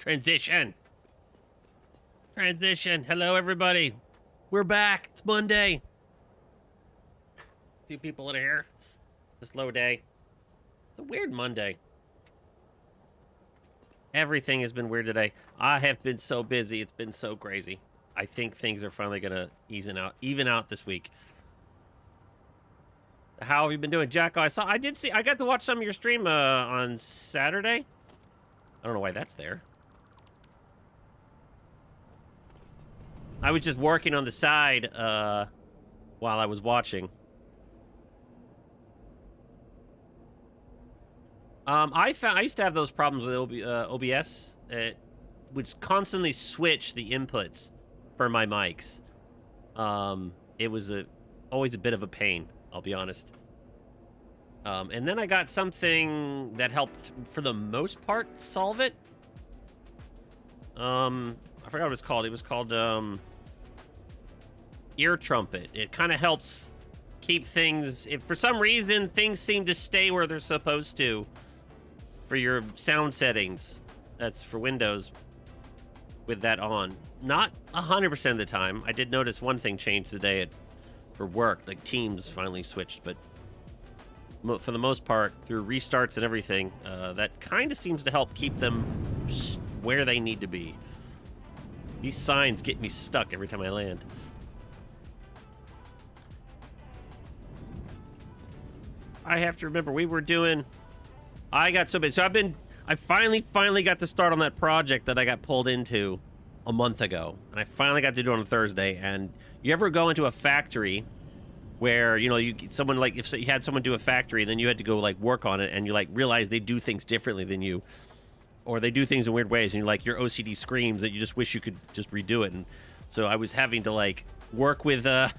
Transition. Transition. Hello, everybody. We're back. It's Monday. A few people in here. It's a slow day. It's a weird Monday. Everything has been weird today. I have been so busy. It's been so crazy. I think things are finally gonna even out this week. How have you been doing, Jacko? I got to watch some of your stream on Saturday. I don't know why that's there. I was just working on the side while I was watching. I used to have those problems with OBS. It would constantly switch the inputs for my mics. It was always a bit of a pain, I'll be honest. And then I got something that helped, for the most part, solve it. I forgot what it's called. It was called Ear Trumpet. It kind of helps keep things... If for some reason things seem to stay where they're supposed to for your sound settings. That's for Windows with that on. Not 100% of the time. I did notice one thing changed today for work. Like Teams finally switched, but for the most part, through restarts and everything, that kind of seems to help keep them where they need to be. These signs get me stuck every time I land. I have to remember, we were doing... I got so big. So I finally got to start on that project that I got pulled into a month ago. And I finally got to do it on a Thursday. And you ever go into a factory where, you know, if you had someone do a factory, then you had to go, like, work on it, and you, like, realize they do things differently than you. Or they do things in weird ways, and you're like, your OCD screams that you just wish you could just redo it. And so I was having to, like, work with, I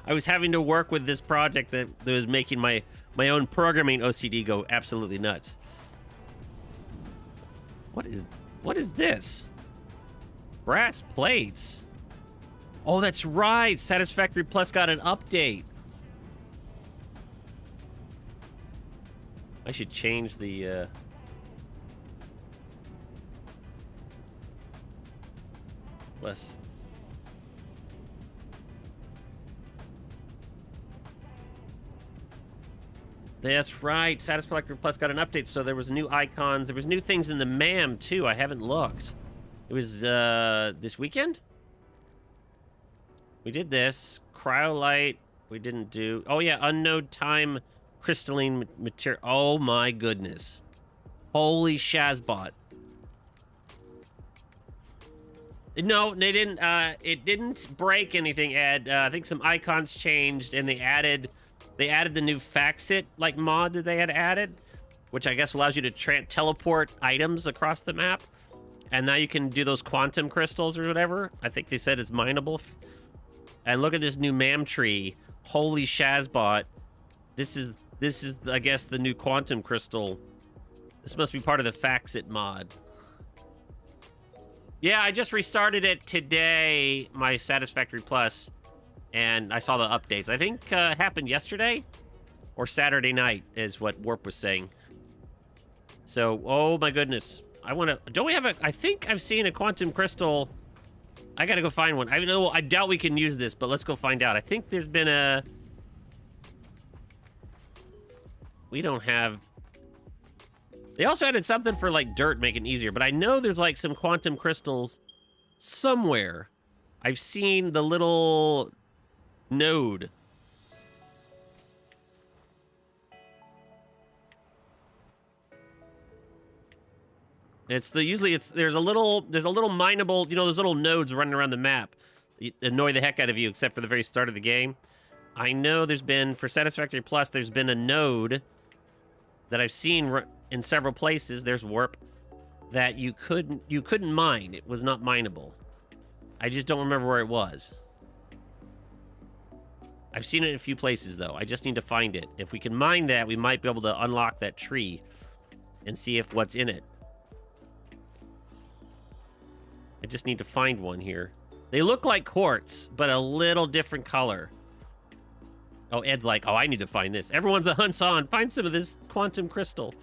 was having to work with this project that was making my own programming OCD go absolutely nuts. What is this? Brass plates. Oh, that's right. Satisfactory Plus got an update. I should change the, Plus. That's right. Satisfactory Plus got an update, so there was new icons. There was new things in the MAM, too. I haven't looked. It was, this weekend? We did this. Cryolite. We didn't do... Oh, yeah. Unknown time crystalline material. Oh, my goodness. Holy Shazbot. No, they didn't. It didn't break anything, Ed. I think some icons changed, and they added the new Faxit like mod that they had added, which I guess allows you to teleport items across the map. And now you can do those quantum crystals or whatever. I think they said it's mineable. And look at this new MAM tree. Holy Shazbot. This is I guess the new quantum crystal. This must be part of the Faxit mod. Yeah, I just restarted it today, my Satisfactory Plus, and I saw the updates. I think it happened yesterday or Saturday night is what Warp was saying. So, oh my goodness. Don't we have I think I've seen a quantum crystal. I gotta go find one. I doubt we can use this, but let's go find out. I think there's been we don't have... They also added something for, like, dirt, making it easier. But I know there's, like, some quantum crystals somewhere. I've seen the little node. There's a little mineable, you know, those little nodes running around the map. They annoy the heck out of you, except for the very start of the game. I know there's been, for Satisfactory Plus, there's been a node that I've seen in several places. There's Warp that you couldn't mine. It was not mineable. I just don't remember where it was. I've seen it in a few places though. I just need to find it. If we can mine that, we might be able to unlock that tree and see if what's in it. I just need to find one here. They look like quartz, but a little different color. Oh, Ed's like, oh, I need to find this. Everyone's a hunt's on. Find some of this quantum crystal.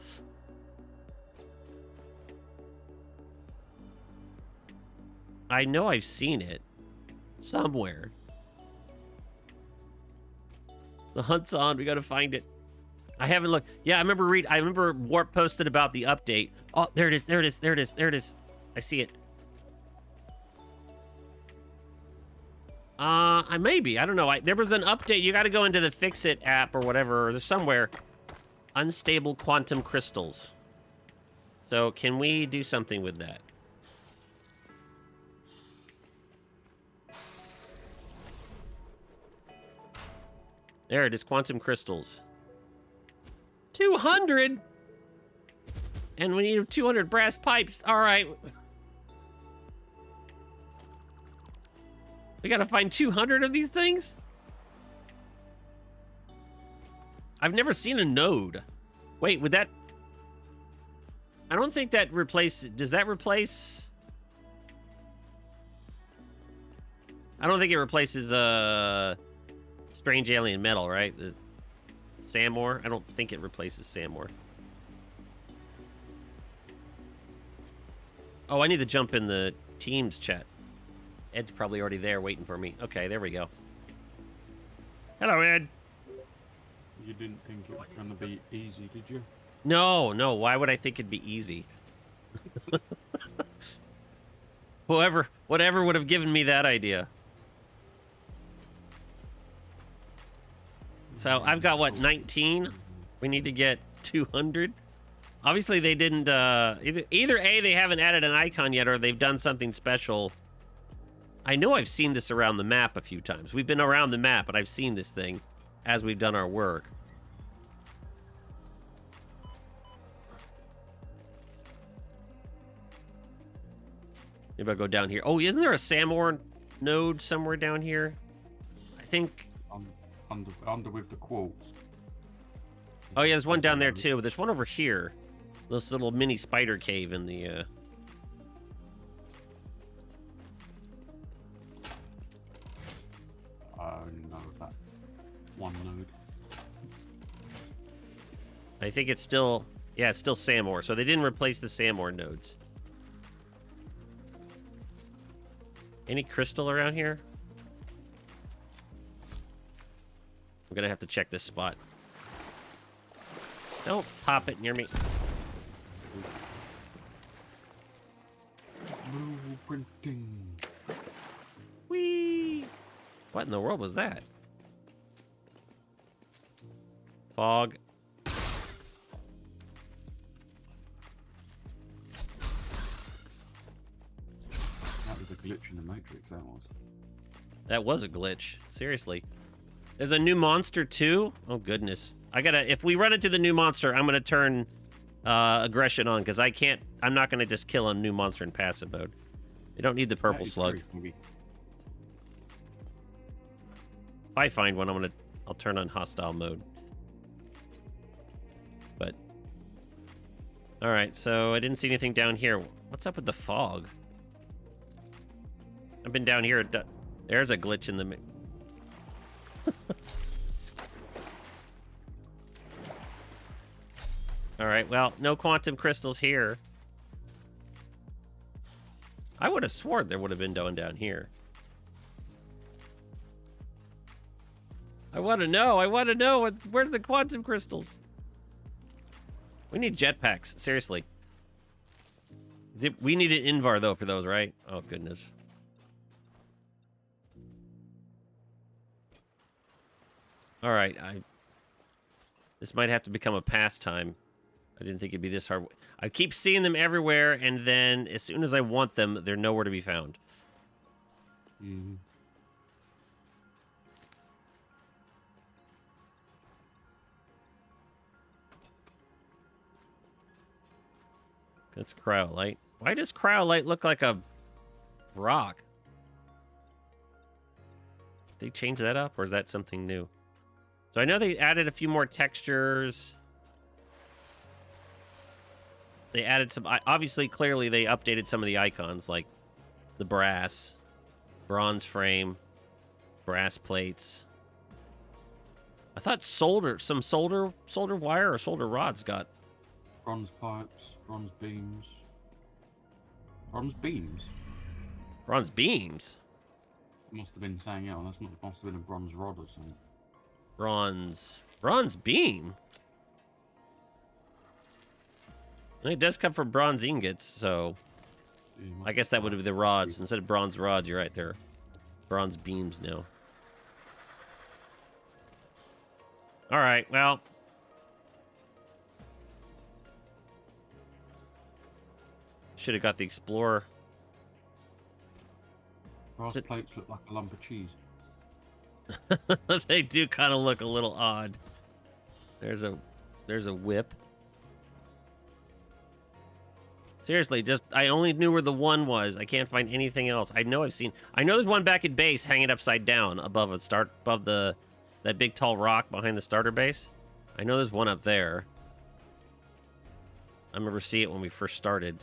I know I've seen it somewhere. The hunt's on. We gotta find it. I haven't looked. Yeah, I remember Warp posted about the update. Oh, there it is. There it is. There it is. There it is. I see it. Maybe. I don't know. There was an update. You got to go into the Fix-It app or whatever. Or there's somewhere. Unstable quantum crystals. So can we do something with that? There it is. Quantum crystals. 200? And we need 200 brass pipes. All right. We gotta find 200 of these things? I've never seen a node. Wait, would that... I don't think that replaces... Does that replace... I don't think it replaces, Strange Alien Metal, right? The Samor? I don't think it replaces Samor. Oh, I need to jump in the Teams chat. Ed's probably already there waiting for me. Okay, there we go. Hello, Ed. You didn't think it was going to be easy, did you? No, no. Why would I think it'd be easy? Whatever would have given me that idea. So I've got, what, 19? We need to get 200. Obviously, they didn't... either A, they haven't added an icon yet, or they've done something special. I know I've seen this around the map a few times. We've been around the map, but I've seen this thing as we've done our work. Maybe I'll go down here. Oh, isn't there a Samor node somewhere down here? I think... Under with the quartz. Oh, yeah, there's one down there, too. But there's one over here. This little mini spider cave in the... I only know of that one node. I think it's still... Yeah, it's still Samor. So they didn't replace the Samor nodes. Any crystal around here? I'm gonna have to check this spot. Don't pop it near me. Blueprinting. Whee! What in the world was that? Fog. That was a glitch in the Matrix, that was. That was a glitch. Seriously. There's a new monster too? Oh goodness. I gotta, if we run into the new monster, I'm gonna turn aggression on, because I'm not gonna just kill a new monster in passive mode. You don't need the purple slug. If I find one, I'll turn on hostile mode. But alright, so I didn't see anything down here. What's up with the fog? I've been down here. There's a glitch in the... Alright, well, no quantum crystals here. I would have sworn there would have been down here. I want to know. Where's the quantum crystals? We need jetpacks. Seriously. We need an Invar, though, for those, right? Oh, goodness. All right. This might have to become a pastime. I didn't think it'd be this hard. I keep seeing them everywhere, and then as soon as I want them, they're nowhere to be found. Mm-hmm. That's cryolite. Why does cryolite look like a rock? Did they change that up, or is that something new? So I know they added a few more textures. They added some... Obviously, clearly, they updated some of the icons, like the brass, bronze frame, brass plates. I thought some solder wire or solder rods got... Bronze pipes, bronze beams. Bronze beams? Bronze beams? Must have been saying, yeah, well, must have been a bronze rod or something. Bronze beam? It does come from bronze ingots, so Yeah, I guess that would be the rods. Instead of bronze rods, you're right, they're bronze beams now. Alright, well. Should have got the Explorer. Brass plates look like a lump of cheese. They do kind of look a little odd. There's a whip. Seriously, I only knew where the one was. I can't find anything else. I know there's one back at base hanging upside down above that big tall rock behind the starter base. I know there's one up there. I remember seeing it when we first started.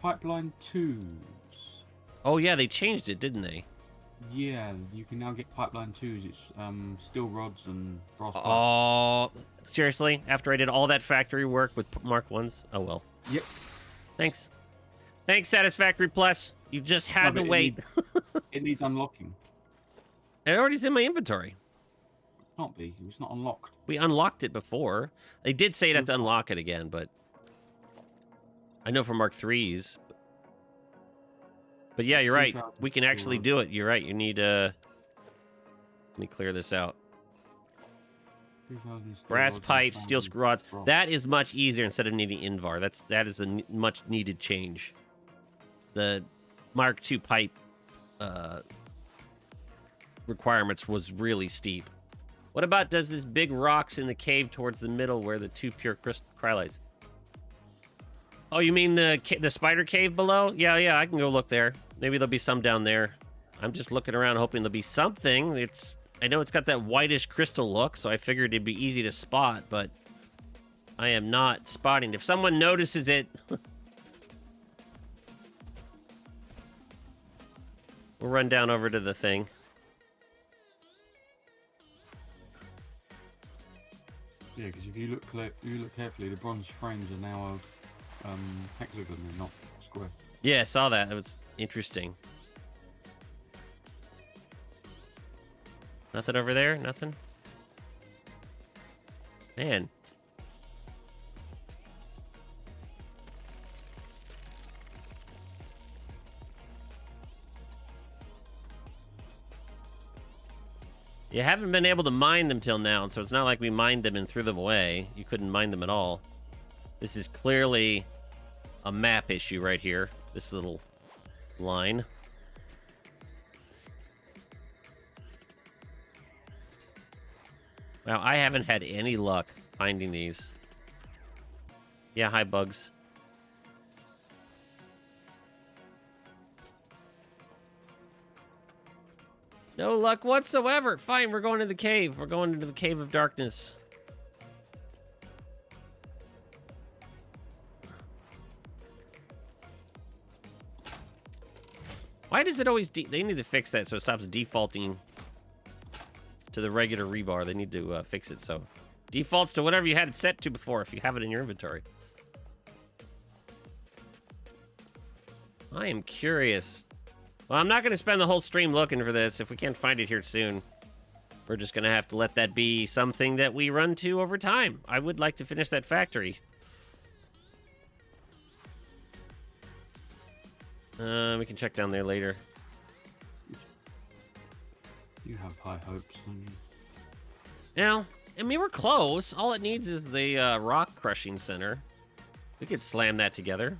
Pipeline 2s. Oh yeah, they changed it, didn't they? Yeah, you can now get pipeline 2s. It's steel rods and brass plates. Oh, seriously? After I did all that factory work with Mark 1s? Oh well. Yep. Thanks, Satisfactory Plus. You just had to wait. It needs unlocking. It already's in my inventory. Can't be. It was not unlocked. We unlocked it before. They did say you had to unlock it again, but I know for Mark 3s. But yeah, you're right. We can actually do it. You're right. You need let me clear this out. Brass pipes, steel screw rods. That is much easier instead of needing Invar. That is a much needed change. The Mark II pipe requirements was really steep. What about does this big rocks in the cave towards the middle where the 2 pure cryolites? Oh, you mean the spider cave below? Yeah, I can go look there. Maybe there'll be some down there. I'm just looking around hoping there'll be something. I know it's got that whitish crystal look, so I figured it'd be easy to spot, but I am not spotting. If someone notices it, we'll run down over to the thing. Yeah, because if you look carefully, the bronze frames are now hexagon and not square. Yeah, I saw that. It was interesting. Nothing over there? Nothing? Man. You haven't been able to mine them till now, so it's not like we mined them and threw them away. You couldn't mine them at all. This is clearly a map issue right here. This little line. Wow, I haven't had any luck finding these. Yeah, hi, bugs. No luck whatsoever. Fine, we're going to the cave. We're going into the cave of darkness. Why does it always... They need to fix that so it stops defaulting to the regular rebar. They need to fix it so defaults to whatever you had it set to before if you have it in your inventory. I am curious. Well, I'm not going to spend the whole stream looking for this. If we can't find it here soon, we're just going to have to let that be something that we run to over time. I would like to finish that factory. We can check down there later. You have high hopes, don't you? Yeah, I mean, we're close. All it needs is the rock crushing center. We could slam that together.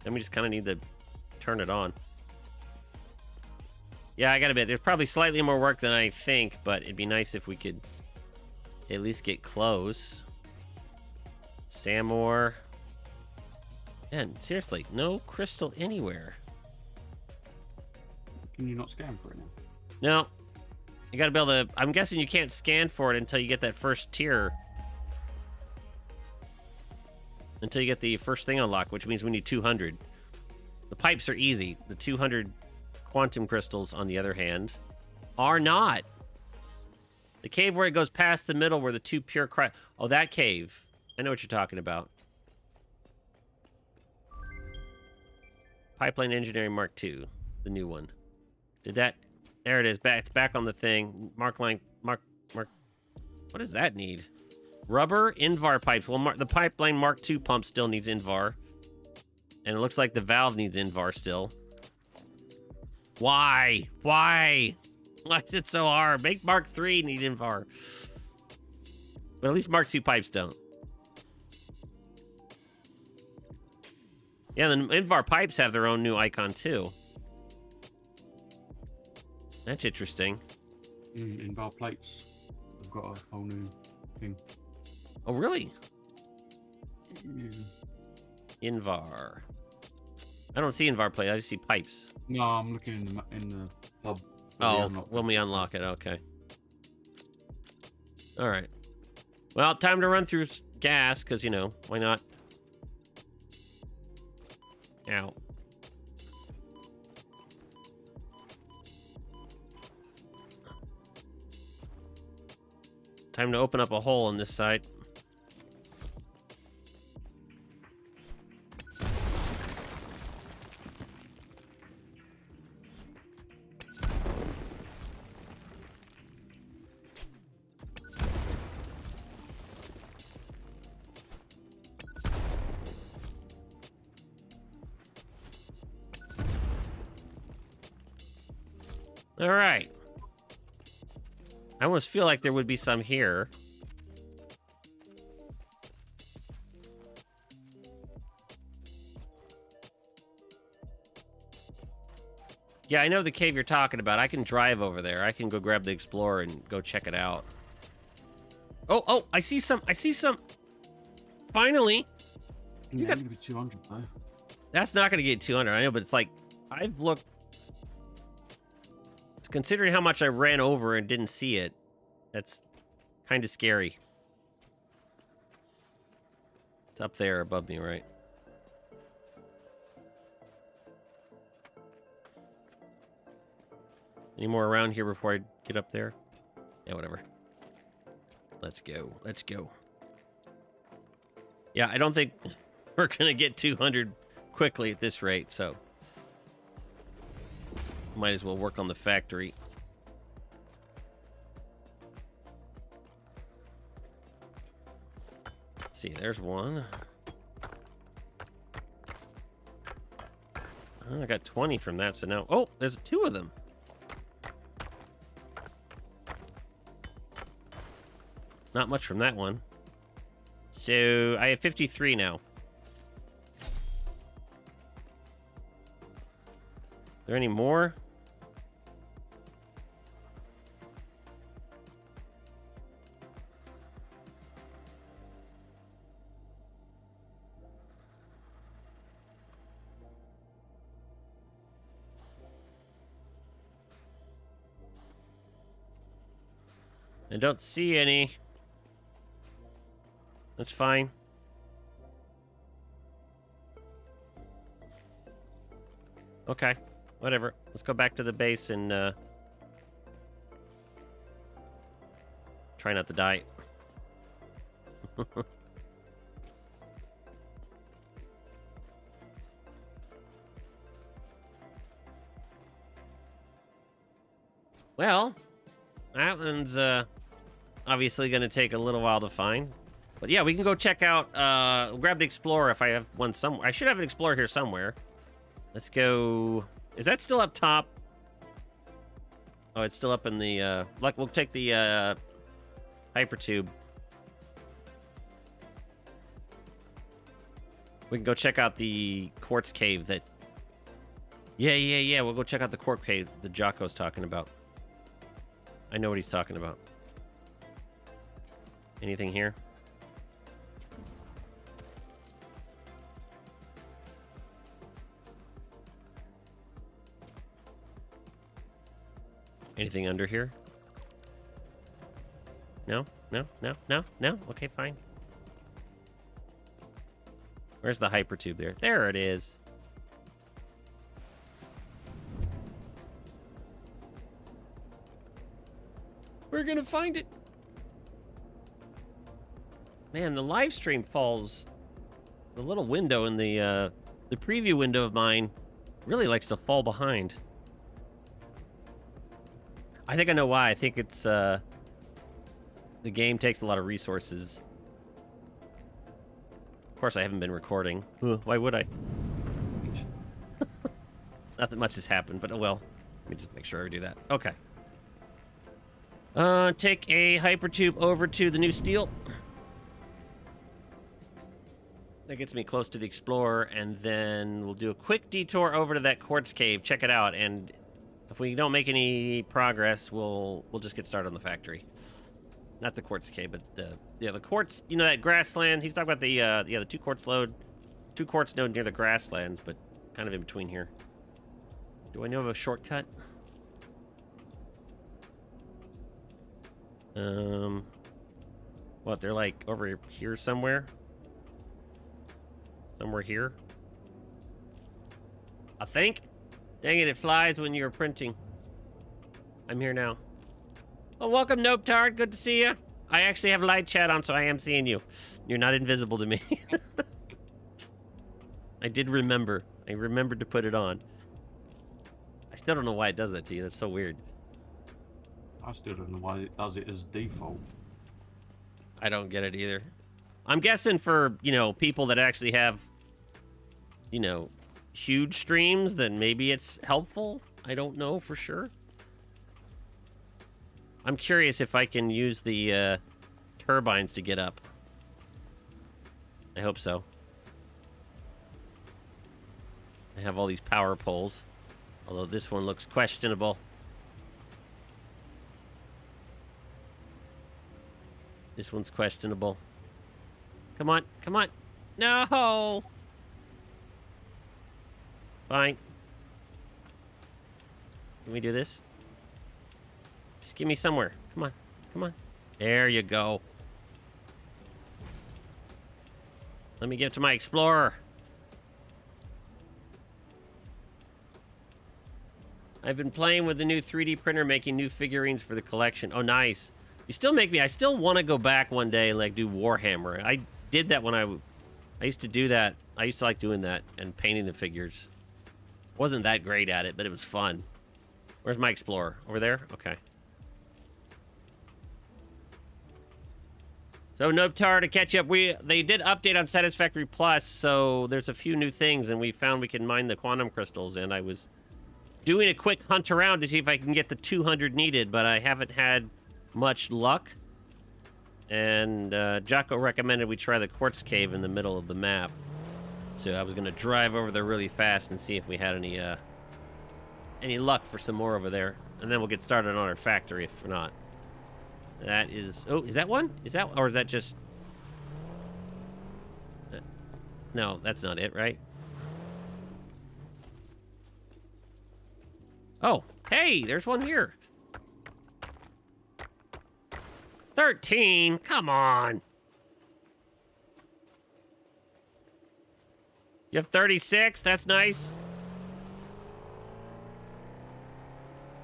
Then we just kind of need to turn it on. Yeah, I gotta admit, there's probably slightly more work than I think, but it'd be nice if we could at least get close. Samor. Man, seriously, no crystal anywhere. Can you not scan for it now? No. You gotta be able to... I'm guessing you can't scan for it until you get that first tier. Until you get the first thing unlocked, which means we need 200. The pipes are easy. The 200 quantum crystals, on the other hand, are not. The cave where it goes past the middle where the two pure cry... Oh, that cave. I know what you're talking about. Pipeline Engineering Mark II. The new one. Did that... There it is. It's back on the thing. Mark. What does that need? Rubber Invar pipes. Well, the Pipeline Mark II pump still needs Invar. And it looks like the valve needs Invar still. Why? Why? Why is it so hard? Make Mark III need Invar. But at least Mark II pipes don't. Yeah, the Invar pipes have their own new icon too. That's interesting. Invar plates. They've got a whole new thing. Oh, really? Yeah. Invar. I don't see Invar plate. I just see pipes. No, I'm looking in the hub. Oh, when we unlock it. Okay. All right. Well, time to run through gas, because, you know, why not? Ow. Time to open up a hole on this side. All right. I almost feel like there would be some here. Yeah, I know the cave you're talking about. I can drive over there. I can go grab the Explorer and go check it out. Oh, I see some. Finally. You got to be 200 though. That's not going to get 200. I know, but it's like, I've looked. Considering how much I ran over and didn't see it, that's kind of scary. It's up there above me, right? Any more around here before I get up there? Yeah, whatever. Let's go. Let's go. Yeah, I don't think we're going to get 200 quickly at this rate, so... Might as well work on the factory. Let's see, there's one. Oh, I got 20 from that, so now... Oh, there's 2 of them. Not much from that one. So, I have 53 now. Are there any more? I don't see any. That's fine. Okay, whatever. Let's go back to the base and try not to die. Well, that one's obviously going to take a little while to find. But yeah, we can go check out, grab the Explorer if I have one somewhere. I should have an Explorer here somewhere. Let's go. Is that still up top? Oh, it's still up in the, like, we'll take the hypertube. We can go check out the quartz cave that... Yeah. We'll go check out the quartz cave that Jocko's talking about. I know what he's talking about. Anything here? Anything under here? No? Okay, fine. Where's the hypertube there? There it is. We're gonna find it. Man, the live stream falls. The little window in the preview window of mine really likes to fall behind. I think I know why. I think it's the game takes a lot of resources. Of course, I haven't been recording. Why would I? Not that much has happened, but oh well. Let me just make sure I do that. Okay. Take a hypertube over to the new steel. That gets me close to the Explorer, and then we'll do a quick detour over to that quartz cave. Check it out, and if we don't make any progress, we'll just get started on the factory. Not the quartz cave, but the quartz. You know that grassland. He's talking about the 2 quartz node near the grasslands, but kind of in between here. Do I know of a shortcut? What? They're like over here somewhere. Somewhere here. I think. Dang it! It flies when you're printing. I'm here now. Well, welcome, Nope Tard. Good to see you. I actually have light chat on, so I am seeing you. You're not invisible to me. I did remember. I remembered to put it on. I still don't know why it does that to you. That's so weird. I still don't know why it does it as default. I don't get it either. I'm guessing for, you know, people that actually have, you know, huge streams, then maybe it's helpful. I don't know for sure. I'm curious if I can use the turbines to get up. I hope so. I have all these power poles, although this one looks questionable. This one's questionable. Come on, come on. No! Fine. Can we do this? Just give me somewhere. Come on, come on. There you go. Let me get to my Explorer. I've been playing with the new 3D printer, making new figurines for the collection. Oh, nice. You still make me... I still want to go back one day and, like, do Warhammer. I did that when I used to do that. I used to like doing that and painting the figures. Wasn't that great at it, but it was fun. Where's my Explorer? Over there? Okay. So, Noptar, to catch up, they did update on Satisfactory Plus, so there's a few new things, and we found we can mine the quantum crystals, and I was doing a quick hunt around to see if I can get the 200 needed, but I haven't had much luck. And Jocko recommended we try the quartz cave in the middle of the map. So I was going to drive over there really fast and see if we had any luck for some more over there. And then we'll get started on our factory if not. That is... Oh, is that one? Is that... Or is that just... No, that's not it, right? Oh, hey, there's one here. 13? Come on. You have 36? That's nice.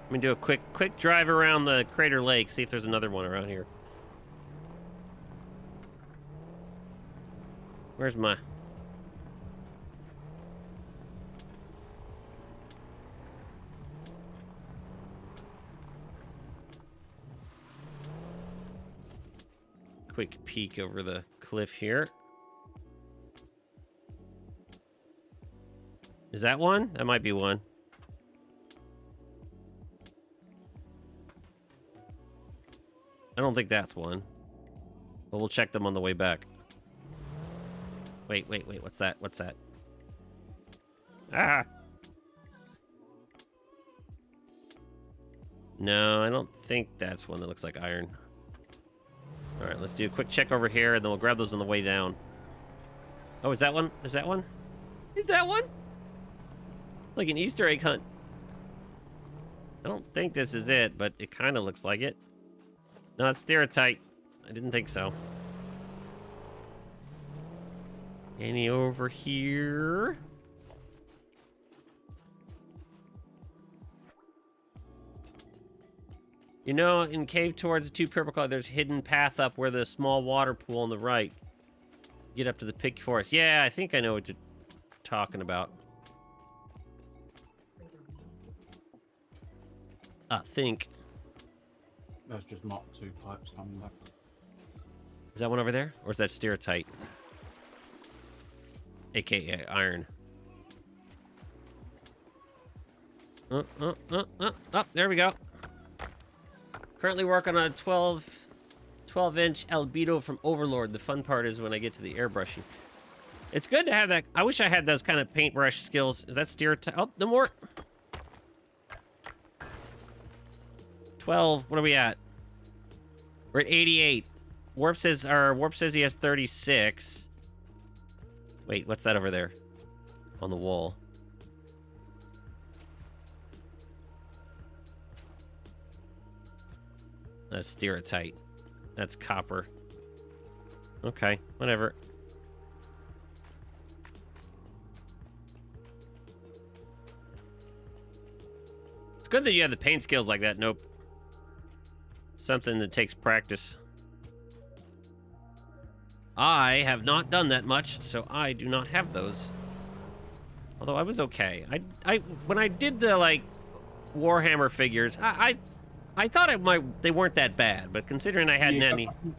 Let me do a quick drive around the Crater Lake, see if there's another one around here. Where's my... Quick peek over the cliff here. Is that one? That might be one. I don't think that's one. But we'll check them on the way back. Wait. What's that? What's that? Ah! No, I don't think that's one that looks like iron. Alright, let's do a quick check over here, and then we'll grab those on the way down. Oh, is that one? Is that one? Is that one? Like an Easter egg hunt. I don't think this is it, but it kind of looks like it. No, it's Stereotype. I didn't think so. Any over here? You know, in cave towards the 2 purple color, there's a hidden path up where the small water pool on the right. Get up to the pig forest. Yeah, I think I know what you're talking about. I think. That's just Mark 2 pipes coming back. Is that one over there? Or is that stereotype? AKA iron. Oh, there we go. Currently working on a 12-inch albedo from Overlord. The fun part is when I get to the airbrushing. It's good to have that. I wish I had those kind of paintbrush skills. Is that stereotype? Oh, no more. 12. What are we at? We're at 88. Warp says he has 36. Wait, what's that over there? On the wall. That's stereotype. That's copper. Okay, whatever. It's good that you have the paint skills like that. Nope. Something that takes practice. I have not done that much, so I do not have those. Although I was okay. I when I did the like Warhammer figures, I thought they weren't that bad, but considering I hadn't any. I'm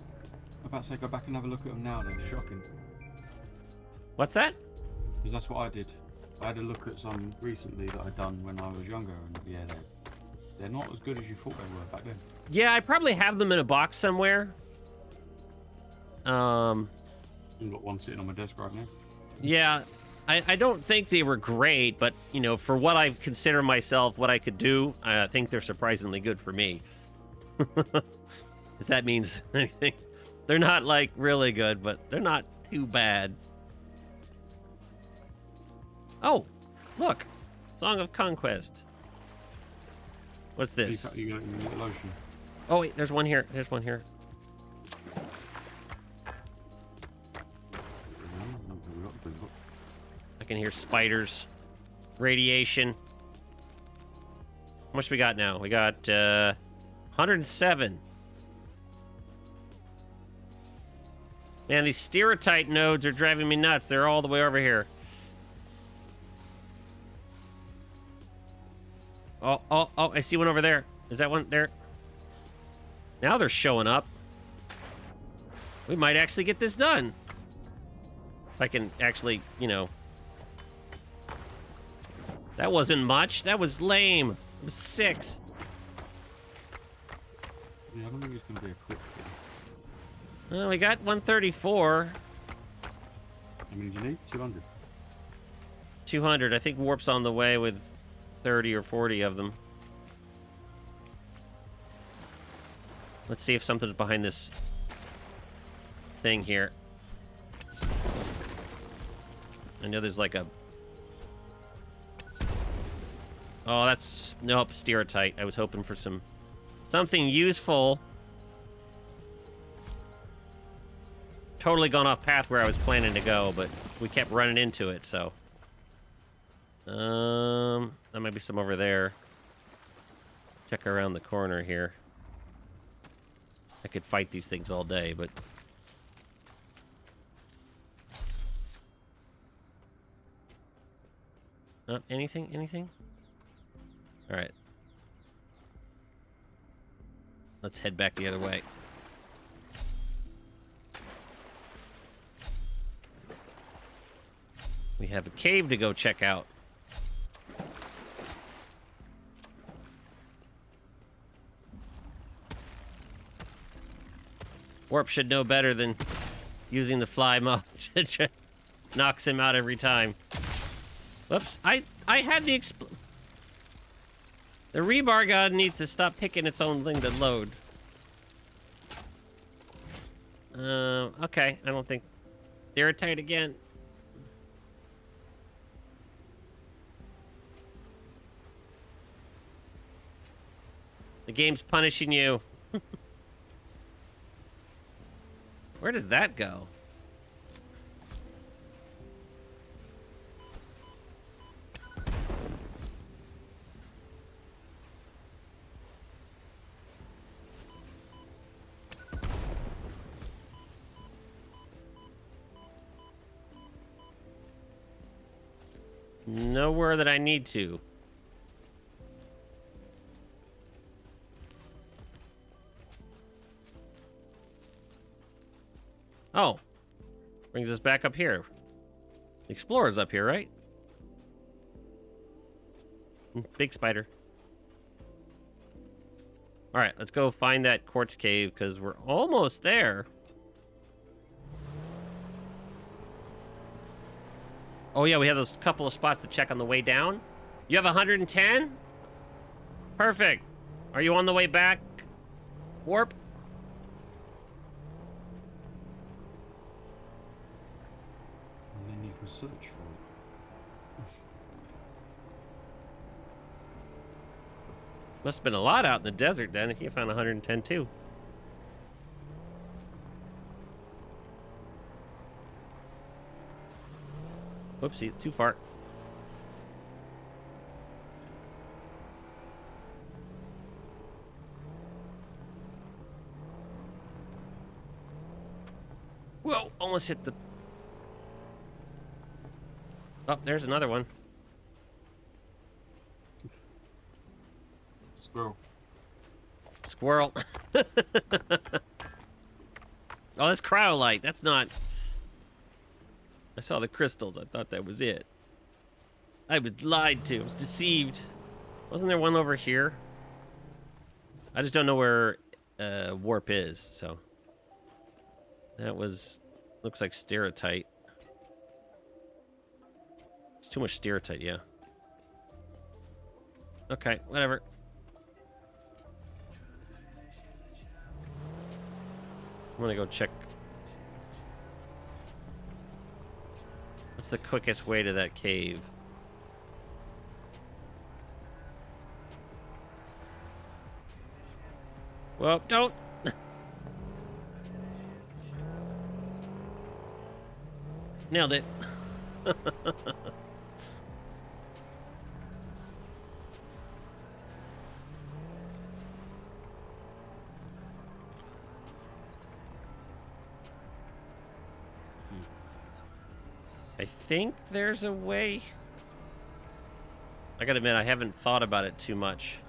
about to say, go back and have a look at them now. They're shocking. What's that? Because that's what I did. I had a look at some recently that I'd done when I was younger, and yeah, they're not as good as you thought they were back then. Yeah, I probably have them in a box somewhere. I've got one sitting on my desk right now. Yeah, I don't think they were great, but, you know, for what I consider myself, what I could do, I think they're surprisingly good for me. If that means anything. They're not, like, really good, but they're not too bad. Oh, look. Song of Conquest. What's this? You get lotion. Oh, wait, there's one here. There's one here. I can hear spiders. Radiation. How much we got now? We got 107. Man, these stereotype nodes are driving me nuts. They're all the way over here. Oh, I see one over there. Is that one there? Now they're showing up. We might actually get this done. If I can actually, you know. That wasn't much. That was lame. It was 6. Yeah, I don't think it's going to be a quick thing. Well, we got 134. How many do you need? 200. 200. I think Warp's on the way with 30 or 40 of them. Let's see if something's behind this thing here. I know there's like a... Oh, that's... Nope, stereotype. I was hoping for something useful. Totally gone off path where I was planning to go, but we kept running into it, so... There might be some over there. Check around the corner here. I could fight these things all day, but... Anything? Anything? Alright. Let's head back the other way. We have a cave to go check out. Warp should know better than using the fly mob. Knocks him out every time. Whoops. I had the The rebar god needs to stop picking its own thing to load. Okay. I don't think... They're tight again. The game's punishing you. Where does that go? nowhere that I need to. Oh. Brings us back up here. The Explorer's up here, right? Big spider. Alright, let's go find that quartz cave, because we're almost there. Oh yeah, we have those couple of spots to check on the way down. You have 110? Perfect. Are you on the way back, Warp? And then you can search for it. Must have been a lot out in the desert then if you found 110 too. Whoopsie, too far. Whoa, almost hit the... Oh, there's another one. Squirrel. Squirrel. Oh, that's cryolite. That's not... I saw the crystals. I thought that was it. I was lied to. I was deceived. Wasn't there one over here? I just don't know where Warp is, so... That was... Looks like stereotype. It's too much stereotype, yeah. Okay, whatever. I'm gonna go check. What's the quickest way to that cave? Well, don't. Nailed it. I think there's a way. I gotta admit, I haven't thought about it too much.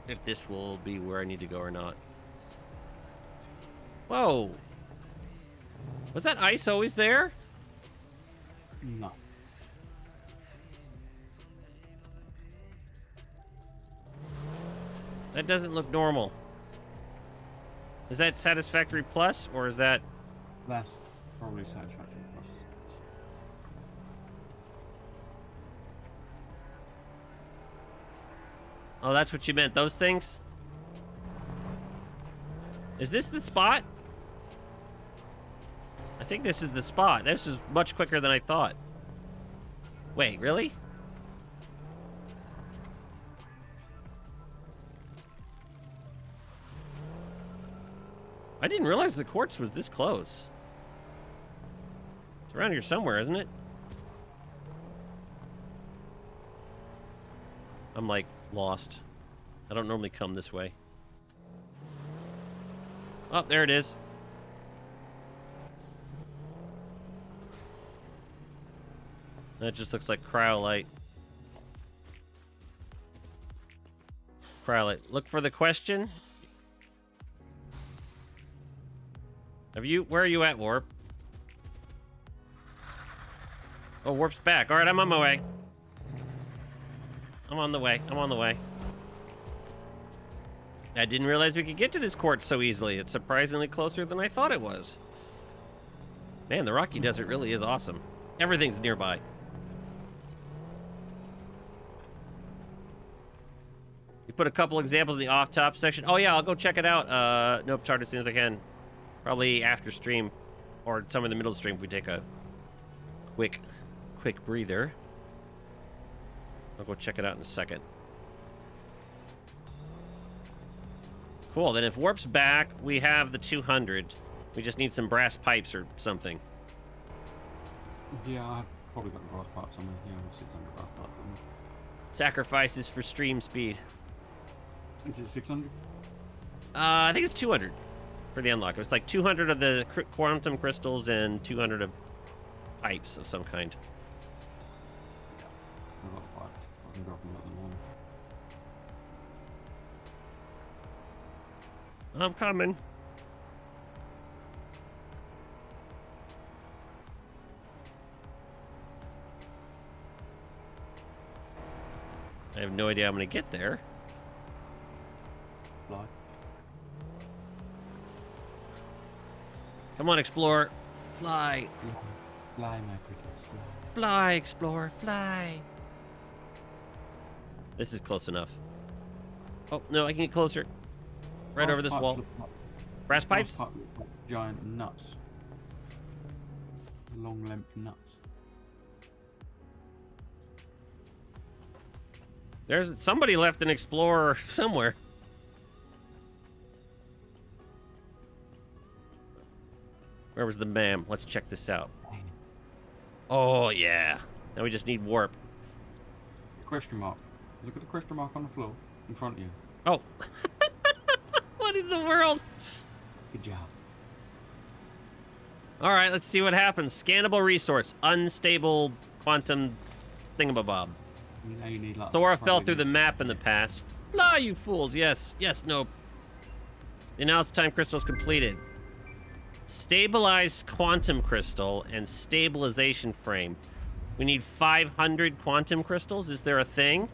If this will be where I need to go or not. Whoa! Was that ice always there? No. That doesn't look normal. Is that Satisfactory Plus, or is that... That's probably Satisfactory Plus. Oh, that's what you meant, those things? Is this the spot? I think this is the spot. This is much quicker than I thought. Wait, really? I didn't realize the quartz was this close. It's around here somewhere, isn't it? I'm like lost. I don't normally come this way. Oh, there it is. That just looks like cryolite. Cryolite. Look for the question. Have you... Where are you at, Warp? Oh, Warp's back. Alright, I'm on my way. I'm on the way. I'm on the way. I didn't realize we could get to this quartz so easily. It's surprisingly closer than I thought it was. Man, the Rocky Desert really is awesome. Everything's nearby. You put a couple examples in the off-top section. Oh yeah, I'll go check it out. Nope, start as soon as I can. Probably after stream, or somewhere in the middle of the stream if we take a quick breather. I'll go check it out in a second. Cool, then if Warp's back, we have the 200. We just need some brass pipes or something. Yeah, I've probably got a brass pipe somewhere. Yeah, 600 brass pipe somewhere. Sacrifices for stream speed. Is it 600? I think it's 200 for the unlock. It was like 200 of the quantum crystals and 200 of pipes of some kind. I've got pipe. I can drop them at the moment. I'm coming. I have no idea how I'm gonna get there. Fly. Come on, Explorer. Fly. Fly, my pretty fly. Fly, Explorer, fly. This is close enough. Oh, no, I can get closer. Right Brass over this pipes wall. look like- Brass pipes? Brass pipes look like giant nuts. Long length nuts. There's somebody left an Explorer somewhere. Where was the MAM? Let's check this out. Oh, yeah. Now we just need warp. Question mark. Look at the question mark on the floor in front of you. Oh. What in the world? Good job. All right, let's see what happens. Scannable resource. Unstable quantum thingamabob. Now you need like. Sora fell through the map in the past. Fly, you fools. Yes. Yes, no. The analysis time crystal is completed. Stabilized quantum crystal and stabilization frame. We need 500 quantum crystals. Is there a thing?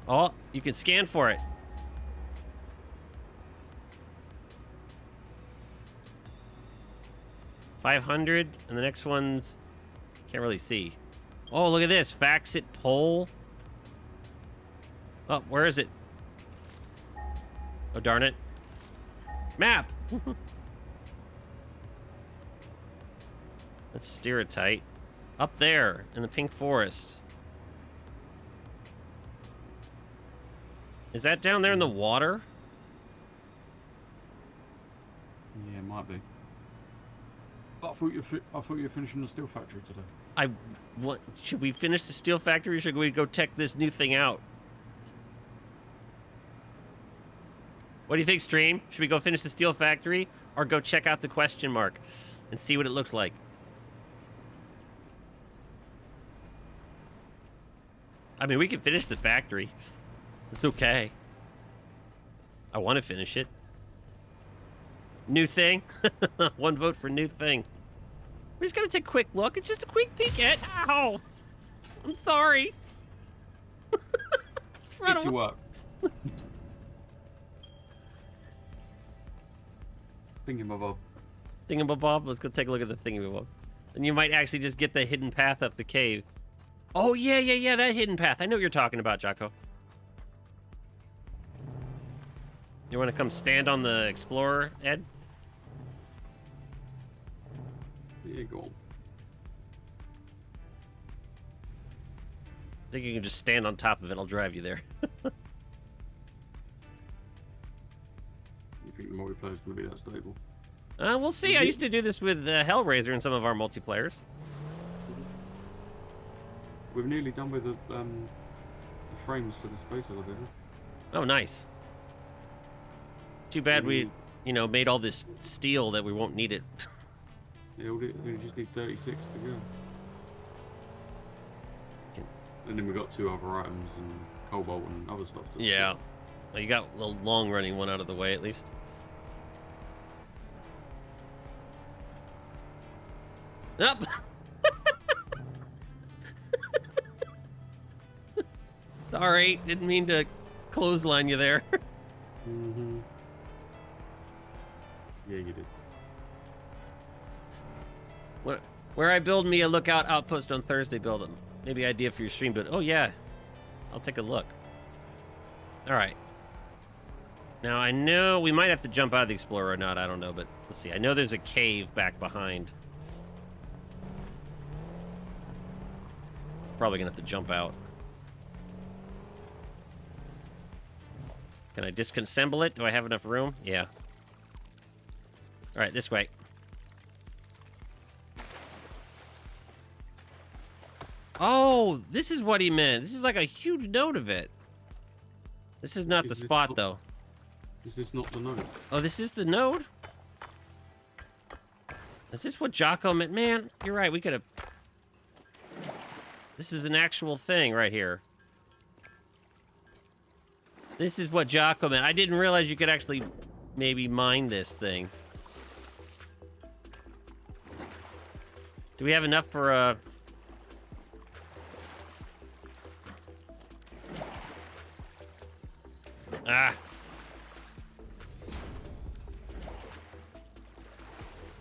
Oh, you can scan for it. $500, and the next one's can't really see. Oh, look at this. Faxit pole. Oh, where is it? Oh, darn it. Map! Let's steer it tight. Up there, in the pink forest. Is that down there in the water? Yeah, it might be. I thought you were finishing the steel factory today. Should we finish the steel factory or should we go check this new thing out? What do you think, stream? Should we go finish the steel factory or go check out the question mark and see what it looks like? I mean, we can finish the factory. It's okay. I want to finish it. New thing? One vote for new thing. We're just gonna take a quick look. It's just a quick peek at. Ow! I'm sorry. Get to work. Thingamabob. Thingamabob? Let's go take a look at the thingamabob. And you might actually just get the hidden path up the cave. Oh, yeah, that hidden path. I know what you're talking about, Jocko. You want to come stand on the Explorer, Ed? Yeah, go on. I think you can just stand on top of it. I'll drive you there. You think the multiplayer is going to be that stable? We'll see. I used to do this with Hellraiser in some of our multiplayers. We've nearly done with the frames to the space elevator. Oh, nice. Too bad we, made all this steel that we won't need it. Yeah, we just need 36 to go. And then we got 2 other items and cobalt and other stuff. Yeah. Well, you got a little long-running one out of the way, at least. Up. Sorry, didn't mean to clothesline you there. Mm-hmm. Yeah, you did. Where I build me a lookout outpost on Thursday, build them. Maybe idea for your stream, but oh yeah, I'll take a look. All right. Now I know we might have to jump out of the Explorer or not. I don't know, but let's see. I know there's a cave back behind. Probably gonna have to jump out. Can I disassemble it? Do I have enough room? Yeah. All right, this way. Oh, this is what he meant. This is like a huge node of it. This is not the spot, though. Is this not the node? Oh, this is the node? Is this what Jocko meant? Man, you're right. We could have This is an actual thing right here. This is what Jocko meant. I didn't realize you could actually maybe mine this thing. Do we have enough for Ah.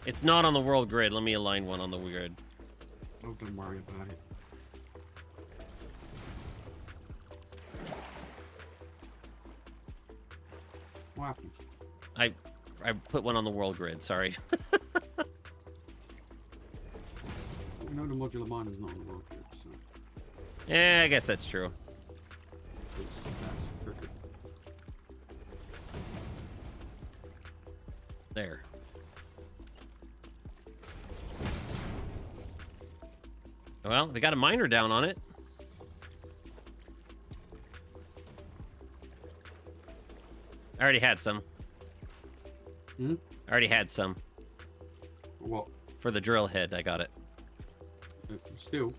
It's not on the world grid. Let me align one on the grid. Oh, don't worry about it. What happened? I put one on the world grid, sorry. You know the modular mine is not on the world grid, so Yeah, I guess that's true. that's crooked. There. Well, we got a miner down on it. I already had some. Hmm? I already had some. What? For the drill head, I got it. Still.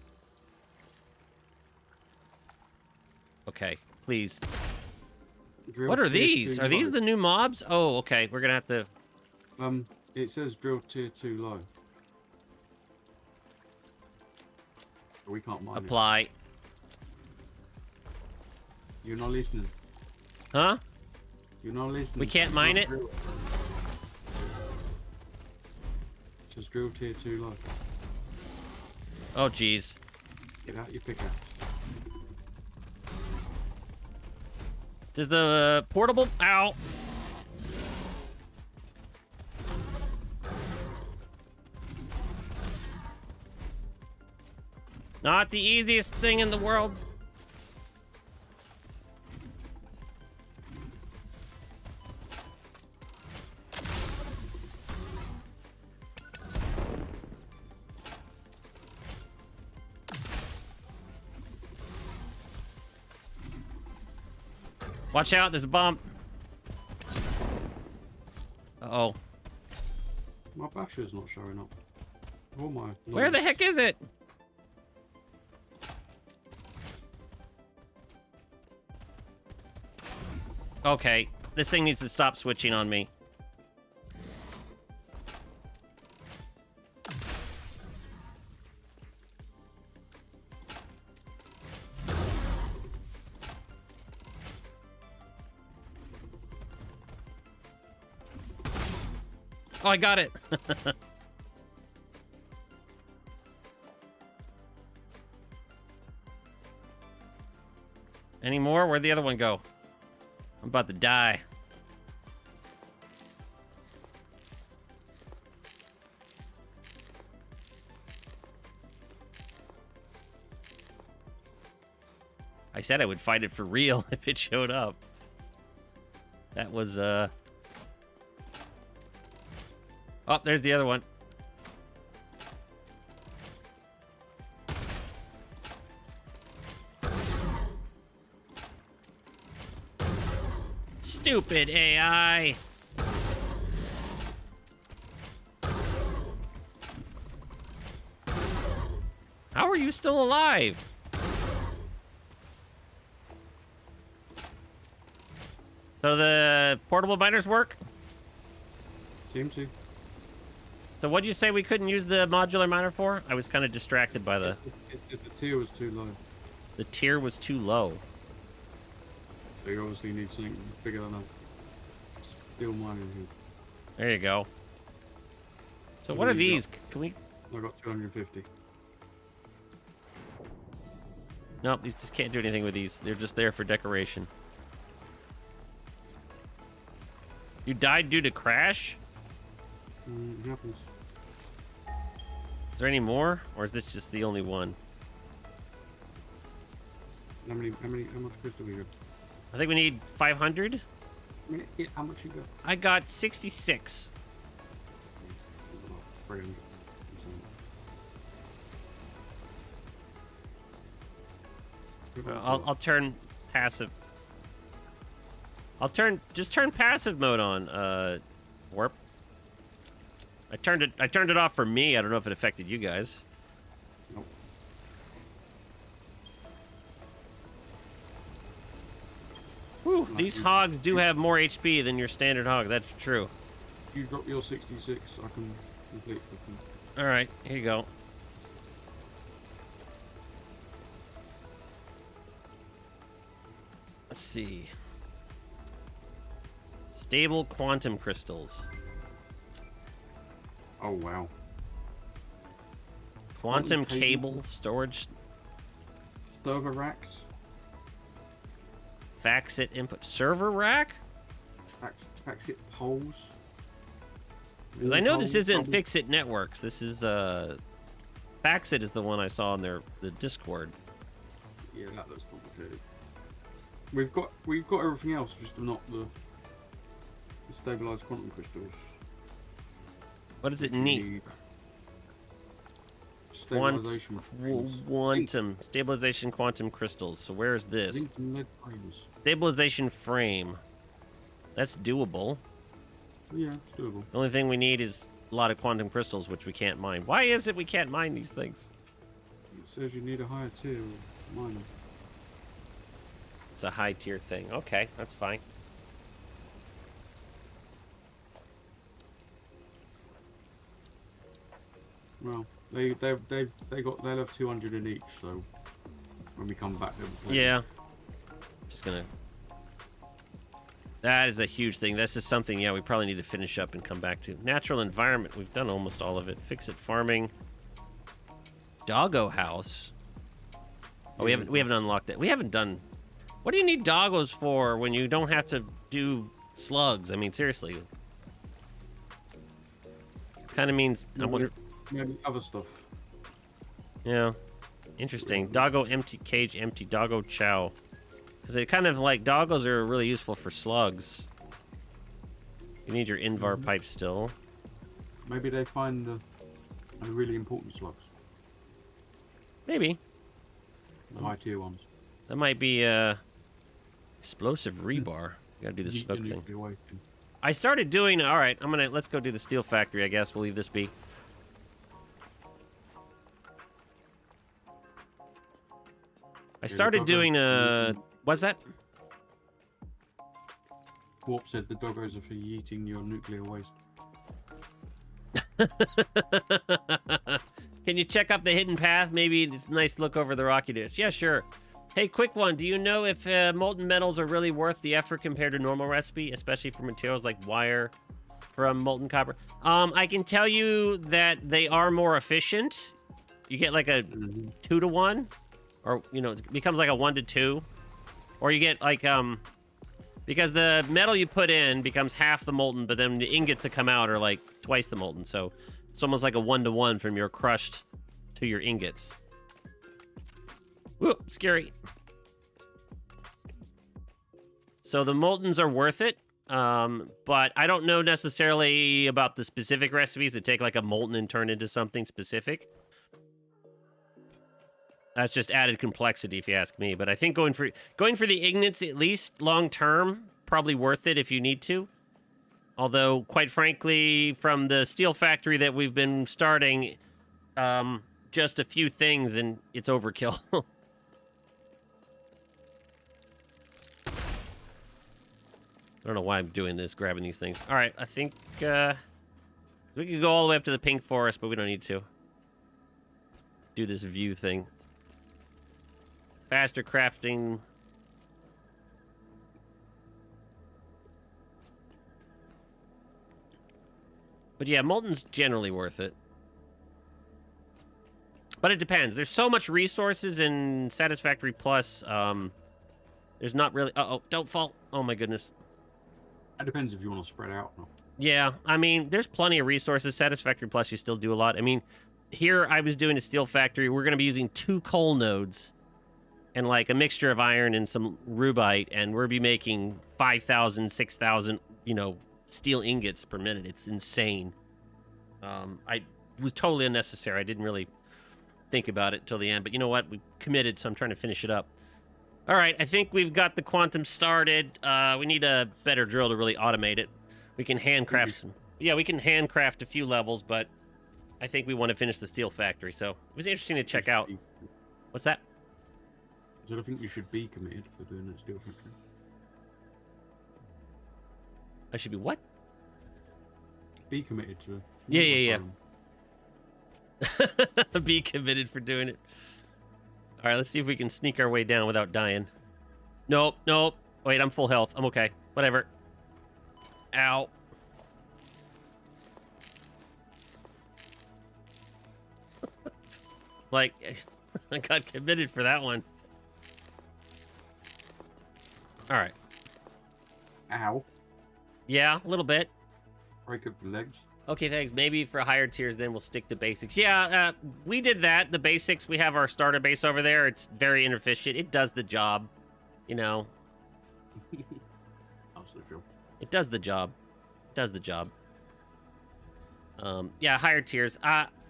Okay, please. Drill What are tier these? 2 Are these low. the new mobs? Oh, okay. We're gonna have to... It says drill tier 2 low. But we can't mine it. apply. You're not listening. Huh? You're not listening. We can't mine it? Drill. It says drill tier 2 low. Oh, jeez. Get out your pickaxe. Does the portable... Ow! Not the easiest thing in the world. Watch out, there's a bump. Uh-oh. My basher's not showing up. Oh my. Where the heck is it? Okay, this thing needs to stop switching on me. Oh, I got it. Any more? Where'd the other one go? I'm about to die. I said I would fight it for real if it showed up. That was, Oh, there's the other one. Stupid AI. How are you still alive? So the portable miners work? Seem to. So what'd you say we couldn't use the modular miner for? I was kind of distracted by the... The tier was too low. The tier was too low. So you obviously need something bigger than a steel mining here. There you go. So What what do are you these? Can we... I got 250. Nope, you just can't do anything with these. They're just there for decoration. You died due to crash? It happens. Is there any more? Or is this just the only one? How much crystal we got? I think we need 500. How much you got? I got 66. About 300. I'll turn passive. Just turn passive mode on, Warp. I turned it off for me. I don't know if it affected you guys. Nope. These hogs do have more HP than your standard hog. That's true. You got your 66. I can complete with them. All right, here you go. Let's see. Stable quantum crystals. Oh wow. Quantum cable storage. Server racks. Faxit input server rack. Faxit poles. Because I know this isn't Fixit Networks. This is Faxit is the one I saw on the Discord. Yeah, that looks complicated. We've got everything else, just not the stabilized quantum crystals. What does it need? Stabilization quantum crystals. So where is this? Stabilization frame. That's doable. Yeah, it's doable. The only thing we need is a lot of quantum crystals, which we can't mine. Why is it we can't mine these things? It says you need a higher tier miner. It's a high tier thing. Okay, that's fine. Well, they'll have 200 in each, so when we come back, yeah. Just gonna. That is a huge thing. This is something, yeah, we probably need to finish up and come back to. Natural environment, we've done almost all of it. Fix it farming. Doggo house. Oh, we haven't unlocked it. We haven't done. What do you need doggos for when you don't have to do slugs? I mean, seriously. Kind of means. I wonder. Maybe other stuff. Yeah. Interesting. Doggo empty cage empty. Doggo chow. Because they kind of like doggos are really useful for slugs. You need your invar pipe still. Maybe they find the really important slugs. Maybe. The high tier ones. That might be explosive rebar. You gotta do the smoke thing. I started doing. All right, let's go do the steel factory. I guess we'll leave this be. I started doing what's that? Warp said the doggos are for yeeting your nuclear waste. Can you check up the hidden path? Maybe it's a nice look over the rocky ditch. Yeah, sure. Hey, quick one. Do you know if molten metals are really worth the effort compared to normal recipe, especially for materials like wire from molten copper? I can tell you that they are more efficient. You get like a 2-to-1, or it becomes like a 1-to-2, or you get like because the metal you put in becomes half the molten, but then the ingots that come out are like twice the molten. So it's almost like a 1-to-1 from your crushed to your ingots. Whoa, scary. So the moltens are worth it, but I don't know necessarily about the specific recipes that take like a molten and turn into something specific. That's just added complexity, if you ask me. But I think going for the ignates, at least long term, probably worth it if you need to. Although, quite frankly, from the steel factory that we've been starting, just a few things and it's overkill. I don't know why I'm doing this, grabbing these things. All right, I think we could go all the way up to the pink forest, but we don't need to do this view thing. Faster crafting. But yeah, molten's generally worth it. But it depends. There's so much resources in Satisfactory Plus. There's not really... Uh-oh, don't fall. Oh my goodness. It depends if you want to spread out or not. Yeah, I mean, there's plenty of resources. Satisfactory Plus, you still do a lot. I mean, here I was doing a steel factory. We're going to be using 2 coal nodes and like a mixture of iron and some rubite, and we'll be making 5,000, 6,000, steel ingots per minute. It's insane. I was totally unnecessary. I didn't really think about it till the end, but you know what? We committed, so I'm trying to finish it up. All right, I think we've got the quantum started. We need a better drill to really automate it. We can handcraft some. Yeah, we can handcraft a few levels, but I think we want to finish the steel factory. So it was interesting to check out. What's that? So I think you should be committed for doing that steel factory. I should be what? Be committed to. Yeah. Be committed for doing it. All right, let's see if we can sneak our way down without dying. Nope. Wait, I'm full health. I'm okay. Whatever. Ow. Like, I got committed for that one. All right. Ow. Yeah, a little bit. Break up your legs. Okay, thanks. Maybe for higher tiers, then we'll stick to basics. Yeah, we did that. The basics, we have our starter base over there. It's very inefficient. It does the job, you know. That's the job. It does the job. It does the job. Yeah, higher tiers.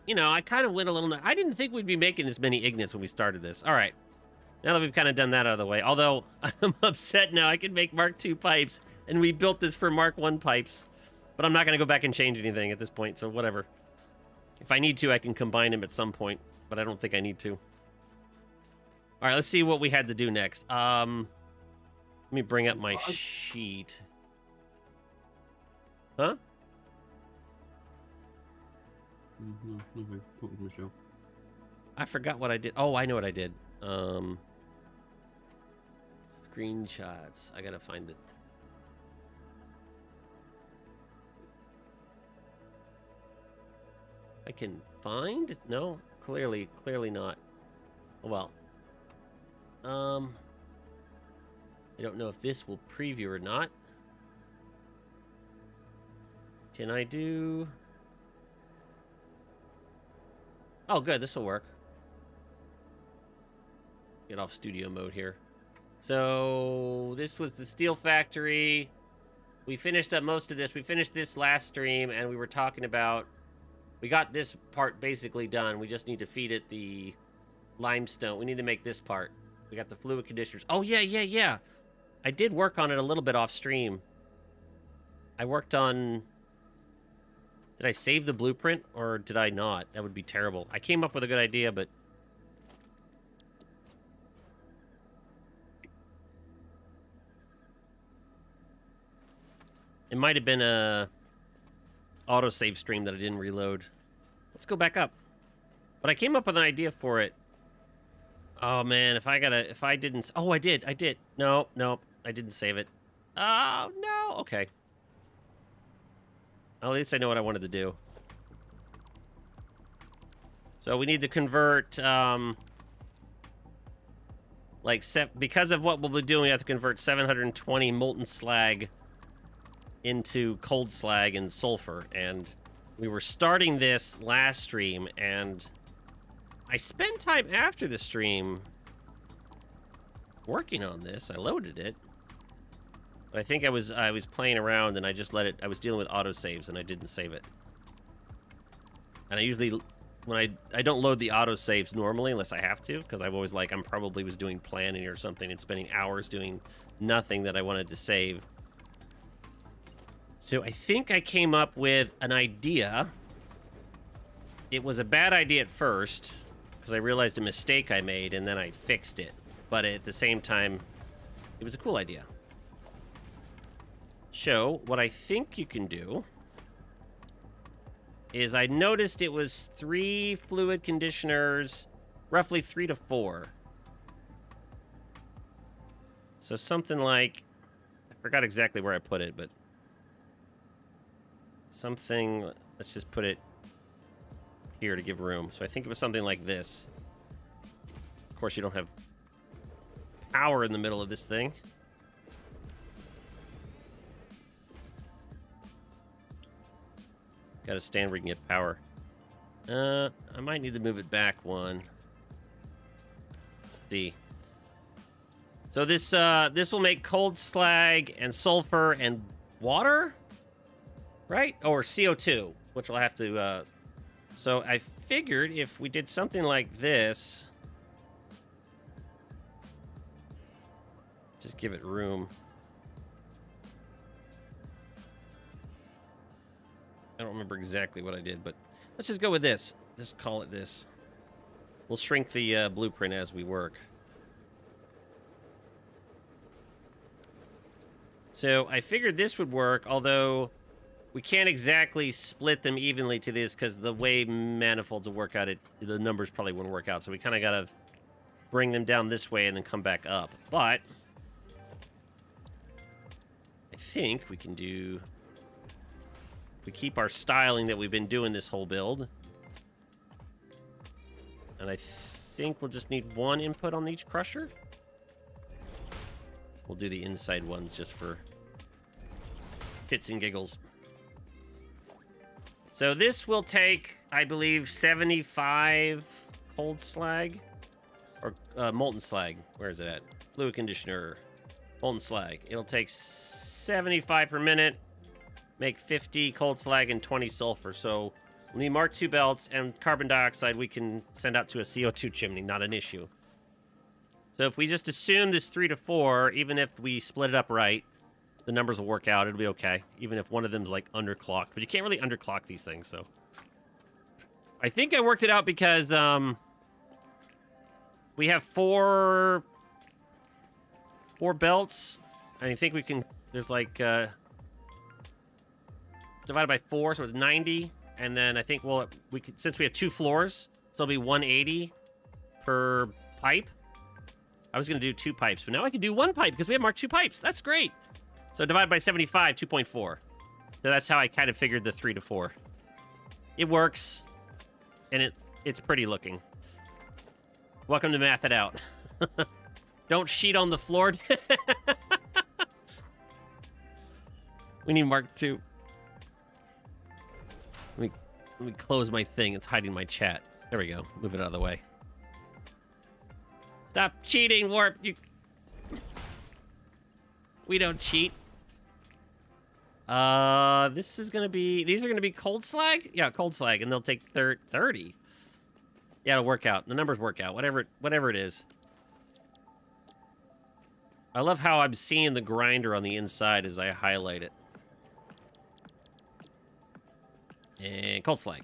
You know, I kind of went a little... I didn't think we'd be making this many Ignis when we started this. All right. Now that we've kind of done that out of the way. Although, I'm upset now. I can make Mark II pipes, and we built this for Mark I pipes. But I'm not going to go back and change anything at this point, so whatever. If I need to, I can combine them at some point, but I don't think I need to. All right, let's see what we had to do next. Let me bring up my sheet. Huh? Okay. Talk to Michelle. I forgot what I did. Oh, I know what I did. Screenshots. I got to find it. I can find? No, clearly not. Well, I don't know if this will preview or not. Can I do? Oh, good. This will work. Get off studio mode here. So this was the steel factory. We finished up most of this. We finished this last stream, and we were talking about. We got this part basically done. We just need to feed it the limestone. We need to make this part. We got the fluid conditioners. Oh, yeah. I did work on it a little bit off stream. I worked on... Did I save the blueprint or did I not? That would be terrible. I came up with a good idea, but... It might have been a... autosave stream that I didn't reload. Let's go back up. But I came up with an idea for it. Oh man, if I didn't, oh I did. No, I didn't save it. Oh no, okay. Well, at least I know what I wanted to do. So we need to convert, because of what we'll be doing, we have to convert 720 molten slag into cold slag and sulfur, and we were starting this last stream, and I spent time after the stream working on this. I loaded it, but I think I was playing around and I just let it. I was dealing with autosaves and I didn't save it. And I usually, when I don't load the autosaves normally unless I have to, because I've always I'm probably was doing planning or something and spending hours doing nothing that I wanted to save. So I think I came up with an idea. It was a bad idea at first, because I realized a mistake I made, and then I fixed it. But at the same time, it was a cool idea. So, what I think you can do is I noticed it was 3 fluid conditioners, roughly 3 to 4. So something like, I forgot exactly where I put it, but something, let's just put it here to give room. So I think it was something like this. Of course, you don't have power in the middle of this thing. Got to stand where you can get power. I might need to move it back one. Let's see. So this will make cold slag and sulfur and water, right? Or CO2, which will have to. So I figured if we did something like this, just give it room. I don't remember exactly what I did, but let's just go with this. Just call it this. We'll shrink the blueprint as we work. So I figured this would work, although we can't exactly split them evenly to this because the way manifolds will work out, the numbers probably wouldn't work out. So we kind of got to bring them down this way and then come back up. But I think we can do... If we keep our styling that we've been doing this whole build. And I think we'll just need one input on each crusher. We'll do the inside ones just for fits and giggles. So this will take, I believe, 75 cold slag. Or molten slag. Where is it at? Fluid conditioner. Molten slag. It'll take 75 per minute. Make 50 cold slag and 20 sulfur. So we'll need Mark II belts and carbon dioxide we can send out to a CO2 chimney. Not an issue. So if we just assume this 3 to 4, even if we split it up right, the numbers will work out. It'll be okay. Even if one of them's like underclocked. But you can't really underclock these things, so. I think I worked it out because we have four belts. And I think we can, there's like, it's divided by 4, so it's 90. And then I think, well, we could, since we have 2 floors, so it'll be 180 per pipe. I was going to do 2 pipes, but now I can do 1 pipe because we have Mark II pipes. That's great. So divided by 75, 2.4. So that's how I kind of figured the 3 to 4. It works, and it's pretty looking. Welcome to Math It Out. Don't sheet on the floor. We need Mark II. Let me close my thing. It's hiding my chat. There we go. Move it out of the way. Stop cheating, Warp. We don't cheat. This is gonna be... These are gonna be cold slag? Yeah, cold slag, and they'll take 30. Yeah, it'll work out. The numbers work out. Whatever it is. I love how I'm seeing the grinder on the inside as I highlight it. And cold slag.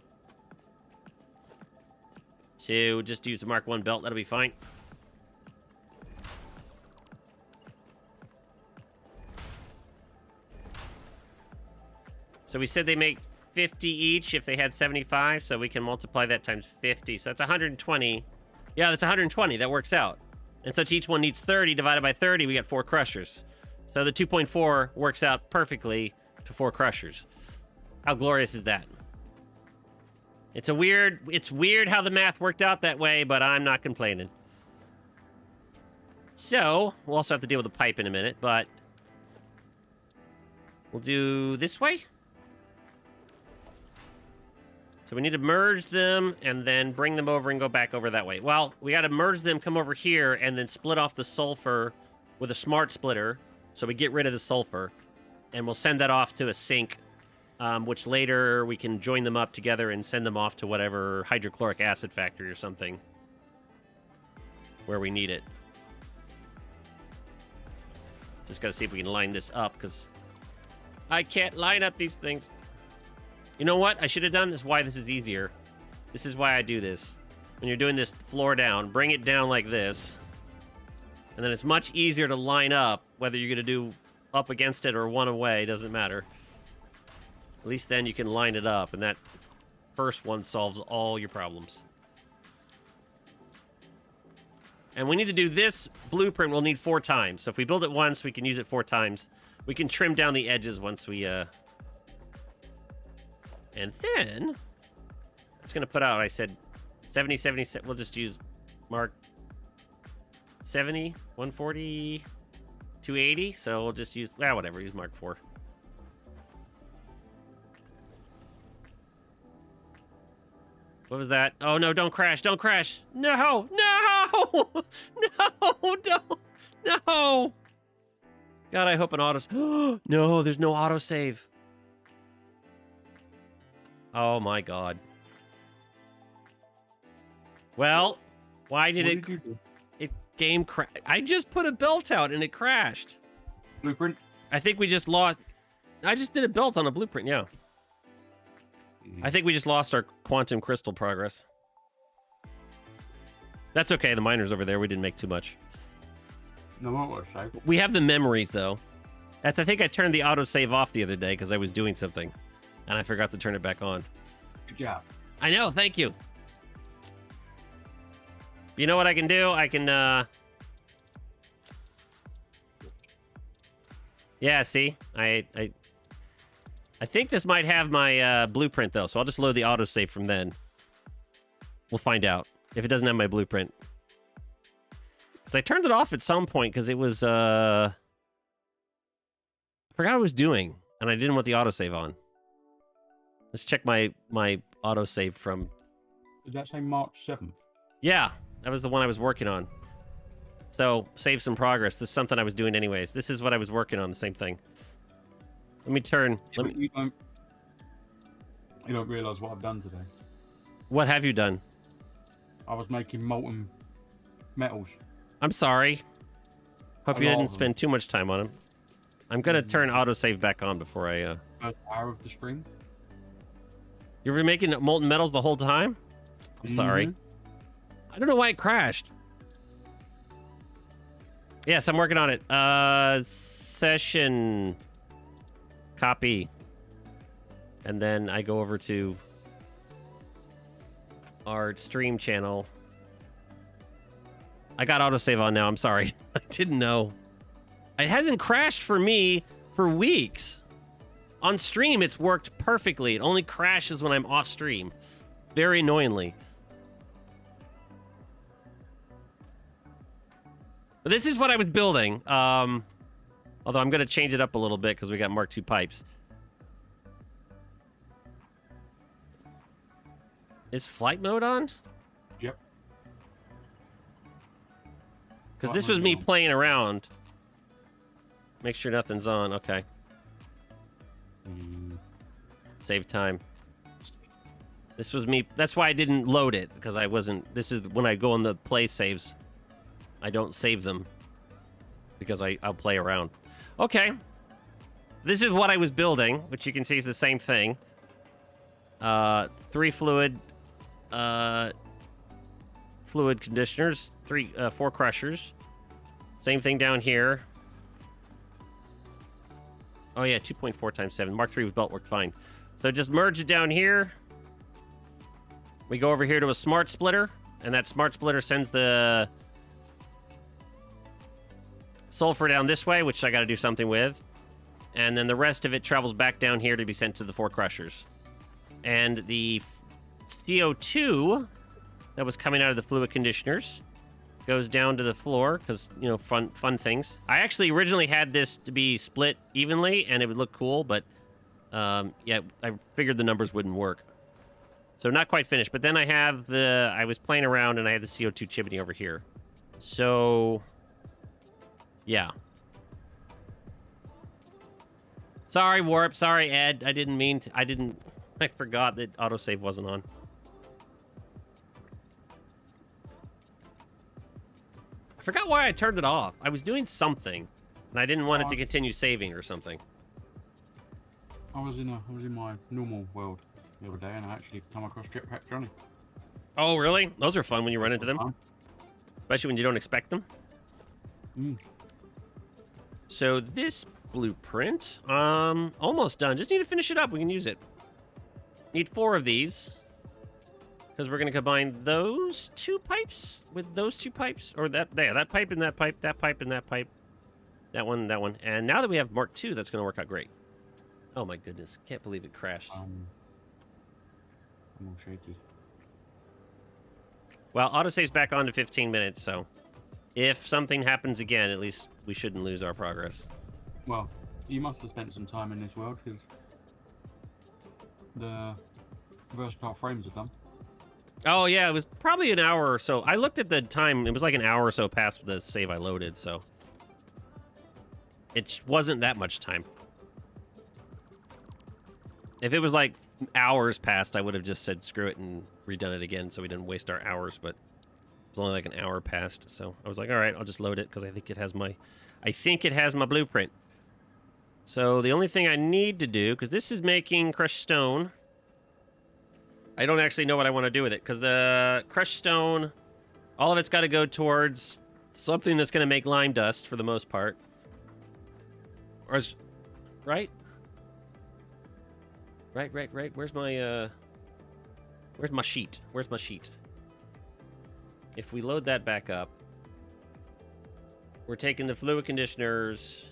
So just use the Mark I belt. That'll be fine. So we said they make 50 each if they had 75, so we can multiply that times 50. So that's 120. Yeah, that's 120. That works out. And since each one needs 30, divided by 30, we got 4 crushers. So the 2.4 works out perfectly to 4 crushers. How glorious is that? It's weird how the math worked out that way, but I'm not complaining. So, we'll also have to deal with the pipe in a minute, but we'll do this way. So we need to merge them and then bring them over and go back over that way. Well, we got to merge them, come over here, and then split off the sulfur with a smart splitter. So we get rid of the sulfur. And we'll send that off to a sink, which later we can join them up together and send them off to whatever hydrochloric acid factory or something where we need it. Just got to see if we can line this up, because I can't line up these things. You know what I should have done? This is why this is easier. This is why I do this. When you're doing this floor down, bring it down like this. And then it's much easier to line up, whether you're going to do up against it or one away, doesn't matter. At least then you can line it up, and that first one solves all your problems. And we need to do this blueprint, we'll need 4 times. So if we build it once, we can use it 4 times. We can trim down the edges once we... And then, it's going to put out, I said, 70, 70, we'll just use Mark 70, 140, 280. So we'll just use, whatever, use Mark 4. What was that? Oh, no, don't crash, don't crash. No, no, no, don't, no. God, I hope an auto, no, there's no autosave. Oh my god. Well, why did it game crash? I just put a belt out and it crashed. Blueprint? I think we just lost. I just did a belt on a blueprint, yeah. I think we just lost our quantum crystal progress. That's okay, the miner's over there. We didn't make too much. No, what was I? We have the memories, though. I think I turned the autosave off the other day because I was doing something, and I forgot to turn it back on. Good job. I know, thank you. You know what I can do? I can, yeah, see? I think this might have my blueprint, though, so I'll just load the autosave from then. We'll find out if it doesn't have my blueprint. Because I turned it off at some point because it was, I forgot what I was doing, and I didn't want the autosave on. Let's check my autosave from... Did that say March 7th? Yeah, that was the one I was working on. So, save some progress. This is something I was doing anyways. This is what I was working on, the same thing. Let me turn... You don't realise what I've done today. What have you done? I was making molten metals. I'm sorry. Hope you didn't spend too much time on them. I'm going to turn autosave back on before I... First hour of the stream. You were making molten metals the whole time? I'm sorry. I don't know why it crashed. Yes, I'm working on it. Session. Copy. And then I go over to our stream channel. I got autosave on now. I'm sorry. I didn't know. It hasn't crashed for me for weeks. On stream, it's worked perfectly. It only crashes when I'm off stream. Very annoyingly. But this is what I was building. Although I'm going to change it up a little bit because we got Mark II pipes. Is flight mode on? Yep. Because this was me playing around. Make sure nothing's on. Okay. Save time. This was me. That's why I didn't load it, because I wasn't... This is when I go on the play saves. I don't save them. Because I'll play around. Okay. This is what I was building, which you can see is the same thing. 3 fluid... fluid conditioners. 4 crushers. Same thing down here. Oh yeah, 2.4 times 7. Mark III with belt worked fine. So just merge it down here. We go over here to a smart splitter, and that smart splitter sends the sulfur down this way, which I got to do something with. And then the rest of it travels back down here to be sent to the 4 crushers. And the CO2 that was coming out of the fluid conditioners goes down to the floor because, you know, fun things. I actually originally had this to be split evenly and it would look cool, but yeah, I figured the numbers wouldn't work. So not quite finished, but then I was playing around and I had the CO2 chimney over here. So, yeah. Sorry, Warp. Sorry, Ed. I didn't mean to. I forgot that autosave wasn't on. I forgot why I turned it off. I was doing something, and I didn't want it to continue saving or something. I was in my normal world the other day, and I actually come across Jetpack Johnny. Oh, really? Those are fun when you run into them, especially when you don't expect them. So this blueprint, almost done. Just need to finish it up. We can use it. Need 4 of these. Because we're going to combine those 2 pipes with those 2 pipes. Or that pipe and that pipe, that pipe and that pipe. That one, that one. And now that we have Mark II, that's going to work out great. Oh my goodness. Can't believe it crashed. I'm all shaky. Well, autosave's back on to 15 minutes, so... If something happens again, at least we shouldn't lose our progress. Well, you must have spent some time in this world, because the versatile frames are done. Oh, yeah, it was probably an hour or so. I looked at the time. It was like an hour or so past the save I loaded, so... It wasn't that much time. If it was like hours past, I would have just said screw it and redone it again so we didn't waste our hours, but... It was only like an hour past, so I was like, all right, I'll just load it because I think it has my blueprint. So the only thing I need to do, because this is making crushed stone. I don't actually know what I want to do with it because the crushed stone, all of it's got to go towards something that's going to make lime dust for the most part. Or is, right? Right. Where's my sheet? Where's my sheet? If we load that back up, we're taking the fluid conditioners.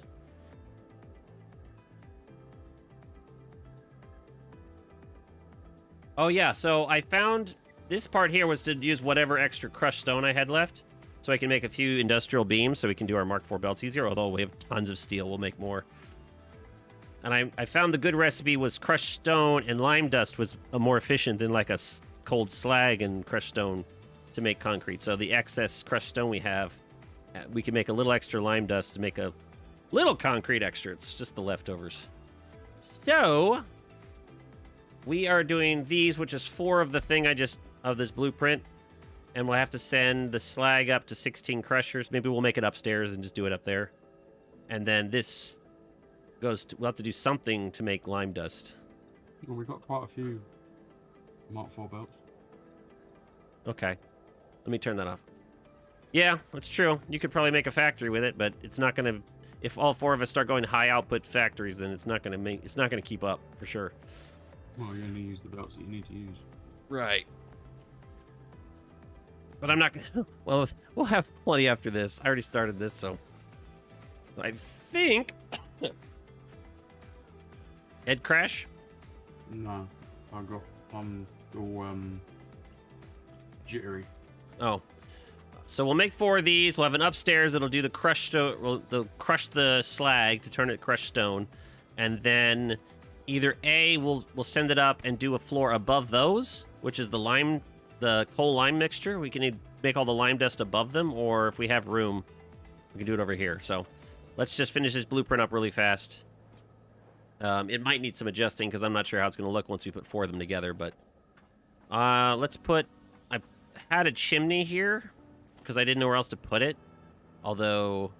Oh yeah, so I found this part here was to use whatever extra crushed stone I had left, so I can make a few industrial beams so we can do our Mark IV belts easier, although we have tons of steel, we'll make more. And I found the good recipe was crushed stone and lime dust was more efficient than like a cold slag and crushed stone to make concrete. So the excess crushed stone we have, we can make a little extra lime dust to make a little concrete extra. It's just the leftovers. So we are doing these, which is 4 of the thing of this blueprint. And we'll have to send the slag up to 16 crushers. Maybe we'll make it upstairs and just do it up there. And then this goes to, we'll have to do something to make lime dust. Well, we've got quite a few Mark IV belts. Okay. Let me turn that off. Yeah, that's true. You could probably make a factory with it, but it's not going to, if all 4 of us start going high output factories, then it's not going to keep up for sure. Well, you only use the belts that you need to use. Right. But I'm not going to... Well, we'll have plenty after this. I already started this, so... I think... Head crash? No. I'm all, jittery. Oh. So we'll make 4 of these. We'll have an upstairs. It'll do the crushed stone... We'll crush the slag to turn it crushed stone. And then... Either A, we'll send it up and do a floor above those, which is the coal lime mixture. We can make all the lime dust above them, or if we have room, we can do it over here. So let's just finish this blueprint up really fast. It might need some adjusting because I'm not sure how it's going to look once we put 4 of them together, but let's put... I had a chimney here because I didn't know where else to put it, although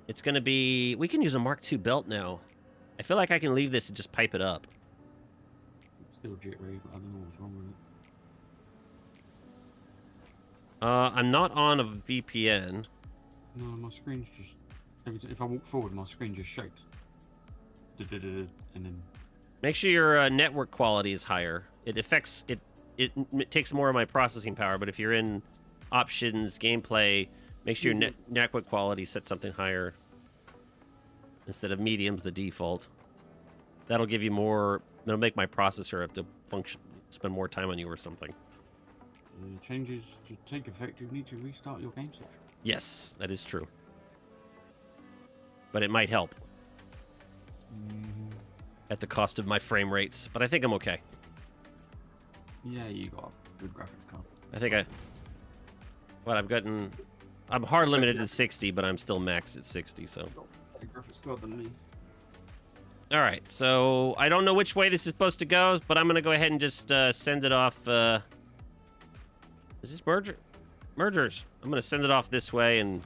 it's going to be... We can use a Mark II belt now. I feel like I can leave this and just pipe it up. I'm still jittery, but I don't know what's wrong with it. I'm not on a VPN. No, my screen's just... If I walk forward, my screen just shakes. And then... Make sure your network quality is higher. It affects... It takes more of my processing power, but if you're in options, gameplay, make sure your network quality set something higher. Instead of medium's the default. That'll give you more... It'll make my processor have to spend more time on you or something. Changes to take effect, you need to restart your game session. Yes, that is true. But it might help. At the cost of my frame rates. But I think I'm okay. Yeah, you got a good graphics card. I think I'm hard limited to 60, but I'm still maxed at 60, so... Graphics card than me. All right, so I don't know which way this is supposed to go, but I'm gonna go ahead and just send it off. Is this mergers? I'm gonna send it off this way and.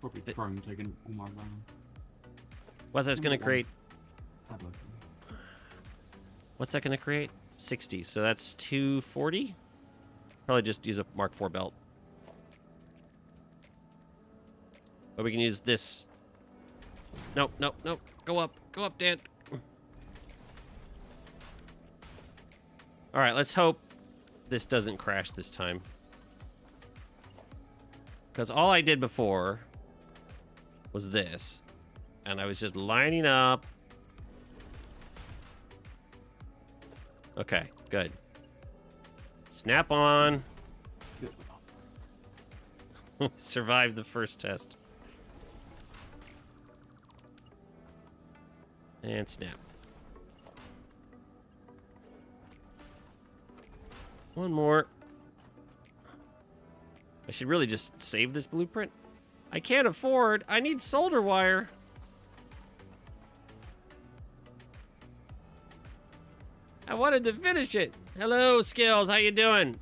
Probably Chrome taking all my RAM. What's that gonna create? What's that gonna create? 60. So that's 240. Probably just use a Mark IV belt. But we can use this. Nope. Go up, Dan. All right, let's hope this doesn't crash this time. Because all I did before was this. And I was just lining up. Okay, good. Snap on. Survived the first test. And snap. One more. I should really just save this blueprint. I can't afford. I need solder wire. I wanted to finish it. Hello, Skills. How you doing?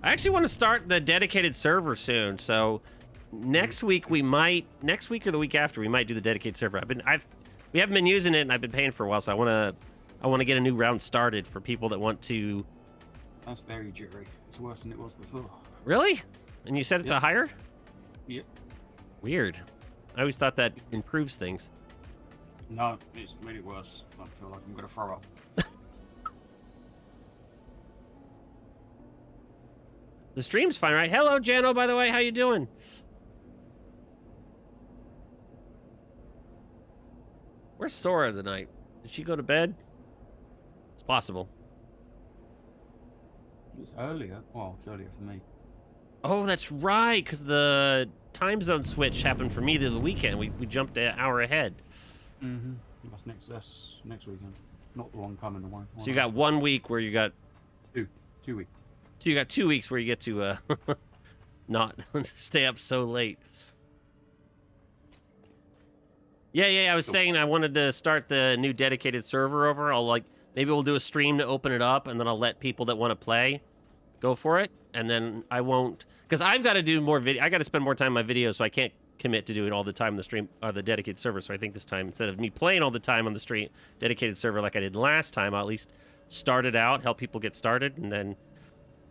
I actually want to start the dedicated server soon. So next week next week or the week after, we might do the dedicated server. We haven't been using it, and I've been paying for a while, so I want to get a new round started for people that want to. That's very jittery. It's worse than it was before. Really? And you set it to higher? Yep. Weird. I always thought that improves things. No, it's made it worse. I feel like I'm gonna throw up. The stream's fine, right? Hello, Jano, by the way. How you doing? Where's Sora tonight? Did she go to bed? It's possible. It's earlier. Well, it's earlier for me. Oh, that's right, because the time zone switch happened for me to the weekend. We jumped an hour ahead. Mm-hmm. That's next weekend. Not the one coming, the one. So you got 1 week where you got... 2 weeks. So you got 2 weeks where you get to not stay up so late. Yeah, I was saying I wanted to start the new dedicated server over. Maybe we'll do a stream to open it up, and then I'll let people that want to play go for it. And then I won't, because I've got to do more video. I got to spend more time on my videos, so I can't commit to doing all the time on the stream or the dedicated server. So I think this time, instead of me playing all the time on the stream dedicated server like I did last time, I'll at least start it out, help people get started, and then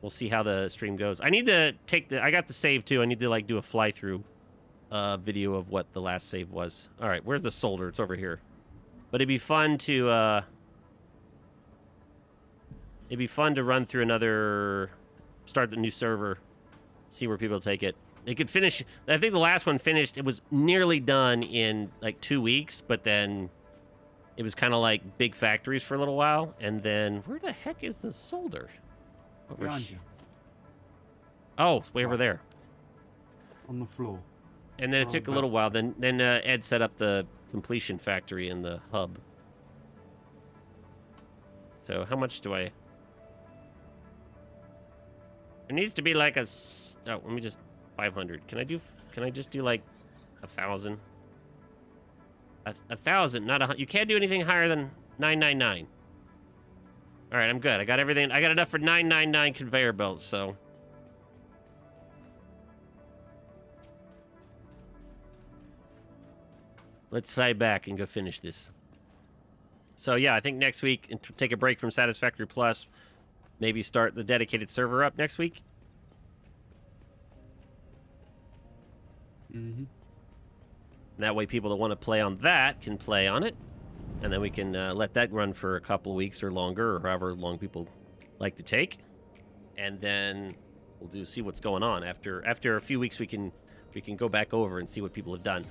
we'll see how the stream goes. I need to I got the save too. I need to do a fly through video of what the last save was. All right, where's the solder? It's over here. But it'd be fun to run through start the new server, see where people take it. They could finish. I think the last one finished. It was nearly done in like 2 weeks, but then it was kind of like big factories for a little while, and then where the heck is the solder? Behind you. Oh, it's way over there. On the floor. And then it took a little while. Then Ed set up the completion factory in the hub. So how much do I... It needs to be like a... Oh, let me just... 500. Can I just do like 1,000? 1,000, not 100. You can't do anything higher than 999. All right, I'm good. I got everything. I got enough for 999 conveyor belts, so... Let's fly back and go finish this. So yeah, I think next week, and take a break from Satisfactory Plus, maybe start the dedicated server up next week. Mm-hmm. That way people that want to play on that can play on it. And then we can let that run for a couple of weeks or longer, or however long people like to take. And then we'll see what's going on. After a few weeks, we can go back over and see what people have done.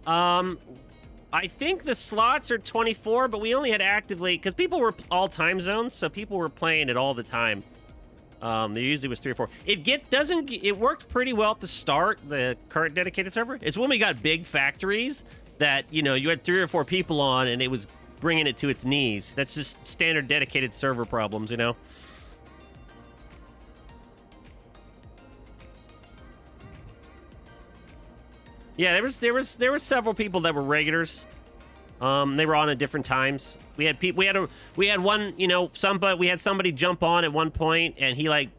I think the slots are 24, but we only had actively, because people were all time zones, so people were playing it all the time. There usually was 3 or 4. It worked pretty well to start the current dedicated server. It's when we got big factories that, you had 3 or 4 people on and it was bringing it to its knees. That's just standard dedicated server problems, Yeah, there was several people that were regulars. They were on at different times. We had people. We had one. We had somebody jump on at one point, and he like,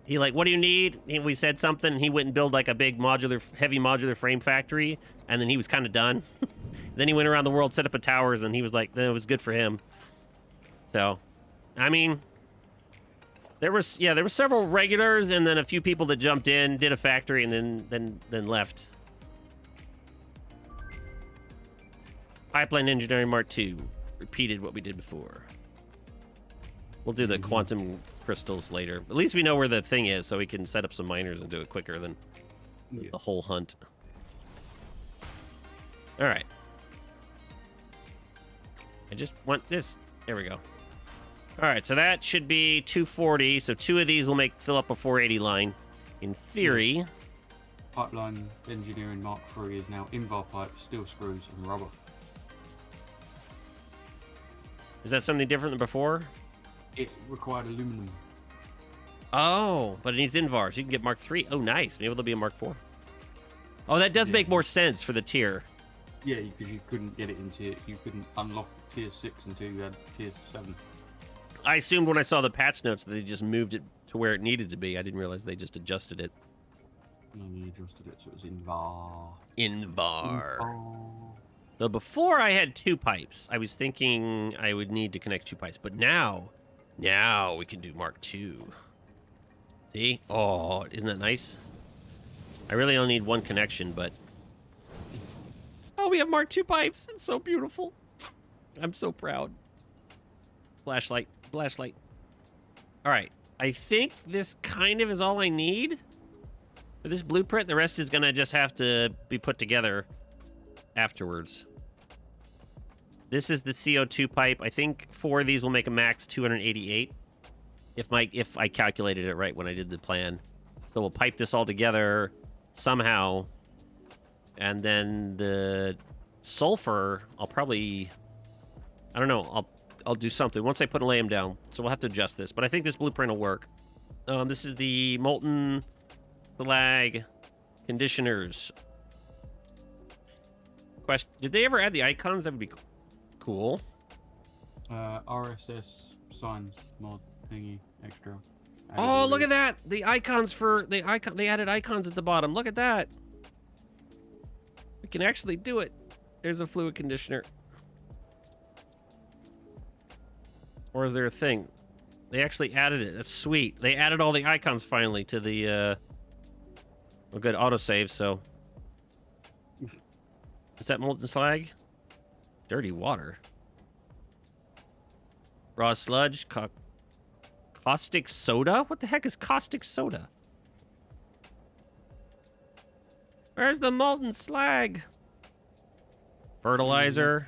what do you need? We said something, and he went and built like a big heavy modular frame factory, and then he was kind of done. Then he went around the world, set up a towers, and he was like, then it was good for him. So, I mean, there were several regulars, and then a few people that jumped in, did a factory, and then left. Pipeline Engineering Mark II. Repeated what we did before. We'll do the quantum crystals later. At least we know where the thing is, so we can set up some miners and do it quicker than the whole hunt. All right. I just want this. There we go. All right, so that should be 240. So 2 of these will fill up a 480 line. In theory... Pipeline Engineering Mark III is now invar pipe, steel screws, and rubber. Is that something different than before? It required aluminum. Oh, but it needs invar, so you can get Mark III. Oh, nice. Maybe it'll be a Mark IV. Oh, that does make more sense for the tier. Yeah, because you couldn't get it in tier. You couldn't unlock tier 6 until you had tier 7. I assumed when I saw the patch notes that they just moved it to where it needed to be. I didn't realize they just adjusted it. No, they adjusted it, so it was invar. Invar. So before I had 2 pipes, I was thinking I would need to connect 2 pipes. But now we can do Mark II. See? Oh, isn't that nice? I really only need 1 connection, but... Oh, we have Mark II pipes. It's so beautiful. I'm so proud. Flashlight. Flashlight. All right. I think this kind of is all I need for this blueprint. The rest is going to just have to be put together afterwards. This is the CO2 pipe. I think 4 of these will make a max 288 if I calculated it right when I did the plan. So we'll pipe this all together somehow. And then the sulfur, I'll probably... I don't know. I'll do something once I put a lay them down. So we'll have to adjust this. But I think this blueprint will work. This is the molten slag conditioners. Question: did they ever add the icons? That would be cool. RSS signs mod thingy extra. Oh, look at that! The icons for the icon. They added icons at the bottom. Look at that. We can actually do it. There's a fluid conditioner. Or is there a thing? They actually added it. That's sweet. They added all the icons finally to the, well, good, autosave, so. Is that molten slag? Dirty water. Raw sludge. Caustic soda? What the heck is caustic soda? Where's the molten slag? Fertilizer.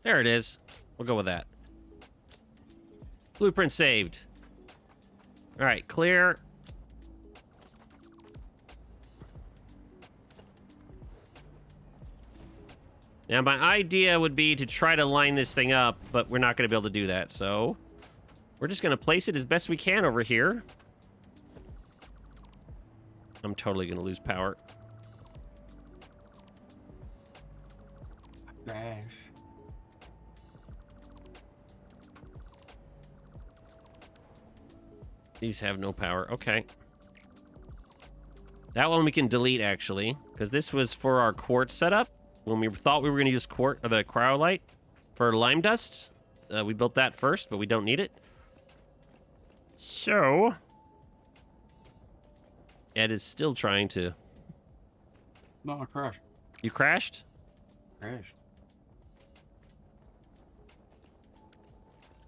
There it is. We'll go with that. Blueprint saved. All right, clear. Now, my idea would be to try to line this thing up, but we're not going to be able to do that, so we're just going to place it as best we can over here. I'm totally going to lose power. Dash. These have no power. Okay. That one we can delete, actually, because this was for our quartz setup. When we thought we were going to use the cryolite for lime dust, we built that first, but we don't need it. So, Ed is still trying to... No, I crashed. You crashed? Crashed.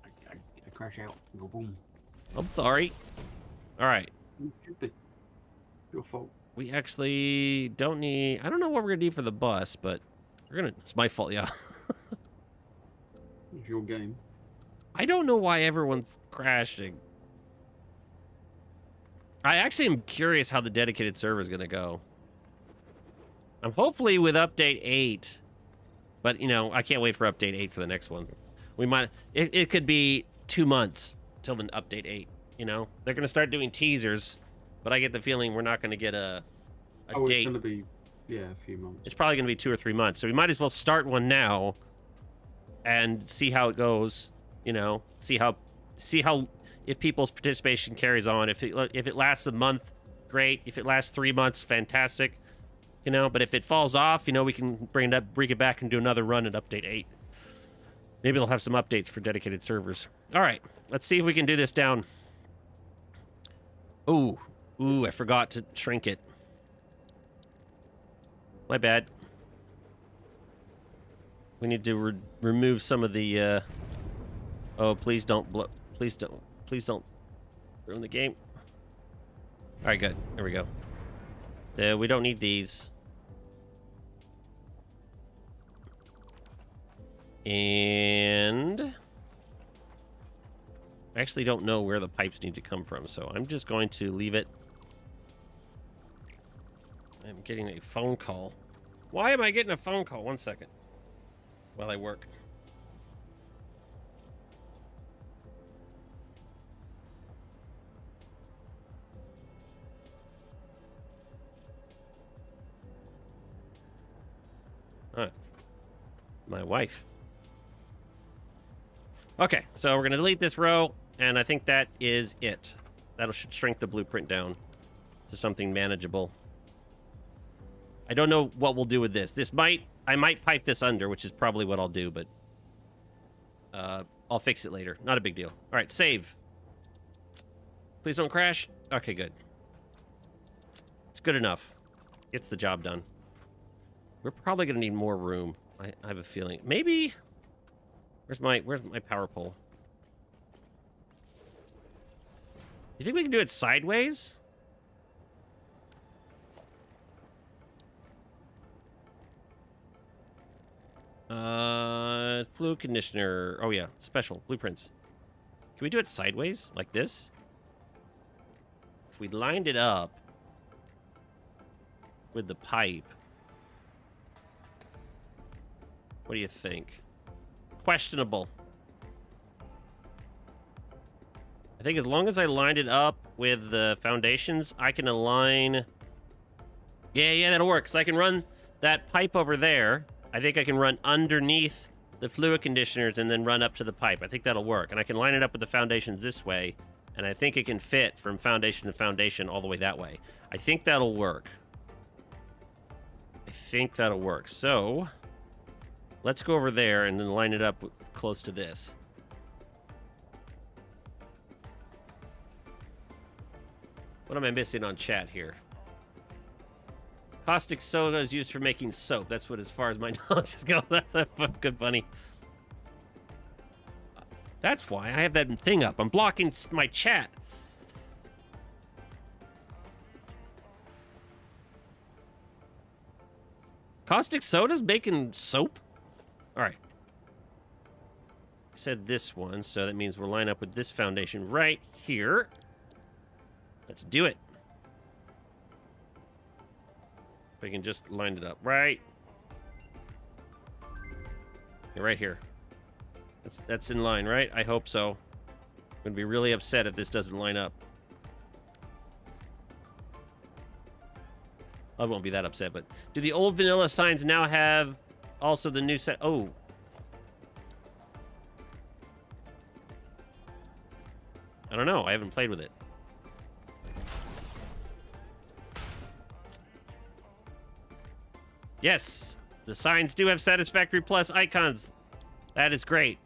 I crash out. Go boom. I'm sorry. All right. It should be your fault. We actually don't need... I don't know what we're going to do for the bus, but we're going to... It's my fault, yeah. It's your game. I don't know why everyone's crashing. I actually am curious how the dedicated server is going to go. I'm hopefully with update 8, but, you know, I can't wait for update 8 for the next one. We might... It could be 2 months till the update 8, you know? They're going to start doing teasers, but I get the feeling we're not going to get a date. It's going to be, yeah, a few months. It's probably going to be 2 or 3 months, so we might as well start one now and see how it goes, you know? See how if people's participation carries on. If it lasts a month, great. If it lasts 3 months, fantastic. You know, but if it falls off, you know, we can bring it back and do another run at update 8. Maybe they'll have some updates for dedicated servers. All right, let's see if we can do this down. Ooh, I forgot to shrink it. My bad. We need to remove some of the, oh, please don't ruin the game. All right, good. There we go. We don't need these. And I actually don't know where the pipes need to come from, so I'm just going to leave it. I'm getting a phone call. Why am I getting a phone call? 1 second. While I work. Huh. My wife. Okay, so we're going to delete this row, and I think that is it. That should shrink the blueprint down to something manageable. I don't know what we'll do with this. I might pipe this under, which is probably what I'll do, but I'll fix it later. Not a big deal. All right, save. Please don't crash. Okay, good. It's good enough. Gets the job done. We're probably gonna need more room. I have a feeling. Maybe. Where's my power pole? You think we can do it sideways? Fluid conditioner. Oh yeah, special blueprints. Can we do it sideways like this? If we lined it up with the pipe. What do you think? Questionable. I think as long as I lined it up with the foundations, I can align... Yeah, that'll work. So I can run that pipe over there. I think I can run underneath the fluid conditioners and then run up to the pipe. I think that'll work. And I can line it up with the foundations this way. And I think it can fit from foundation to foundation all the way that way. I think that'll work. So... let's go over there and then line it up close to this. What am I missing on chat here? Caustic soda is used for making soap. That's what, as far as my knowledge goes. That's a good funny. That's why I have that thing up. I'm blocking my chat. Caustic soda's making soap? All right. I said this one, so that means we'll line up with this foundation right here. Let's do it. If I can just line it up right. Okay, right here. That's in line, right? I hope so. I'm going to be really upset if this doesn't line up. I won't be that upset, but... do the old vanilla signs now have also the new set? Oh. I don't know. I haven't played with it. Yes, the signs do have Satisfactory Plus icons. That is great.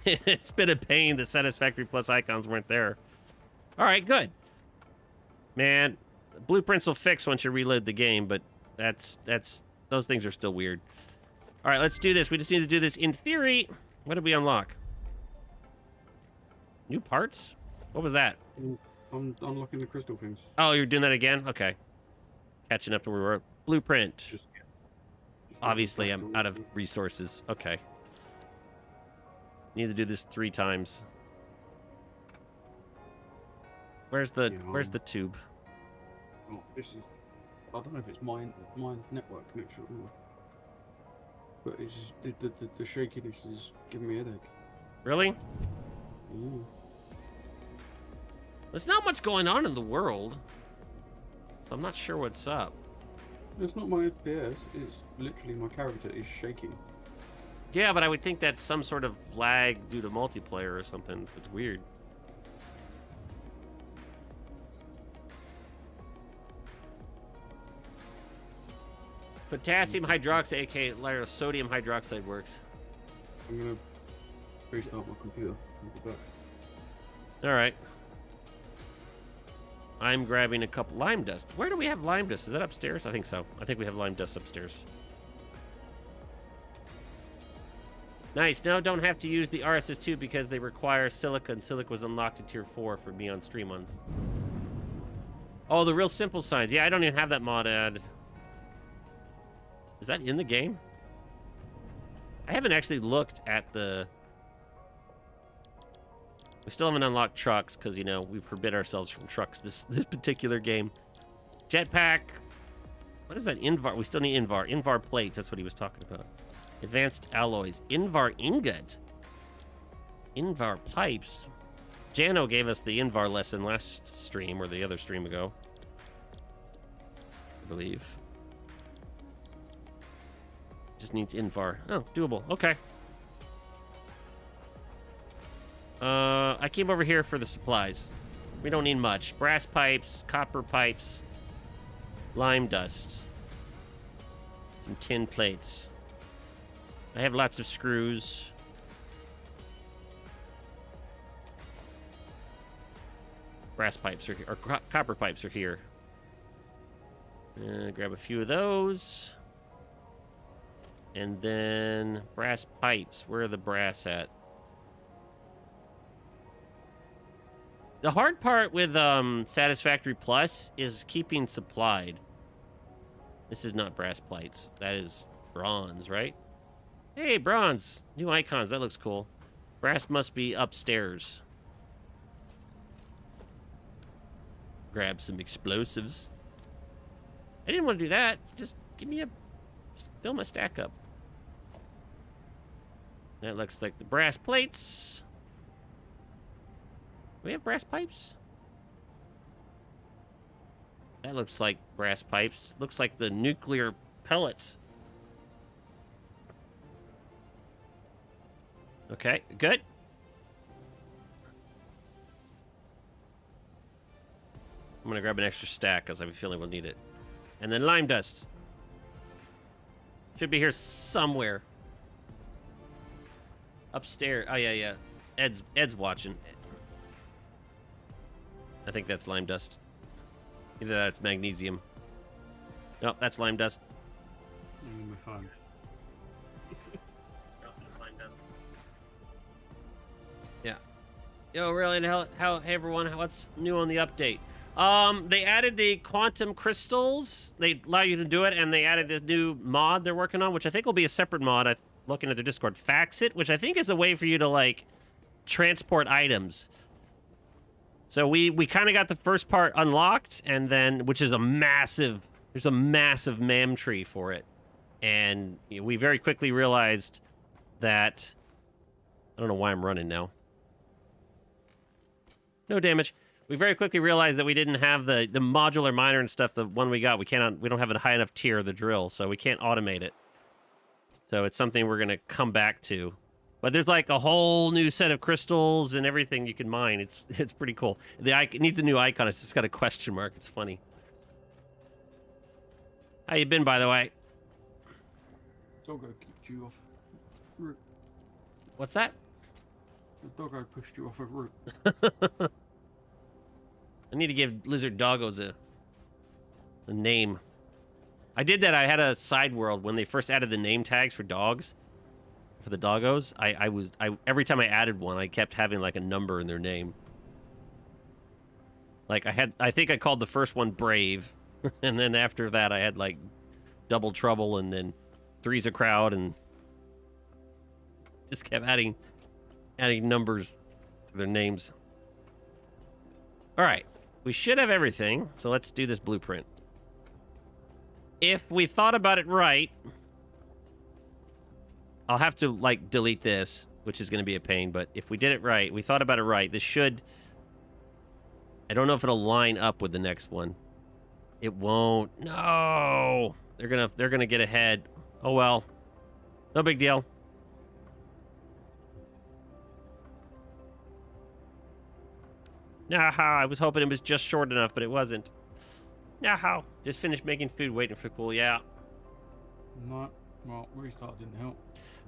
It's been a pain the Satisfactory Plus icons weren't there. All right, good. Man, blueprints will fix once you reload the game, but that's those things are still weird. All right, let's do this. We just need to do this in theory. What did we unlock? New parts? What was that? I'm unlocking the crystal things. Oh, you're doing that again? Okay. Catching up to where we were. Blueprint. Just Obviously, I'm out of resources. Okay. Need to do this 3 times. Where's the tube? Oh, this is... I don't know if it's my network connection or... but it's the shakiness is giving me a headache. Really? Ooh. There's not much going on in the world. I'm not sure what's up. It's not my FPS, it's literally my character is shaking. Yeah, but I would think that's some sort of lag due to multiplayer or something. It's weird. Potassium hydroxide, aka sodium hydroxide, works. I'm gonna restart my computer and be back. Alright. I'm grabbing a couple lime dust. Where do we have lime dust? Is that upstairs? I think so. I think we have lime dust upstairs. Nice. Now don't have to use the RSS2 because they require silica, and silica was unlocked in tier 4 for me on stream ones. Oh, the real simple signs. Yeah, I don't even have that mod add. Is that in the game? I haven't actually looked at the... We still haven't unlocked trucks because, you know, we forbid ourselves from trucks this particular game. Jetpack. What is that? Invar. We still need Invar. Invar plates. That's what he was talking about. Advanced alloys. Invar ingot. Invar pipes. Jano gave us the Invar lesson last stream, or the other stream ago, I believe. Just needs Invar. Oh, doable. Okay. I came over here for the supplies. We don't need much. Brass pipes, copper pipes, lime dust, some tin plates. I have lots of screws. Brass pipes are here, or copper pipes are here. Grab a few of those. And then brass pipes. Where are the brass at? The hard part with Satisfactory Plus is keeping supplied. This is not brass plates. That is bronze, right? Hey, bronze. New icons. That looks cool. Brass must be upstairs. Grab some explosives. I didn't want to do that. Just give me a... Fill my stack up. That looks like the brass plates. We have brass pipes? That looks like brass pipes. Looks like the nuclear pellets. Okay, good. I'm gonna grab an extra stack because I have a feeling we'll need it. And then lime dust. Should be here somewhere. Upstairs. Oh, yeah. Ed's watching. I think that's lime dust. Either that's magnesium. Nope, that's lime dust. My phone. Nope, that's lime dust. Yeah. Yo, really? Hey everyone, what's new on the update? They added the quantum crystals. They allow you to do it, and they added this new mod they're working on, which I think will be a separate mod. I'm looking at their Discord. Fax it, which I think is a way for you to, like, transport items. So we kind of got the first part unlocked, and then, which is a massive, there's a massive mam tree for it. And we very quickly realized that, I don't know why I'm running now. No damage. We very quickly realized that we didn't have the modular miner and stuff. The one we got, we don't have a high enough tier of the drill, so we can't automate it. So it's something we're gonna come back to. But there's like a whole new set of crystals and everything you can mine. It's pretty cool. It needs a new icon. It's just got a question mark. It's funny. How you been, by the way? Doggo kicked you off route. What's that? The doggo pushed you off a route. I need to give lizard doggos a name. I did that. I had a side world when they first added the name tags for dogs, for the doggos. I every time I added one, I kept having like a number in their name. Like I think I called the first one Brave, and then after that I had like Double Trouble, and then Three's a Crowd, and just kept adding numbers to their names. All right, we should have everything, so let's do this blueprint. If we thought about it right, I'll have to, like, delete this, which is going to be a pain, but if we did it right, we thought about it right, this should... I don't know if it'll line up with the next one. It won't. No! They're gonna get ahead. Oh, well. No big deal. Nah, I was hoping it was just short enough, but it wasn't. Nah, just finished making food, waiting for the cool. Yeah. No, well, restart didn't help.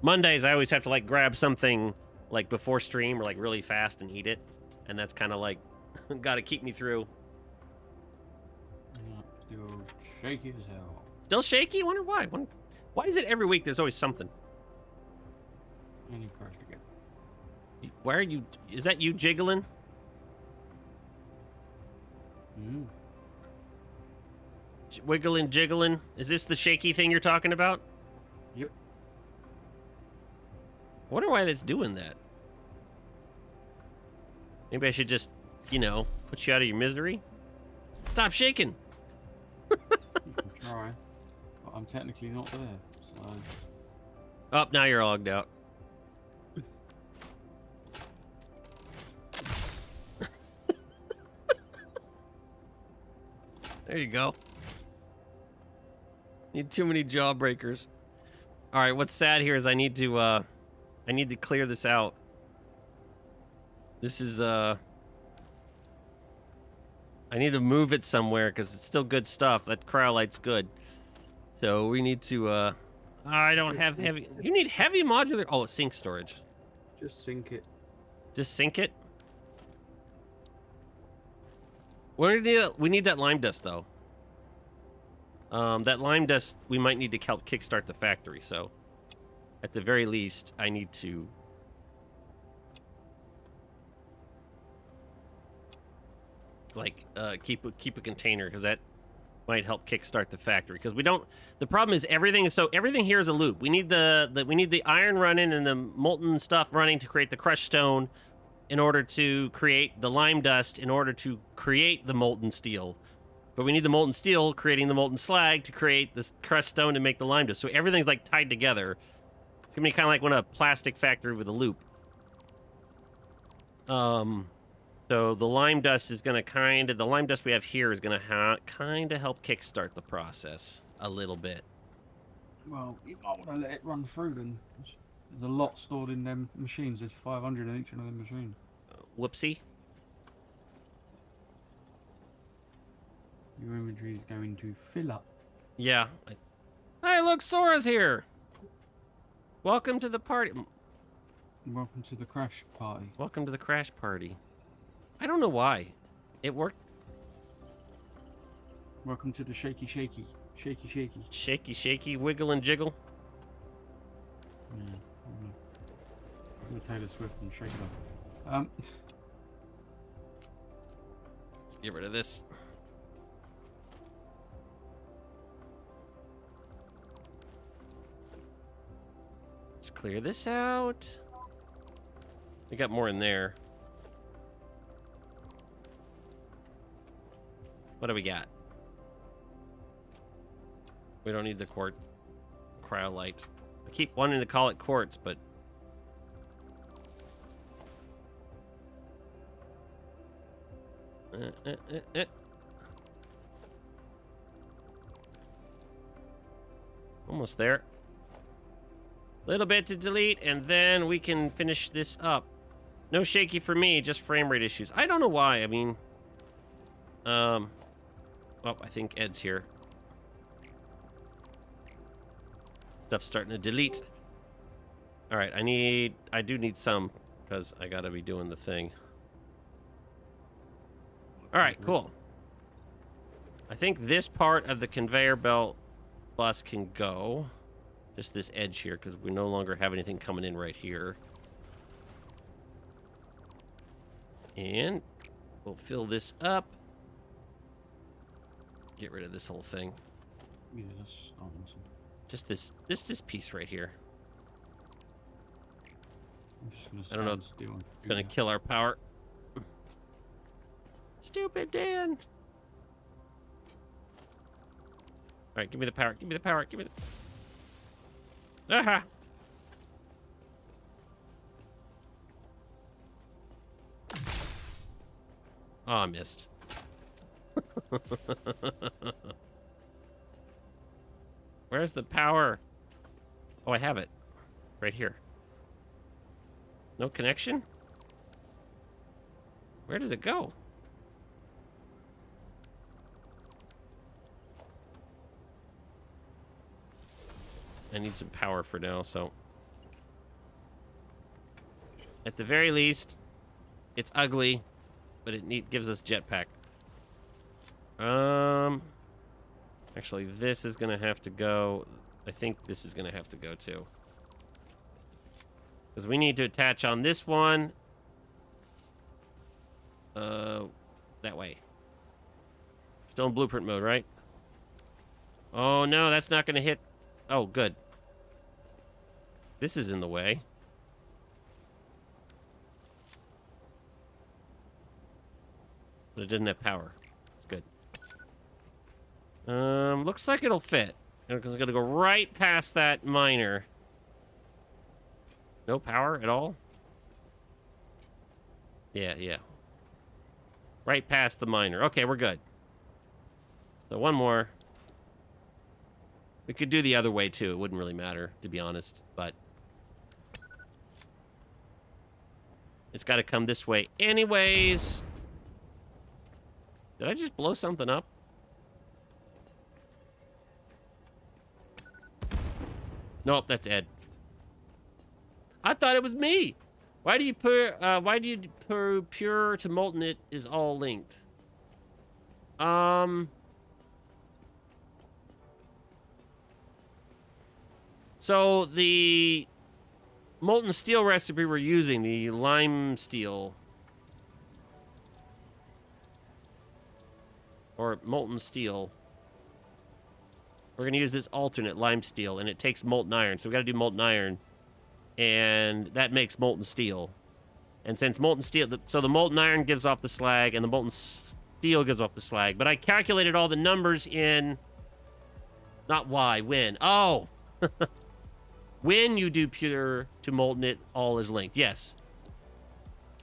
Mondays, I always have to, like, grab something, like, before stream or, like, really fast and eat it. And that's kind of, like, gotta keep me through. Yeah, still shaky as hell. Still shaky? I wonder why. Why is it every week there's always something? And he crashed again. Why are you... Is that you jiggling? Mm. Wiggling, jiggling? Is this the shaky thing you're talking about? Yep. I wonder why that's doing that. Maybe I should just, you know, put you out of your misery? Stop shaking! You can try. But I'm technically not there, so... Oh, now you're logged out. There you go. Need too many jawbreakers. All right, what's sad here is I need to clear this out. This is I need to move it somewhere because it's still good stuff. That cryolite's good. So we need to I don't have heavy. You need heavy modular. Oh, sink storage. Just sink it. Just sink it. We need that lime dust though. That lime dust, we might need to help kickstart the factory, so at the very least, I need to like keep a container, because that might help kickstart the factory. Because we don't. The problem is everything here is a loop. We need the iron running and the molten stuff running to create the crushed stone, in order to create the lime dust, in order to create the molten steel. But we need the molten steel creating the molten slag to create the crushed stone to make the lime dust. So everything's like tied together. It's gonna be kind of like a plastic factory with a loop. So the lime dust is gonna the lime dust we have here is gonna kind of help kickstart the process a little bit. Well, you might want to let it run through then. There's a lot stored in them machines. There's 500 in each one of them machines. Whoopsie. Your inventory is going to fill up. Yeah. Hey, look, Sora's here. Welcome to the party. Welcome to the crash party. Welcome to the crash party. I don't know why. It worked. Welcome to the shaky, shaky. Shaky, shaky. Shaky, shaky, wiggle and jiggle. Yeah. I'm Taylor Swift and shake it up. Get rid of this. Let's clear this out. We got more in there. What do we got? We don't need the cryolite. I keep wanting to call it quartz, but almost there. Little bit to delete, and then we can finish this up. No shaky for me, just frame rate issues. I don't know why. I mean, oh, I think Ed's here. Stuff's starting to delete. All right, I do need some, because I gotta be doing the thing. All right, cool. I think this part of the conveyor belt bus can go. Just this edge here, because we no longer have anything coming in right here. And we'll fill this up. Get rid of this whole thing. Yeah, that's awesome. Just this piece right here. I'm just gonna I don't know. still and It's gonna kill our power. Stupid Dan. All right, give me the power. Give me the power. Give me the. Aha. Oh, I missed. Where's the power? Oh, I have it. Right here. No connection? Where does it go? I need some power for now, so... At the very least, it's ugly, but it gives us jetpack. Actually, this is gonna have to go. I think this is gonna have to go too, because we need to attach on this one. That way. Still in blueprint mode, right? Oh no, that's not gonna hit. Oh, good. This is in the way. But it didn't have power. It's good. Looks like it'll fit. It's gonna go right past that miner. No power at all? Yeah. Right past the miner. Okay, we're good. So one more. We could do the other way too. It wouldn't really matter, to be honest, but it's got to come this way anyways. Did I just blow something up? Nope, that's Ed. I thought it was me. Why do you pure to molten? It is all linked. So the molten steel recipe we're using, the lime steel. Or molten steel. We're going to use this alternate lime steel, and it takes molten iron. So we got to do molten iron, and that makes molten steel. And since molten steel, so the molten iron gives off the slag, and the molten steel gives off the slag. But I calculated all the numbers in, not why, when. Oh, when you do pure to molten, it all is linked. Yes,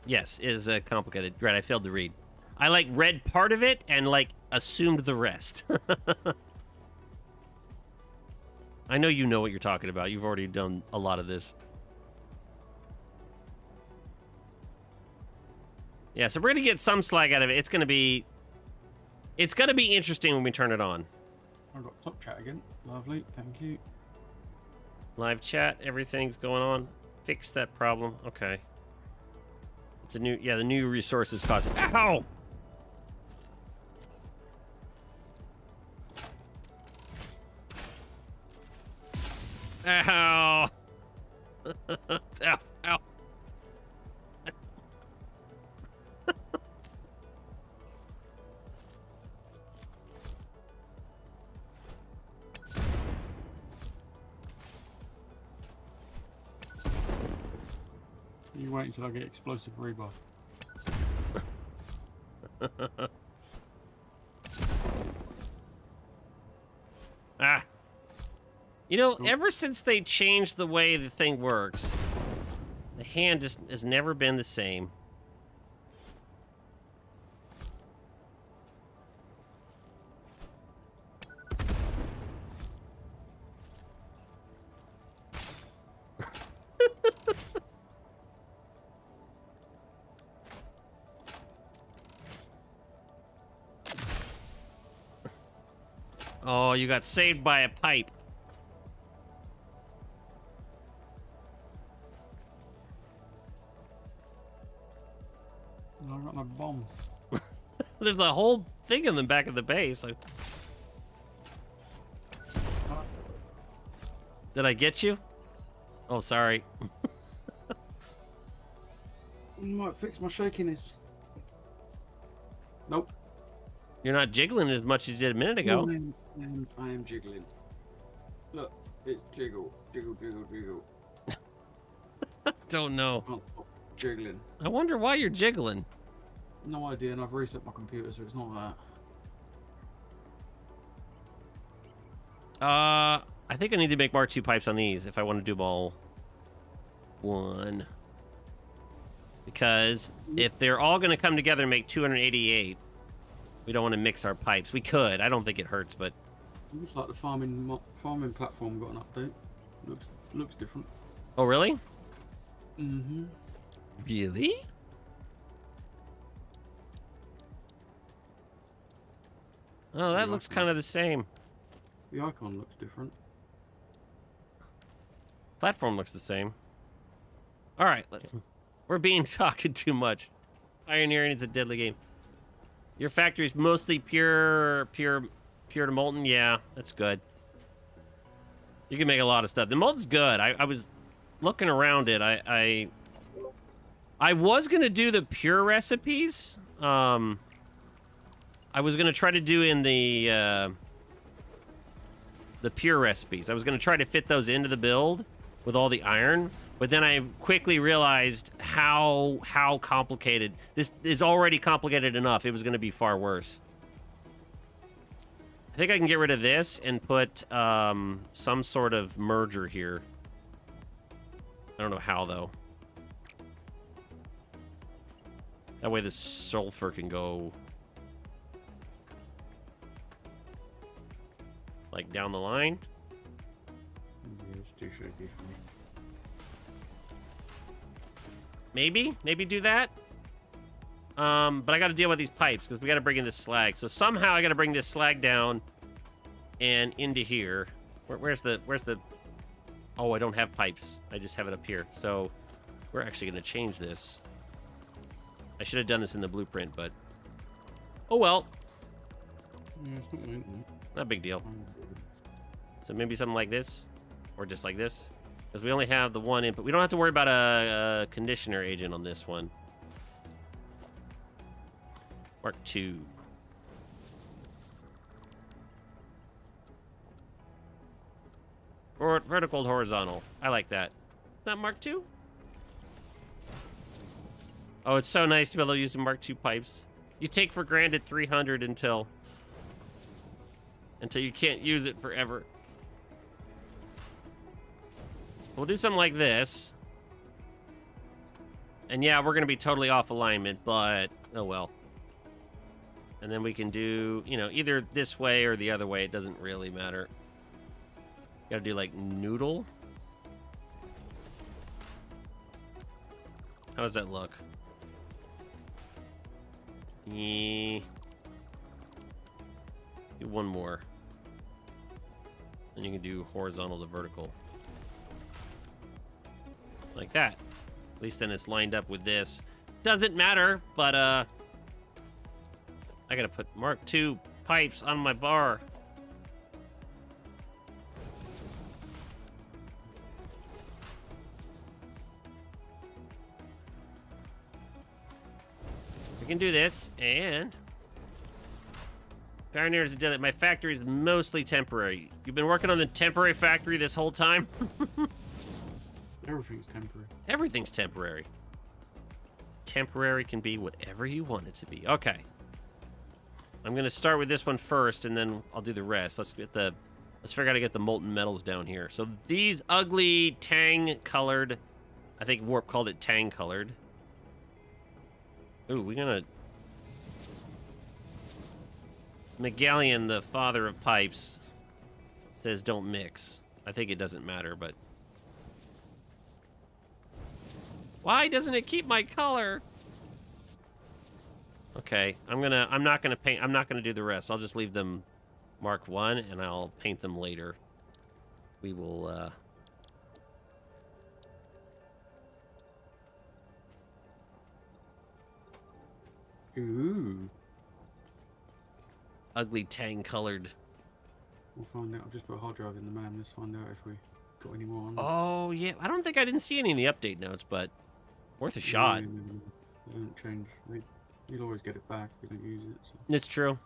yes, it is complicated. Right, I failed to read. I like read part of it and like assumed the rest. I know you know what you're talking about. You've already done a lot of this. Yeah, so we're gonna get some slag out of it. It's gonna be interesting when we turn it on. I've got top chat again. Lovely, thank you. Live chat, everything's going on. Fix that problem. Okay. It's a new, yeah, the new resources causing. Ow! Ow! Ow! Ow! You wait until I get explosive rebuff. Ah. You know, ever since they changed the way the thing works, the hand just has never been the same. Oh, you got saved by a pipe. I've got no bombs. There's a whole thing in the back of the base. Like... Did I get you? Oh, sorry. You might fix my shakiness. Nope. You're not jiggling as much as you did a minute ago. I am jiggling. Look, it's jiggle, jiggle, jiggle, jiggle. Don't know. Oh, jiggling. I wonder why you're jiggling. No idea, and I've reset my computer, so it's not that. I think I need to make Mark II pipes on these if I want to do them all one. Because if they're all going to come together and make 288, we don't want to mix our pipes. We could. I don't think it hurts, but... Looks like the farming platform got an update. Looks different. Oh, really? Mm-hmm. Really? Oh, that looks kind of the same. The icon looks different. Platform looks the same. All right, we're talking too much. Pioneering is a deadly game. Your factory's mostly pure to molten. Yeah, that's good. You can make a lot of stuff. The molten's good. I was looking around it. I was gonna do the pure recipes. I was gonna try to do in the pure recipes. I was gonna try to fit those into the build with all the iron, but then I quickly realized how complicated this is. Already complicated enough. It was gonna be far worse. I think I can get rid of this and put some sort of merger here. I don't know how though. That way the sulfur can go like down the line. Yeah, it's too shaky for me. Maybe do that. But I got to deal with these pipes because we got to bring in this slag. So somehow I got to bring this slag down and into here. Where's the? Oh, I don't have pipes. I just have it up here. So we're actually going to change this. I should have done this in the blueprint, but oh well. Yeah, it's not maintenance. Not a big deal. So maybe something like this. Or just like this? Because we only have the one input. We don't have to worry about a conditioner agent on this one. Mark 2. Or vertical, horizontal. I like that. Is that Mark 2? Oh, it's so nice to be able to use the Mark 2 pipes. You take for granted 300 until you can't use it forever. We'll do something like this. And yeah, we're going to be totally off alignment, but oh well. And then we can do, you know, either this way or the other way. It doesn't really matter. Gotta do like noodle. How does that look? Do one more. Then you can do horizontal to vertical. Like that. At least then it's lined up with this. Doesn't matter, but I gotta put Mark II pipes on my bar. We can do this, and Pioneers did it. My factory is mostly temporary. You've been working on the temporary factory this whole time? Everything's temporary. Everything's temporary. Temporary can be whatever you want it to be. Okay. I'm gonna start with this one first, and then I'll do the rest. Let's figure out how to get the molten metals down here. So these ugly tang-colored, I think Warp called it tang-colored. Ooh, we're gonna... McGallion, the father of pipes, says don't mix. I think it doesn't matter, but... Why doesn't it keep my color? Okay, I'm not gonna do the rest. I'll just leave them Mark 1, and I'll paint them later. We will, Ooh. ugly tang-colored. We'll find out. I've just put a hard drive in the man. Let's find out if we got any more on. Oh, yeah. I didn't see any in the update notes, but worth a shot. They don't change. You'll always get it back if you don't use it. So. It's true.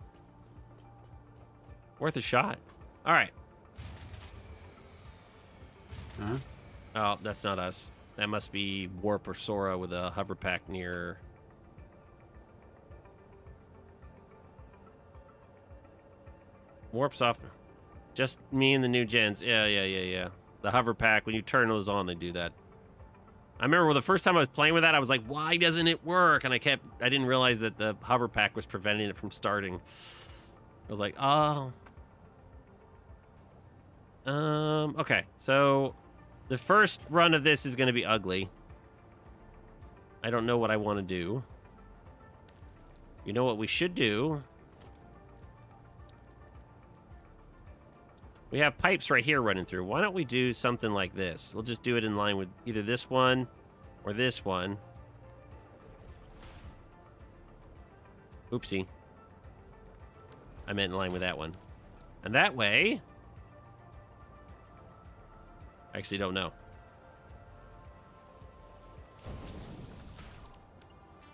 Worth a shot. All right. Huh? Oh, that's not us. That must be Warp or Sora with a hover pack near... Warp's off. Just me and the new gens. Yeah. The hover pack, when you turn those on, they do that. I remember the first time I was playing with that, I was like, why doesn't it work? And I didn't realize that the hover pack was preventing it from starting. I was like, oh. Okay, so the first run of this is going to be ugly. I don't know what I want to do. You know what we should do? We have pipes right here running through. Why don't we do something like this? We'll just do it in line with either this one or this one. Oopsie. I meant in line with that one. And that way... I actually don't know.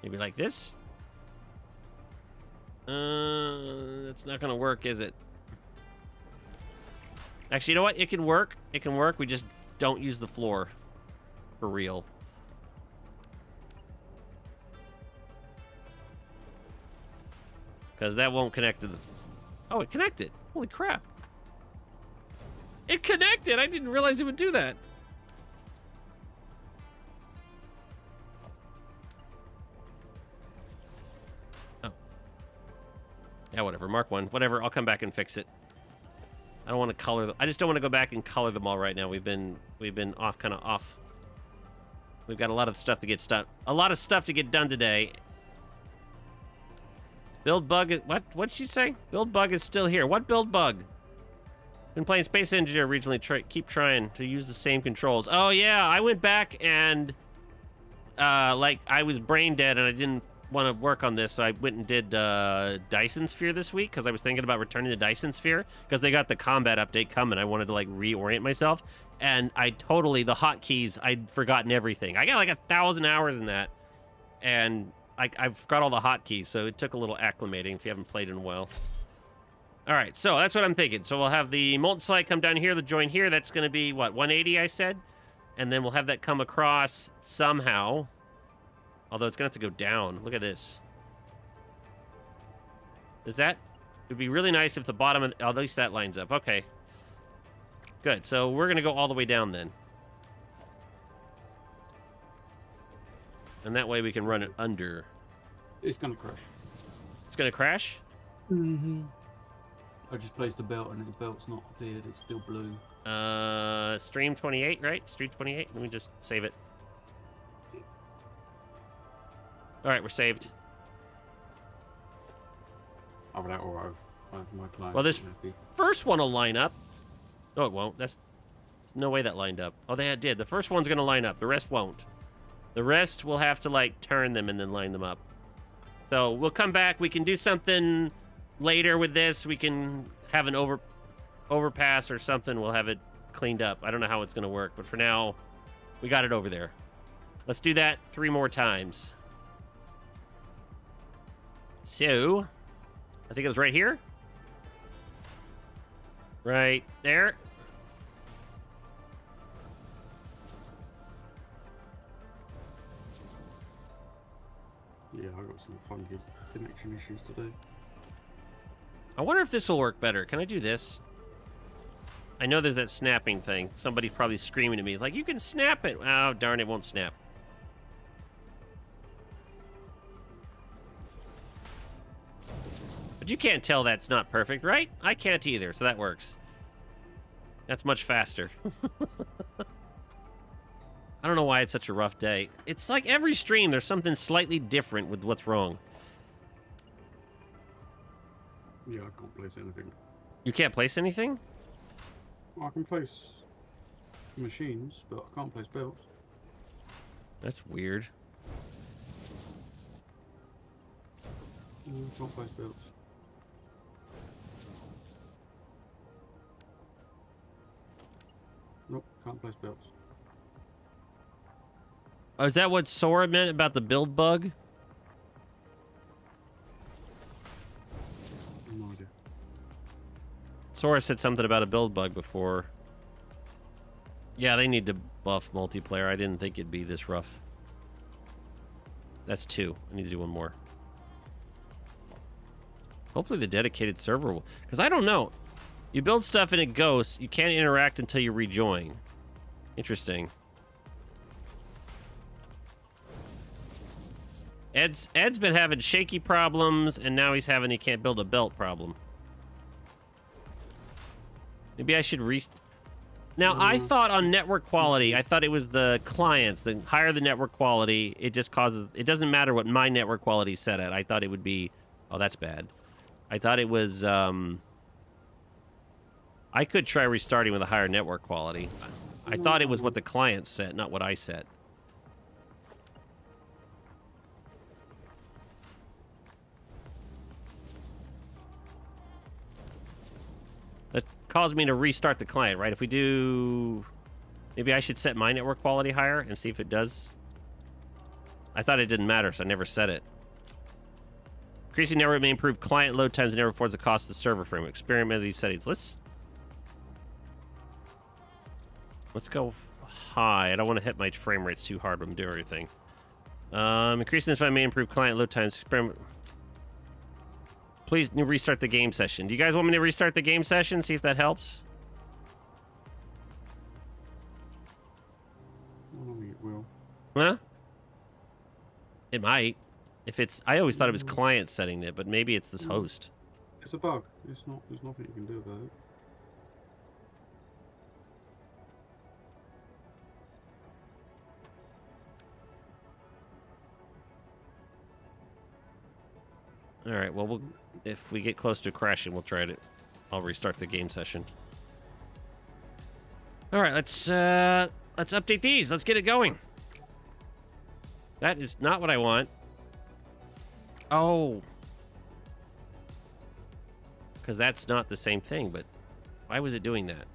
Maybe like this? That's not gonna work, is it? Actually, you know what? It can work. It can work. We just don't use the floor. For real. Because that won't connect to the... Oh, it connected. Holy crap. It connected! I didn't realize it would do that. Oh. Yeah, whatever. Mark 1. Whatever. I'll come back and fix it. I don't want to color them. I just don't want to go back and color them all right now. We've been off, kind of off. We've got a lot of stuff to get done today. Build bug. What'd she say? Build bug is still here. What build bug? Been playing Space Engineer regionally. Keep trying to use the same controls. Oh yeah, I went back and like I was brain dead and I didn't want to work on this, so I went and did Dyson Sphere this week because I was thinking about returning to Dyson Sphere because they got the combat update coming. I wanted to like reorient myself, and I totally, the hotkeys, I'd forgotten everything. I got like 1,000 hours in that, and I forgot all the hotkeys, so it took a little acclimating if you haven't played in a while. All right, so that's what I'm thinking. So we'll have the molten slide come down here, the join here. That's going to be, what, 180, I said? And then we'll have that come across somehow. Although it's going to have to go down. Look at this. Is that... It would be really nice if the bottom of... Oh, at least that lines up. Okay. Good. So we're going to go all the way down then. And that way we can run it under. It's going to crash. It's going to crash? Mm-hmm. I just placed the belt and the belt's not dead. It's still blue. Stream 28, right? Stream 28? Let me just save it. All right, we're saved. Oh, that or I've my client. Well, this first one will line up. No, it won't. That's no way that lined up. Oh, they did. The first one's going to line up. The rest won't. The rest we'll have to, like, turn them and then line them up. So we'll come back. We can do something later with this. We can have an overpass or something. We'll have it cleaned up. I don't know how it's going to work, but for now, we got it over there. Let's do that 3 more times. So, I think it was right here. Right there. Yeah, I got some funky connection issues today. I wonder if this will work better. Can I do this? I know there's that snapping thing. Somebody's probably screaming at me, like, you can snap it. Oh, darn, it won't snap. But you can't tell that's not perfect, right? I can't either, so that works. That's much faster. I don't know why it's such a rough day. It's like every stream, there's something slightly different with what's wrong. Yeah, I can't place anything. You can't place anything? I can place machines, but I can't place belts. That's weird. Can't place belts. Nope, can't place belts. Oh, is that what Sora meant about the build bug? No idea. Sora said something about a build bug before. Yeah, they need to buff multiplayer. I didn't think it'd be this rough. That's 2. I need to do 1 more. Hopefully the dedicated server will... Because I don't know. You build stuff and it goes. You can't interact until you rejoin. Interesting. Ed's been having shaky problems, and now he's having he can't build a belt problem. Maybe I should Now, I thought on network quality, I thought it was the clients. The higher the network quality, it just causes... It doesn't matter what my network quality is set at. I thought it would be... Oh, that's bad. I thought it was... I could try restarting with a higher network quality. I thought it was what the client set, not what I set. That caused me to restart the client, right? If we do... Maybe I should set my network quality higher and see if it does. I thought it didn't matter, so I never set it. Increasing network may improve client load times and never affords the cost of the server frame. Experiment with these settings. Let's go high. I don't want to hit my frame rates too hard when I'm doing everything. Increasing this may improve client load times. Experiment. Please restart the game session. Do you guys want me to restart the game session? See if that helps? I don't think it will. Huh? It might. If it's... I always thought it was client setting it, but maybe it's this host. It's a bug. It's not. There's nothing you can do about it. All right, well, if we get close to crashing, we'll try it. I'll restart the game session. All right, let's update these. Let's get it going. That is not what I want. Oh. Because that's not the same thing, but why was it doing that?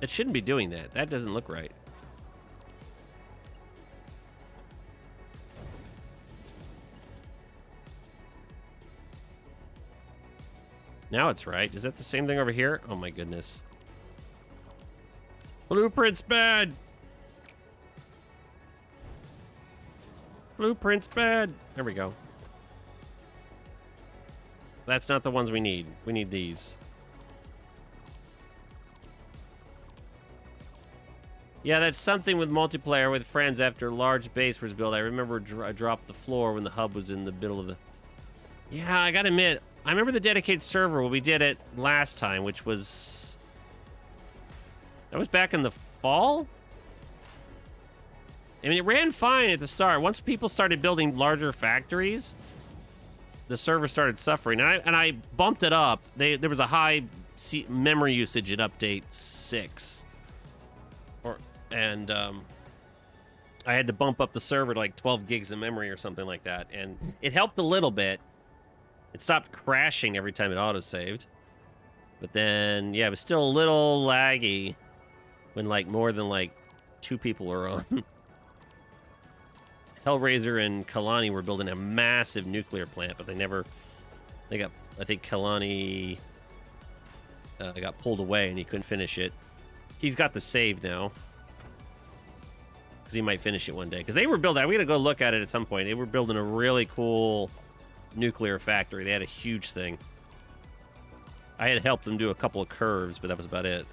It shouldn't be doing that. That doesn't look right. Now it's right. Is that the same thing over here? Oh my goodness. Blueprint's bad. Blueprint's bad. There we go. That's not the ones we need. We need these. Yeah, that's something with multiplayer with friends after a large base was built. I remember I dropped the floor when the hub was in the middle of the... Yeah, I gotta admit, I remember the dedicated server when we did it last time, which was... That was back in the fall? I mean, it ran fine at the start. Once people started building larger factories, the server started suffering. And I bumped it up. There was a high memory usage in update 6. And I had to bump up the server to like 12 gigs of memory or something like that. And it helped a little bit. It stopped crashing every time it auto-saved. But then, yeah, it was still a little laggy when like more than like 2 people were on. Hellraiser and Kalani were building a massive nuclear plant, but they got, I think Kalani got pulled away and he couldn't finish it. He's got the save now. Because he might finish it one day. Because they were building... We gotta go look at it at some point. They were building a really cool nuclear factory. They had a huge thing. I had helped them do a couple of curves, but that was about it.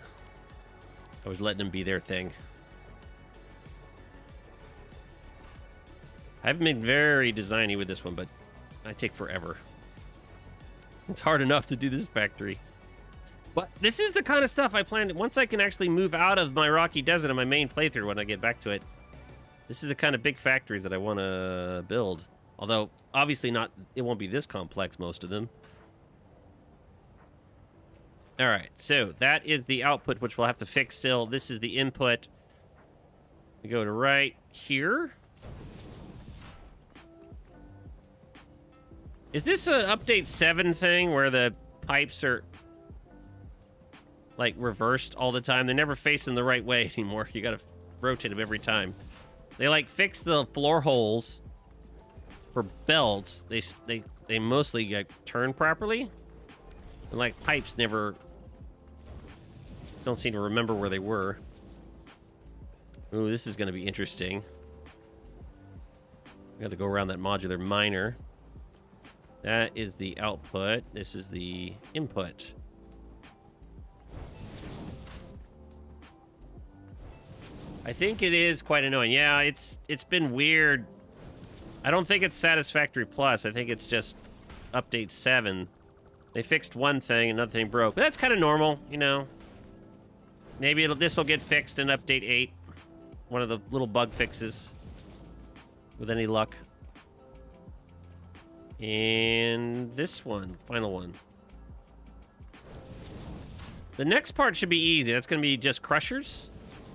I was letting them be their thing. I haven't been very designy with this one, but I take forever. It's hard enough to do this factory. But this is the kind of stuff I planned. Once I can actually move out of my Rocky Desert on my main playthrough when I get back to it, this is the kind of big factories that I want to build. Although, obviously not, it won't be this complex, most of them. All right, so that is the output, which we'll have to fix still. This is the input. We go to right here. Is this an update 7 thing where the pipes are... like reversed all the time? They're never facing the right way anymore. You gotta rotate them every time. They like fix the floor holes for belts. They mostly like turn properly, and like pipes never don't seem to remember where they were. Ooh, this is gonna be interesting. I got to go around that modular miner. That is the output. This is the input. I think it is quite annoying. Yeah, it's been weird. I don't think it's Satisfactory Plus. I think it's just update 7. They fixed one thing, another thing broke. But that's kind of normal, you know. Maybe this will get fixed in update 8. One of the little bug fixes. With any luck. And this one, final one. The next part should be easy. That's going to be just crushers.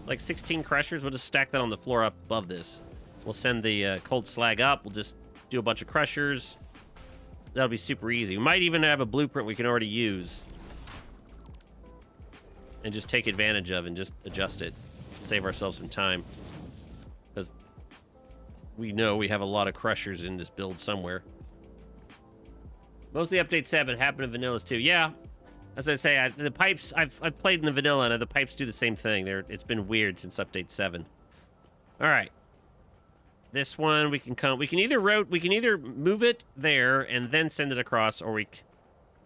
Like 16 crushers. We'll just stack that on the floor up above this. We'll send the cold slag up. We'll just do a bunch of crushers. That'll be super easy. We might even have a blueprint we can already use. And just take advantage of and just adjust it. Save ourselves some time. Because we know we have a lot of crushers in this build somewhere. Mostly update 7 happened in vanillas too. Yeah. As I say, the pipes, I've played in the vanilla, and the pipes do the same thing. It's been weird since update 7. All right. This one we can either move it there and then send it across, or we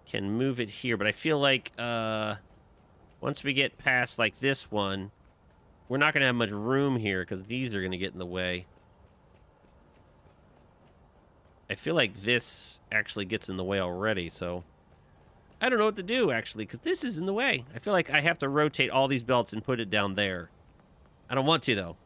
can move it here. But I feel like once we get past like this one, we're not going to have much room here because these are going to get in the way. I feel like this actually gets in the way already, so I don't know what to do, actually, because this is in the way. I feel like I have to rotate all these belts and put it down there. I don't want to, though.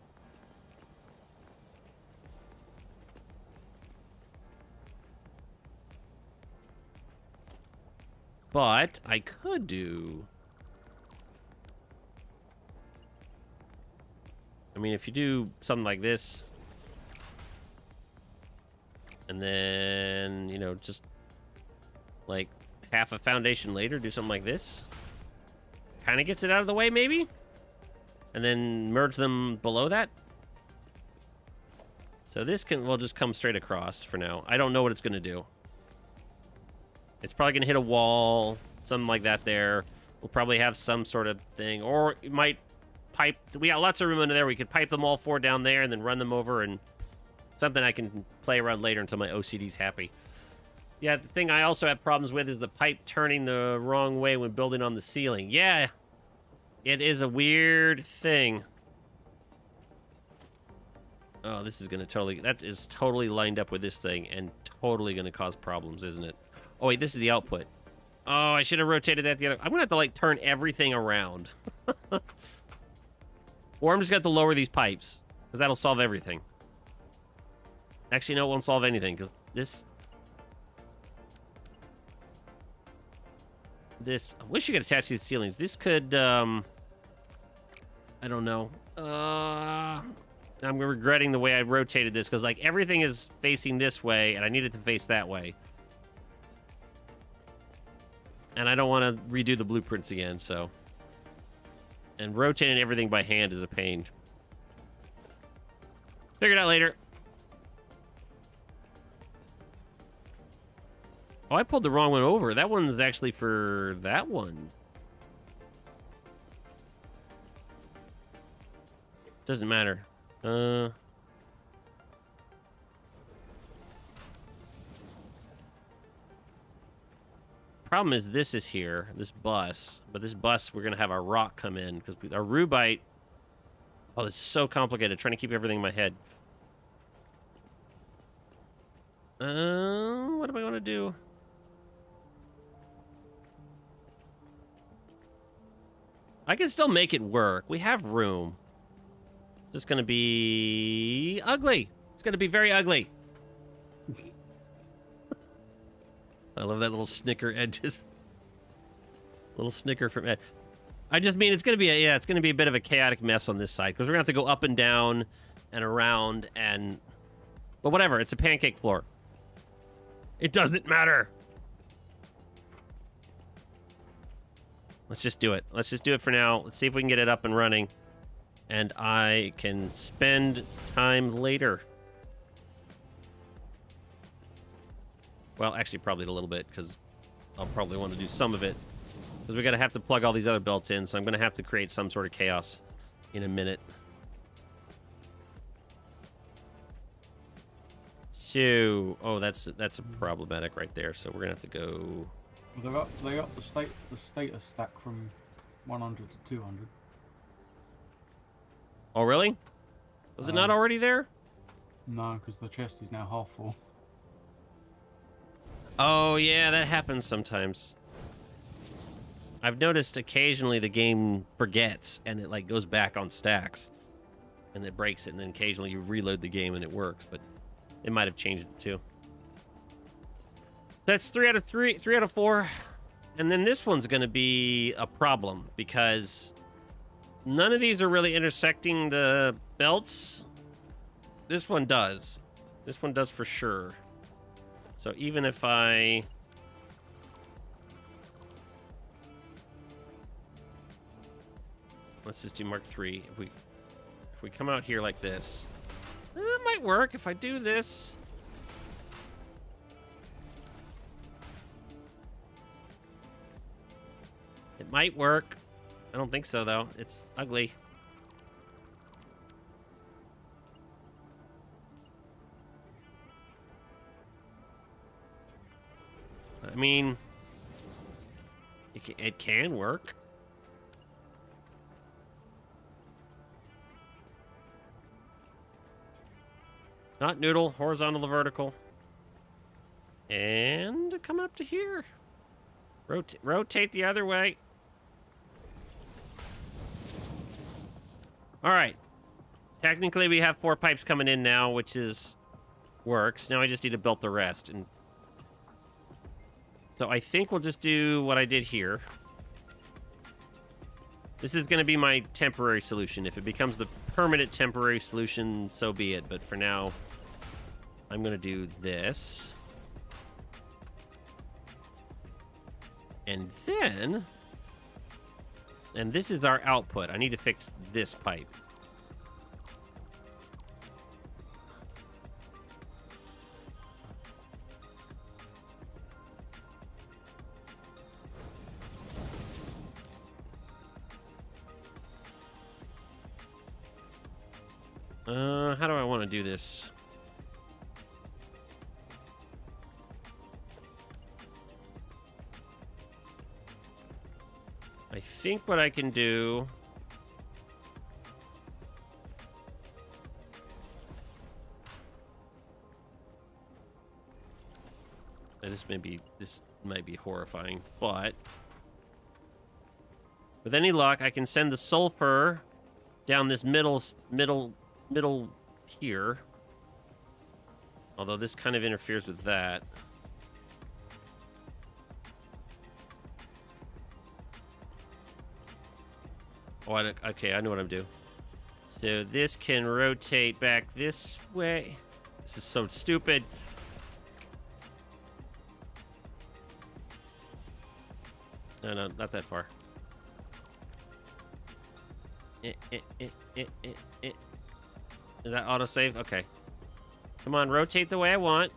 But I could do... I mean, if you do something like this... and then, you know, just... like... half a foundation later, do something like this. Kind of gets it out of the way, maybe? and then merge them below that. So this will just come straight across for now. I don't know what it's going to do. It's probably going to hit a wall, something like that there. We'll probably have some sort of thing, or it might pipe. We got lots of room under there. We could pipe them all 4 down there and then run them over, and something I can play around later until my OCD's happy. Yeah, the thing I also have problems with is the pipe turning the wrong way when building on the ceiling. Yeah, it is a weird thing. Oh, this is going to that is totally lined up with this thing and totally going to cause problems, isn't it? Oh, wait, this is the output. Oh, I should have rotated that the other... I'm going to have to, like, turn everything around. Or I'm just going to have to lower these pipes, because that'll solve everything. Actually, no, it won't solve anything, because this... I wish you could attach these ceilings. This could, I don't know. I'm regretting the way I rotated this, because, like, everything is facing this way, and I need it to face that way. And I don't want to redo the blueprints again, so... And rotating everything by hand is a pain. Figure it out later. Oh, I pulled the wrong one over. That one's actually for that one. Doesn't matter. Problem is this is here, this bus. But this bus, we're going to have our rock come in. Because our rubite... Oh, it's so complicated trying to keep everything in my head. What am I going to do? I can still make it work. We have room. It's just going to be ugly. It's going to be very ugly. I love that little snicker edges. Little snicker from Ed. I just mean it's going to be it's going to be a bit of a chaotic mess on this side because we're going to have to go up and down and around and... But whatever, it's a pancake floor. It doesn't matter. Let's just do it. Let's just do it for now. Let's see if we can get it up and running. And I can spend time later. Well, actually, probably a little bit, because I'll probably want to do some of it. Because we're going to have to plug all these other belts in, so I'm going to have to create some sort of chaos in a minute. So, oh, that's problematic right there, so we're going to have to go... Well, they got the status stack from 100 to 200. Oh, really? Was it not already there? No, because the chest is now half full. Oh, yeah, that happens sometimes. I've noticed occasionally the game forgets, and it, like, goes back on stacks. And it breaks it, and then occasionally you reload the game and it works, but it might have changed it, too. That's 3 out of 3 out of 4. And then this one's going to be a problem, because none of these are really intersecting the belts. This one does. This one does for sure. So even if I... Let's just do Mark 3. If we come out here like this, it might work if I do this. It might work. I don't think so, though. It's ugly. I mean, it can work. Not noodle, horizontal to vertical. And coming up to here. Rotate the other way. All right. Technically, we have 4 pipes coming in now, which works. Now I just need to build the rest. And so I think we'll just do what I did here. This is going to be my temporary solution. If it becomes the permanent temporary solution, so be it. But for now, I'm going to do this. And then And this is our output. I need to fix this pipe. How do I want to do this? I think what I can do... This might be horrifying, but... With any luck, I can send the sulfur down this middle here. Although this kind of interferes with that. Oh, okay, I know what I'm doing. So this can rotate back this way. This is so stupid. No, not that far. Is that autosave? Okay. Come on, rotate the way I want.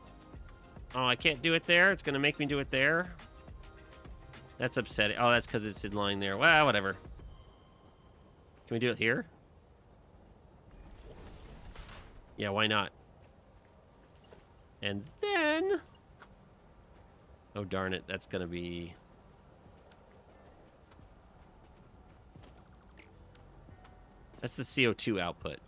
Oh, I can't do it there. It's going to make me do it there. That's upsetting. Oh, that's because it's in line there. Well, whatever. Can we do it here? Yeah, why not? And then... Oh, darn it. That's going to be... That's the CO2 output.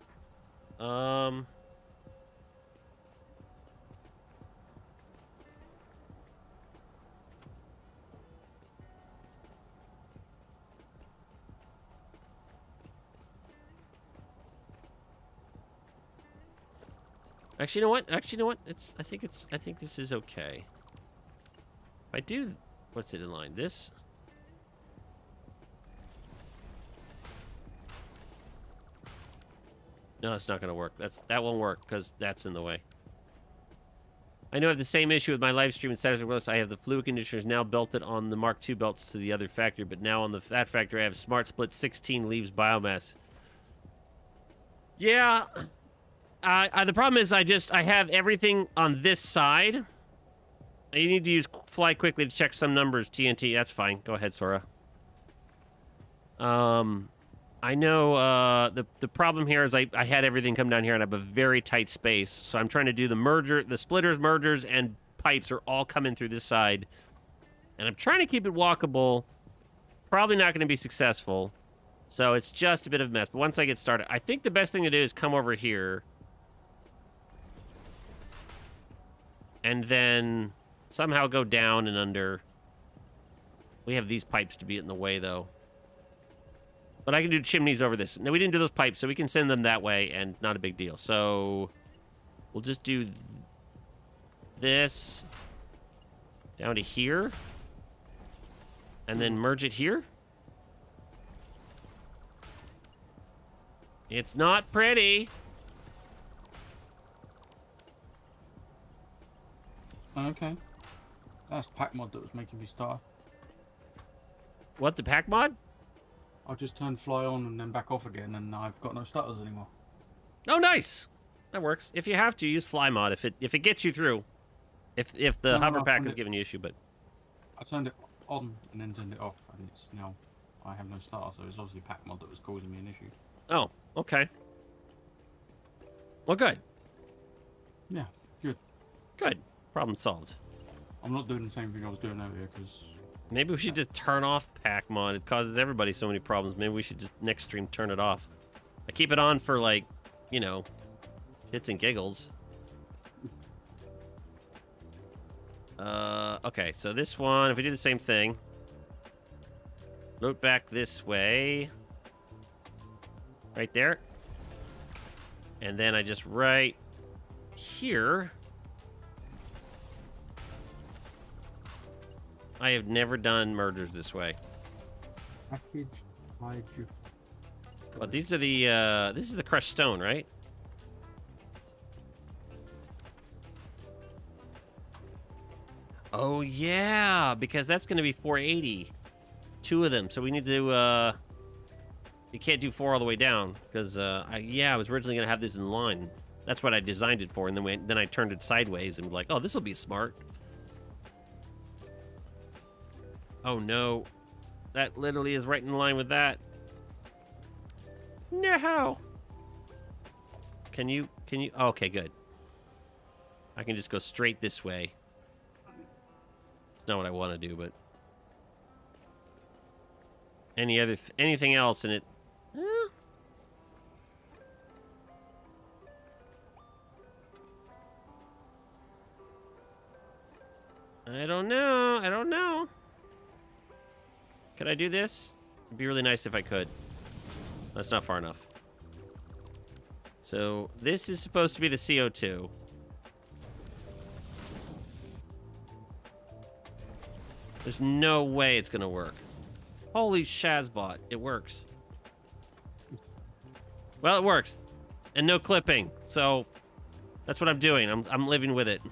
Actually, you know what? I think this is okay. If I do, what's it in line? This? No, it's not going to work. That won't work because that's in the way. I know I have the same issue with my live stream in Satisfactory Plus. I have the fluid conditioners now belted on the Mark II belts to the other factory, but now on that factory I have Smart Split 16 leaves biomass. Yeah. The problem is I have everything on this side. You need to use Fly Quickly to check some numbers, TNT. That's fine. Go ahead, Sora. I know the problem here is I had everything come down here and I have a very tight space. So I'm trying to do the splitters, mergers, and pipes are all coming through this side. And I'm trying to keep it walkable. Probably not going to be successful. So it's just a bit of a mess. But once I get started, I think the best thing to do is come over here. And then somehow go down and under. We have these pipes to be in the way, though. But I can do chimneys over this. No, we didn't do those pipes, so we can send them that way, and not a big deal. So we'll just do this down to here. And then merge it here. It's not pretty. Okay. That's pack mod that was making me start. What, the pack mod? I just turned fly on and then back off again, and I've got no stutters anymore. Oh, nice. That works. If you have to, use fly mod if it gets you through. If the hover pack is giving you issue, but I turned it on and then turned it off, and it's now I have no stutter, so it's obviously pack mod that was causing me an issue. Oh, okay. Well, good. Yeah, good. Good. Problem solved. I'm not doing the same thing I was doing earlier because. Maybe we should just turn off pack mod. It causes everybody so many problems. Maybe we should just next stream turn it off. I keep it on for like, you know, hits and giggles. Okay, so this one, if we do the same thing, float back this way, right there, and then I just right here. I have never done mergers this way. Package hydro. But these are the this is the crushed stone, right? Oh yeah, because that's going to be 480. Two of them, so we need to You can't do 4 all the way down because I was originally gonna have this in line. That's what I designed it for, and then I turned it sideways and was like, oh, this will be smart. Oh no, that literally is right in line with that. No. Can you? Oh, okay, good. I can just go straight this way. It's not what I want to do, but anything else in it. I don't know. Could I do this? It'd be really nice if I could. That's not far enough. So this is supposed to be the CO2. There's no way it's gonna work. Holy Shazbot, it works. Well, it works. And no clipping, so that's what I'm doing. I'm living with it.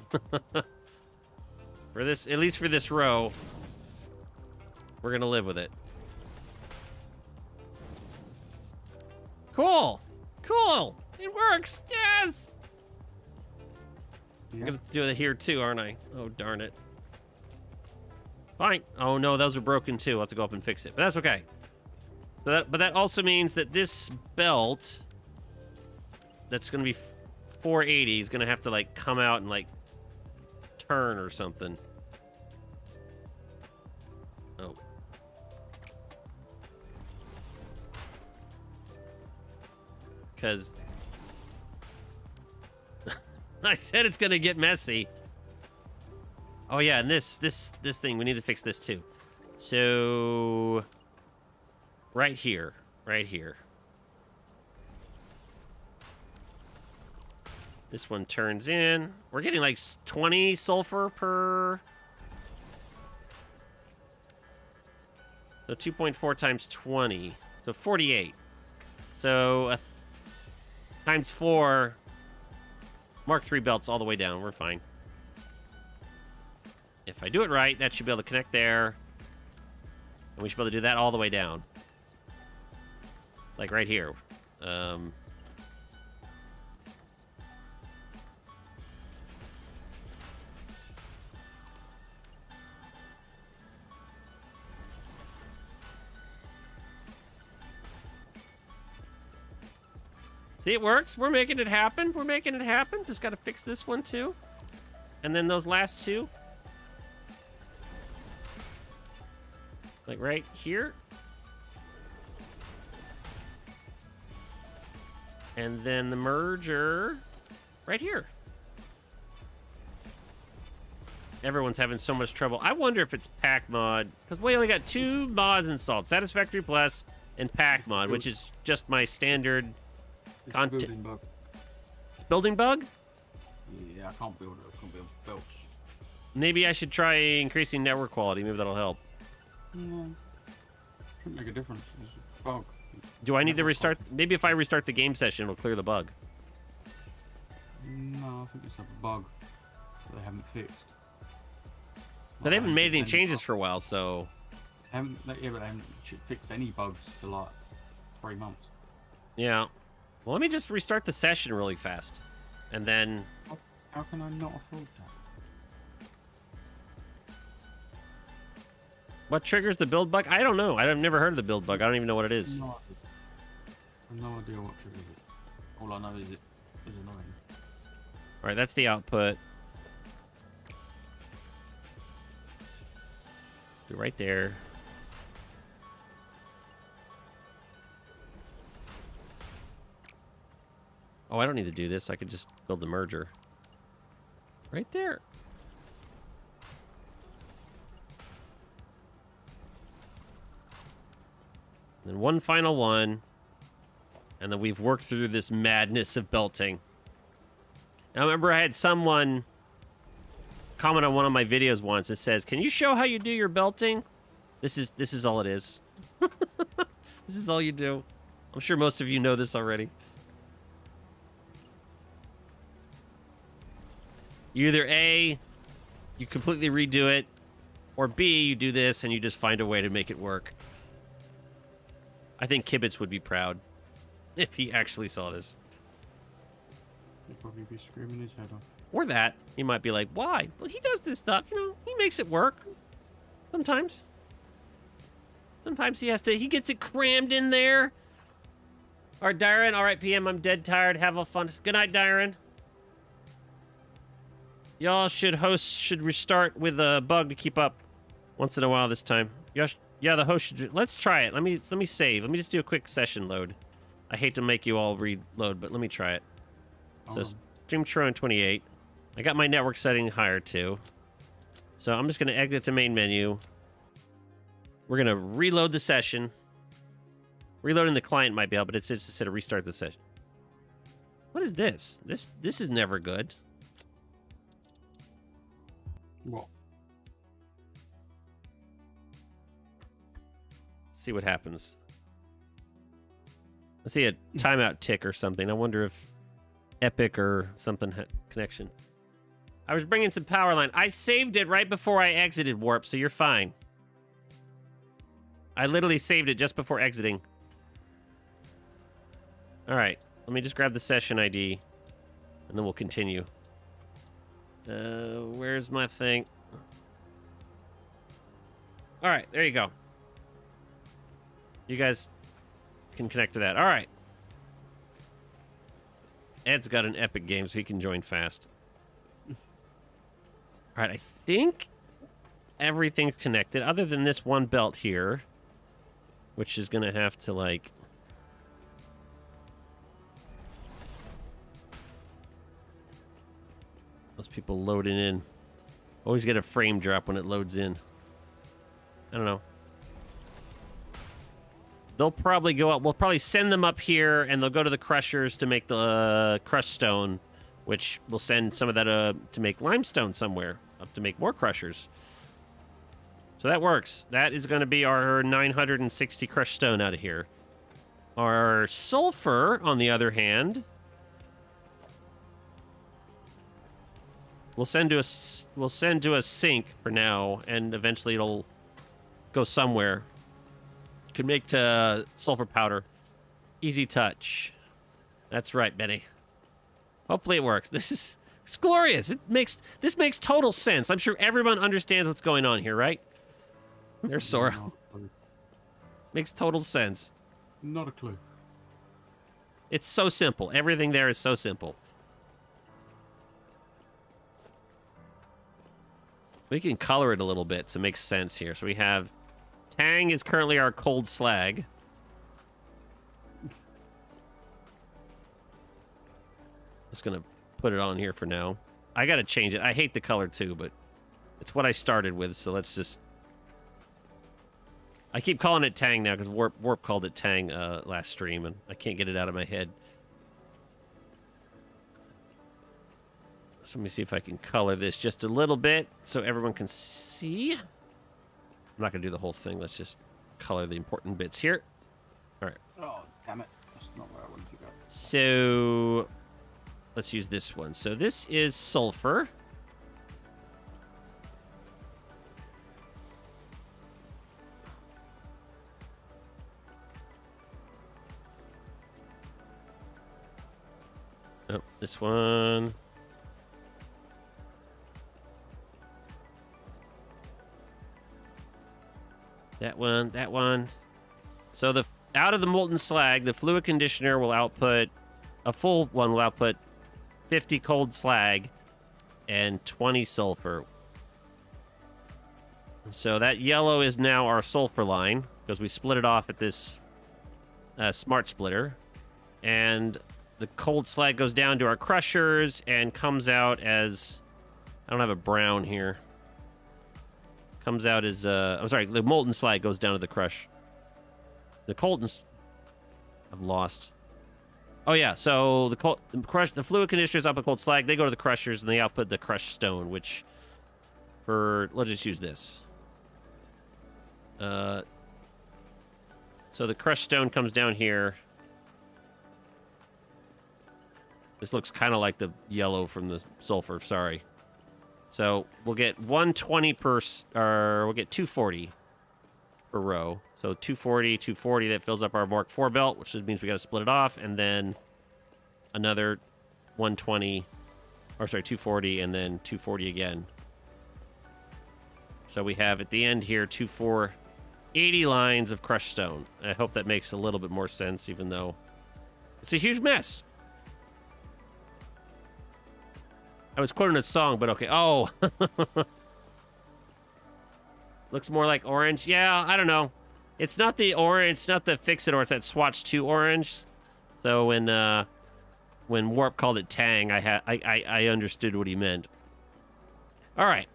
For this, at least for this row, we're gonna live with it. Cool! Cool! It works! Yes! Yeah. I'm gonna do it here too, aren't I? Oh, darn it. Fine. Oh no, those are broken too. I'll have to go up and fix it. But that's okay. So but that also means that this belt that's gonna be 480 is gonna have to like come out and like turn or something. Oh. Because I said it's gonna get messy. Oh yeah, and this thing, we need to fix this too. So right here. This one turns in. We're getting like 20 sulfur per. So 2.4 times 20. So 48. So times 4. Mark 3 belts all the way down. We're fine. If I do it right, that should be able to connect there. And we should be able to do that all the way down. Like right here. See, it works. We're making it happen. Just got to fix this one too. And then those last two. Like right here. And then the merger right here. Everyone's having so much trouble. I wonder if it's pack mod, because we only got 2 mods installed, Satisfactory Plus and pack mod, which is just my standard content. Building bug. It's building bug? Yeah, I can't build belts. Maybe I should try increasing network quality. Maybe that'll help. No. Shouldn't make a difference. It's a bug. Do I need to restart? Maybe if I restart the game session, it'll clear the bug. No, I think it's a bug that they haven't fixed. But they haven't made any changes for a while, so... But they haven't fixed any bugs for like 3 months. Yeah. Well, let me just restart the session really fast. And then... How can I not afford that? What triggers the build bug? I don't know. I've never heard of the build bug. I don't even know what it is. No, I have no idea what triggers it. All I know is it is annoying. All right, that's the output. Do right there. Oh, I don't need to do this. I could just build the merger. Right there. Then one final one. And then we've worked through this madness of belting. And I remember I had someone comment on one of my videos once. It says, "Can you show how you do your belting?" This is all it is. This is all you do. I'm sure most of you know this already. You either A, you completely redo it, or B, you do this and you just find a way to make it work. I think Kibitz would be proud if he actually saw this. He'd probably be screaming his head off. Or that. He might be like, why? Well, he does this stuff, you know, he makes it work. Sometimes. Sometimes he gets it crammed in there. All right, Dyron. All right, PM, I'm dead tired. Have a fun. Good night, Dyron. Y'all should restart with a bug to keep up once in a while this time. Yeah, the host should. Let's try it. Let me save. Let me just do a quick session load. I hate to make you all reload, but let me try it. So stream Tron 28. I got my network setting higher too. So I'm just going to exit to main menu. We're going to reload the session. Reloading the client might be out, but it just said to restart the session. What is this? This is never good. What? See what happens. I see a timeout tick or something. I wonder if Epic or something had connection. I was bringing some power line. I saved it right before I exited Warp, so you're fine. I literally saved it just before exiting. All right, let me just grab the session ID, and then we'll continue. Where's my thing? All right, there you go. You guys can connect to that. All right. Ed's got an Epic game, so he can join fast. All right, I think everything's connected, other than this one belt here, which is going to have to, like... Those people loading in. Always get a frame drop when it loads in. I don't know. They'll probably go up. We'll probably send them up here, and they'll go to the crushers to make the crushed stone, which will send some of that to make limestone somewhere, up to make more crushers. So that works. That is going to be our 960 crushed stone out of here. Our sulfur, on the other hand, we'll send to a sink for now, and eventually it'll go somewhere. Could make to sulfur powder. Easy touch. That's right, Benny. Hopefully it works. It's glorious. This makes total sense. I'm sure everyone understands what's going on here, right? There's Sora. Makes total sense. Not a clue. It's so simple. Everything there is so simple. We can color it a little bit so it makes sense here. So we have Tang is currently our cold slag. Just gonna put it on here for now. I gotta change it. I hate the color too, but it's what I started with, so let's just... I keep calling it Tang now because Warp called it Tang last stream, and I can't get it out of my head. So let me see if I can color this just a little bit so everyone can see. I'm not going to do the whole thing. Let's just color the important bits here. All right. Oh, damn it. That's not where I wanted to go. So let's use this one. So this is sulfur. Oh, this one. That one. So out of the molten slag, the fluid conditioner will output, a full one will output 50 cold slag and 20 sulfur. So that yellow is now our sulfur line because we split it off at this smart splitter. And the cold slag goes down to our crushers and comes out as... I don't have a brown here. Comes out as, I'm sorry, the molten slag goes down to the crush. The cold... I've lost. Oh, yeah, so the fluid conditioners output cold slag. They go to the crushers, and they output the crushed stone, which, let's just use this. So the crushed stone comes down here. This looks kind of like the yellow from the sulfur, sorry. So we'll get 120 per, or we'll get 240 per row. So 240, 240, that fills up our Mark IV belt, which means we got to split it off, and then another 120, or sorry, 240, and then 240 again. So we have at the end here 80 lines of crushed stone. I hope that makes a little bit more sense, even though it's a huge mess. I was quoting a song, but okay. Oh. Looks more like orange. Yeah, I don't know. It's not the orange. It's not the Fix-It, or it's that Swatch 2 orange. So when Warp called it Tang, I understood what he meant. All right.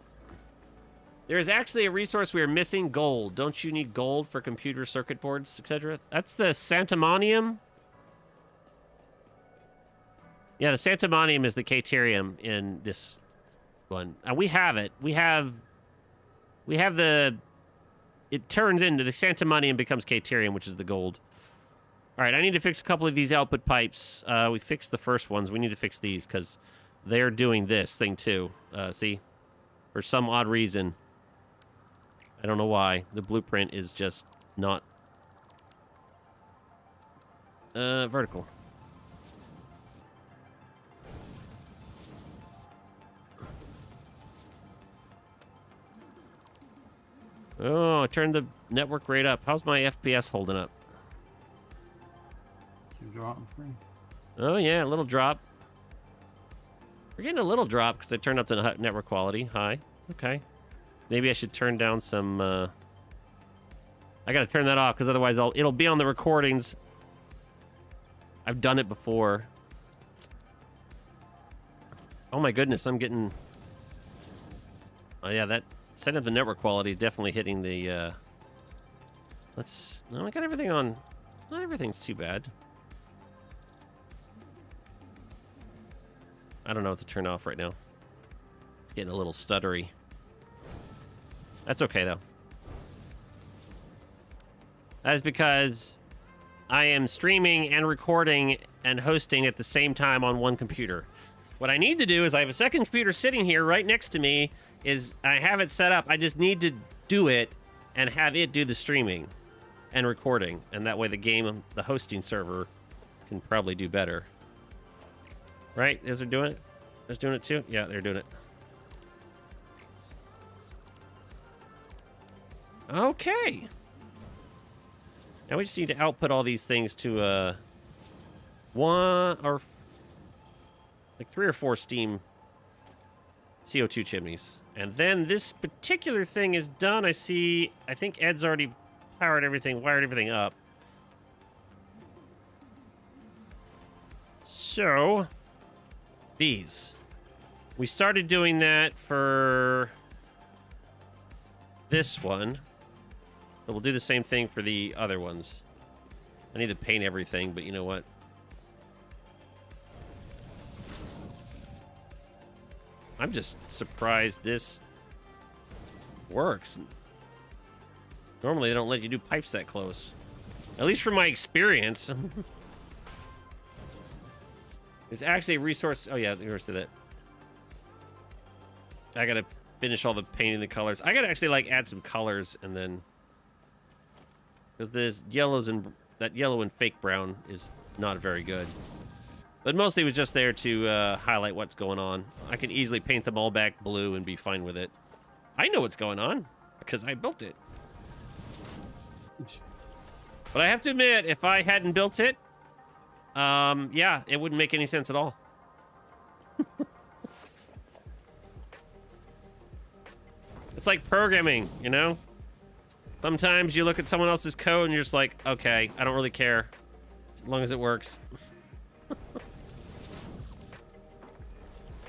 There is actually a resource we are missing: gold. Don't you need gold for computer circuit boards, etc.? That's the Santamonium. Yeah, the Santamonium is the Caterium in this one. And we have it. We have the... It turns into the Santamonium becomes Caterium, which is the gold. All right, I need to fix a couple of these output pipes. We fixed the first ones. We need to fix these because they're doing this thing too. See? For some odd reason. I don't know why. The blueprint is just not vertical. Oh, I turned the network rate up. How's my FPS holding up? Oh, yeah, a little drop. We're getting a little drop because I turned up the network quality. High. Okay. Maybe I should turn down some... I got to turn that off because otherwise it'll be on the recordings. I've done it before. Oh, my goodness. I'm getting... Oh, yeah, that... Setting up the network quality is definitely hitting the, No, I got everything on... Not everything's too bad. I don't know what to turn off right now. It's getting a little stuttery. That's okay, though. That is because I am streaming and recording and hosting at the same time on one computer. What I need to do is I have a second computer sitting here right next to me. I have it set up. I just need to do it and have it do the streaming and recording. And that way the hosting server can probably do better. Right? Is it doing it? Is doing it too? Yeah, they're doing it. Okay. Now we just need to output all these things to like 3 or 4 steam CO2 chimneys. And then this particular thing is done. I think Ed's already wired everything up. So, these. We started doing that for this one. So we'll do the same thing for the other ones. I need to paint everything, but you know what? I'm just surprised this works. Normally, they don't let you do pipes that close. At least from my experience. There's actually a resource... Oh, yeah, the resource to that. I gotta finish all the painting the colors. I gotta actually, like, add some colors and then... Because this that yellow and fake brown is not very good. But mostly it was just there to highlight what's going on. I can easily paint them all back blue and be fine with it. I know what's going on because I built it. But I have to admit, if I hadn't built it, yeah, it wouldn't make any sense at all. It's like programming, you know? Sometimes you look at someone else's code and you're just like, okay, I don't really care as long as it works.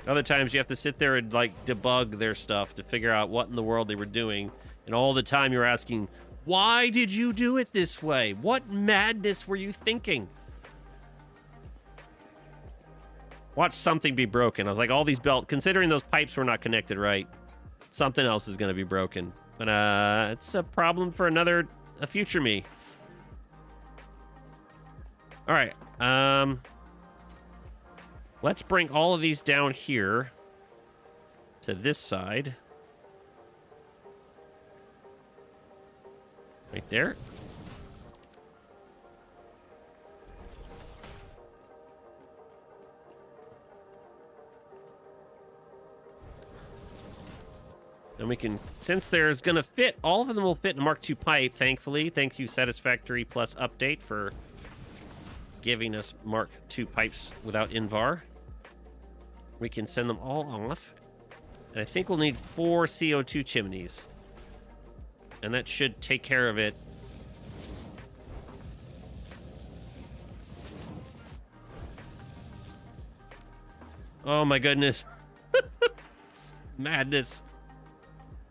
Other times you have to sit there and like debug their stuff to figure out what in the world they were doing. And all the time you're asking, why did you do it this way? What madness were you thinking? Watch something be broken. I was like, all these considering those pipes were not connected right, something else is going to be broken. But it's a problem for a future me. All right. Let's bring all of these down here to this side. Right there. And we can, since there's going to fit, all of them will fit in a Mark II pipe, thankfully. Thank you, Satisfactory Plus update, for giving us Mark II pipes without Invar. We can send them all off. And I think we'll need 4 CO2 chimneys. And that should take care of it. Oh my goodness. Madness.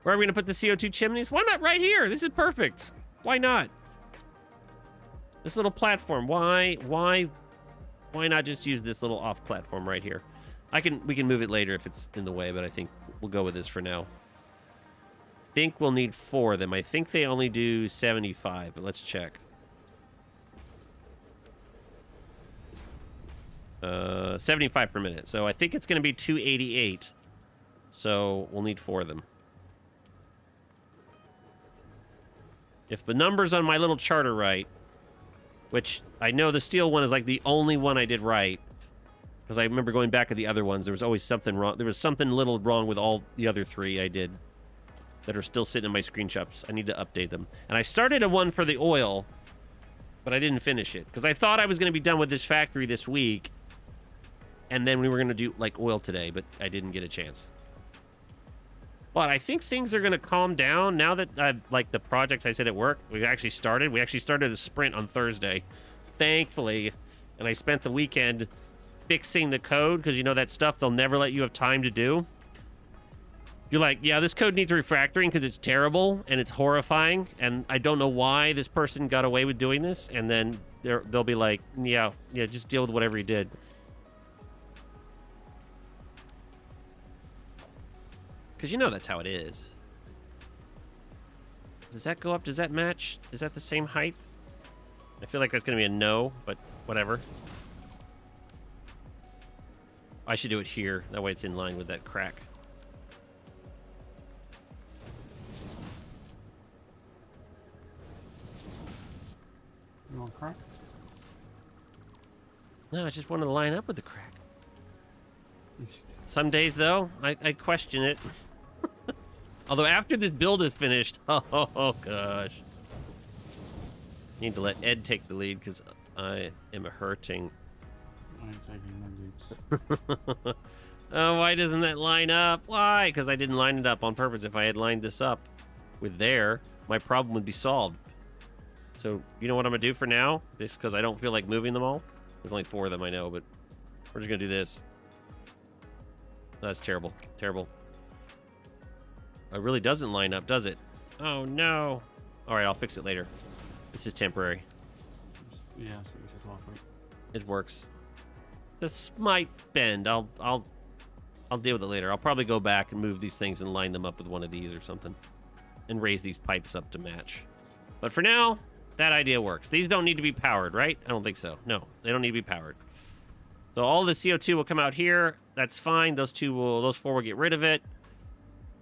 Where are we going to put the CO2 chimneys? Why not right here? This is perfect. Why not? This little platform. Why not just use this little off platform right here? We can move it later if it's in the way, but I think we'll go with this for now. I think we'll need 4 of them. I think they only do 75, but let's check. 75 per minute. So I think it's going to be 288. So we'll need 4 of them. If the numbers on my little chart are right, which I know the steel one is like the only one I did right, because I remember going back at the other ones, there was always something wrong. There was something little wrong with all the other 3 I did that are still sitting in my screenshots. I need to update them. And I started a one for the oil, but I didn't finish it because I thought I was going to be done with this factory this week, and then we were going to do like oil today, but I didn't get a chance. But I think things are going to calm down now that like the project I said at work, we actually started. We actually started a sprint on Thursday, thankfully, and I spent the weekend fixing the code because you know that stuff they'll never let you have time to do. You're like, yeah, this code needs refactoring because it's terrible and it's horrifying, and I don't know why this person got away with doing this. And then they'll be like, yeah, just deal with whatever he did. Because you know that's how it is. Does that go up? Does that match? Is that the same height? I feel like that's going to be a no, but whatever. I should do it here. That way it's in line with that crack. You want crack? No, I just wanted to line up with the crack. Some days, though, I question it. Although after this build is finished, oh gosh. Need to let Ed take the lead because I am hurting. I ain't taking no leads. Oh, why doesn't that line up? Why? Because I didn't line it up on purpose. If I had lined this up with there, my problem would be solved. So, you know what I'm going to do for now? Just because I don't feel like moving them all. There's only 4 of them, I know, but we're just going to do this. That's terrible. Terrible. It really doesn't line up, does it? Oh, no. All right, I'll fix it later. This is temporary. Yeah, that's what you said last week. It works. This might bend. I'll deal with it later. I'll probably go back and move these things and line them up with one of these or something. And raise these pipes up to match. But for now, that idea works. These don't need to be powered, right? I don't think so. No, they don't need to be powered. So all the CO2 will come out here. That's fine. Those 4 will get rid of it.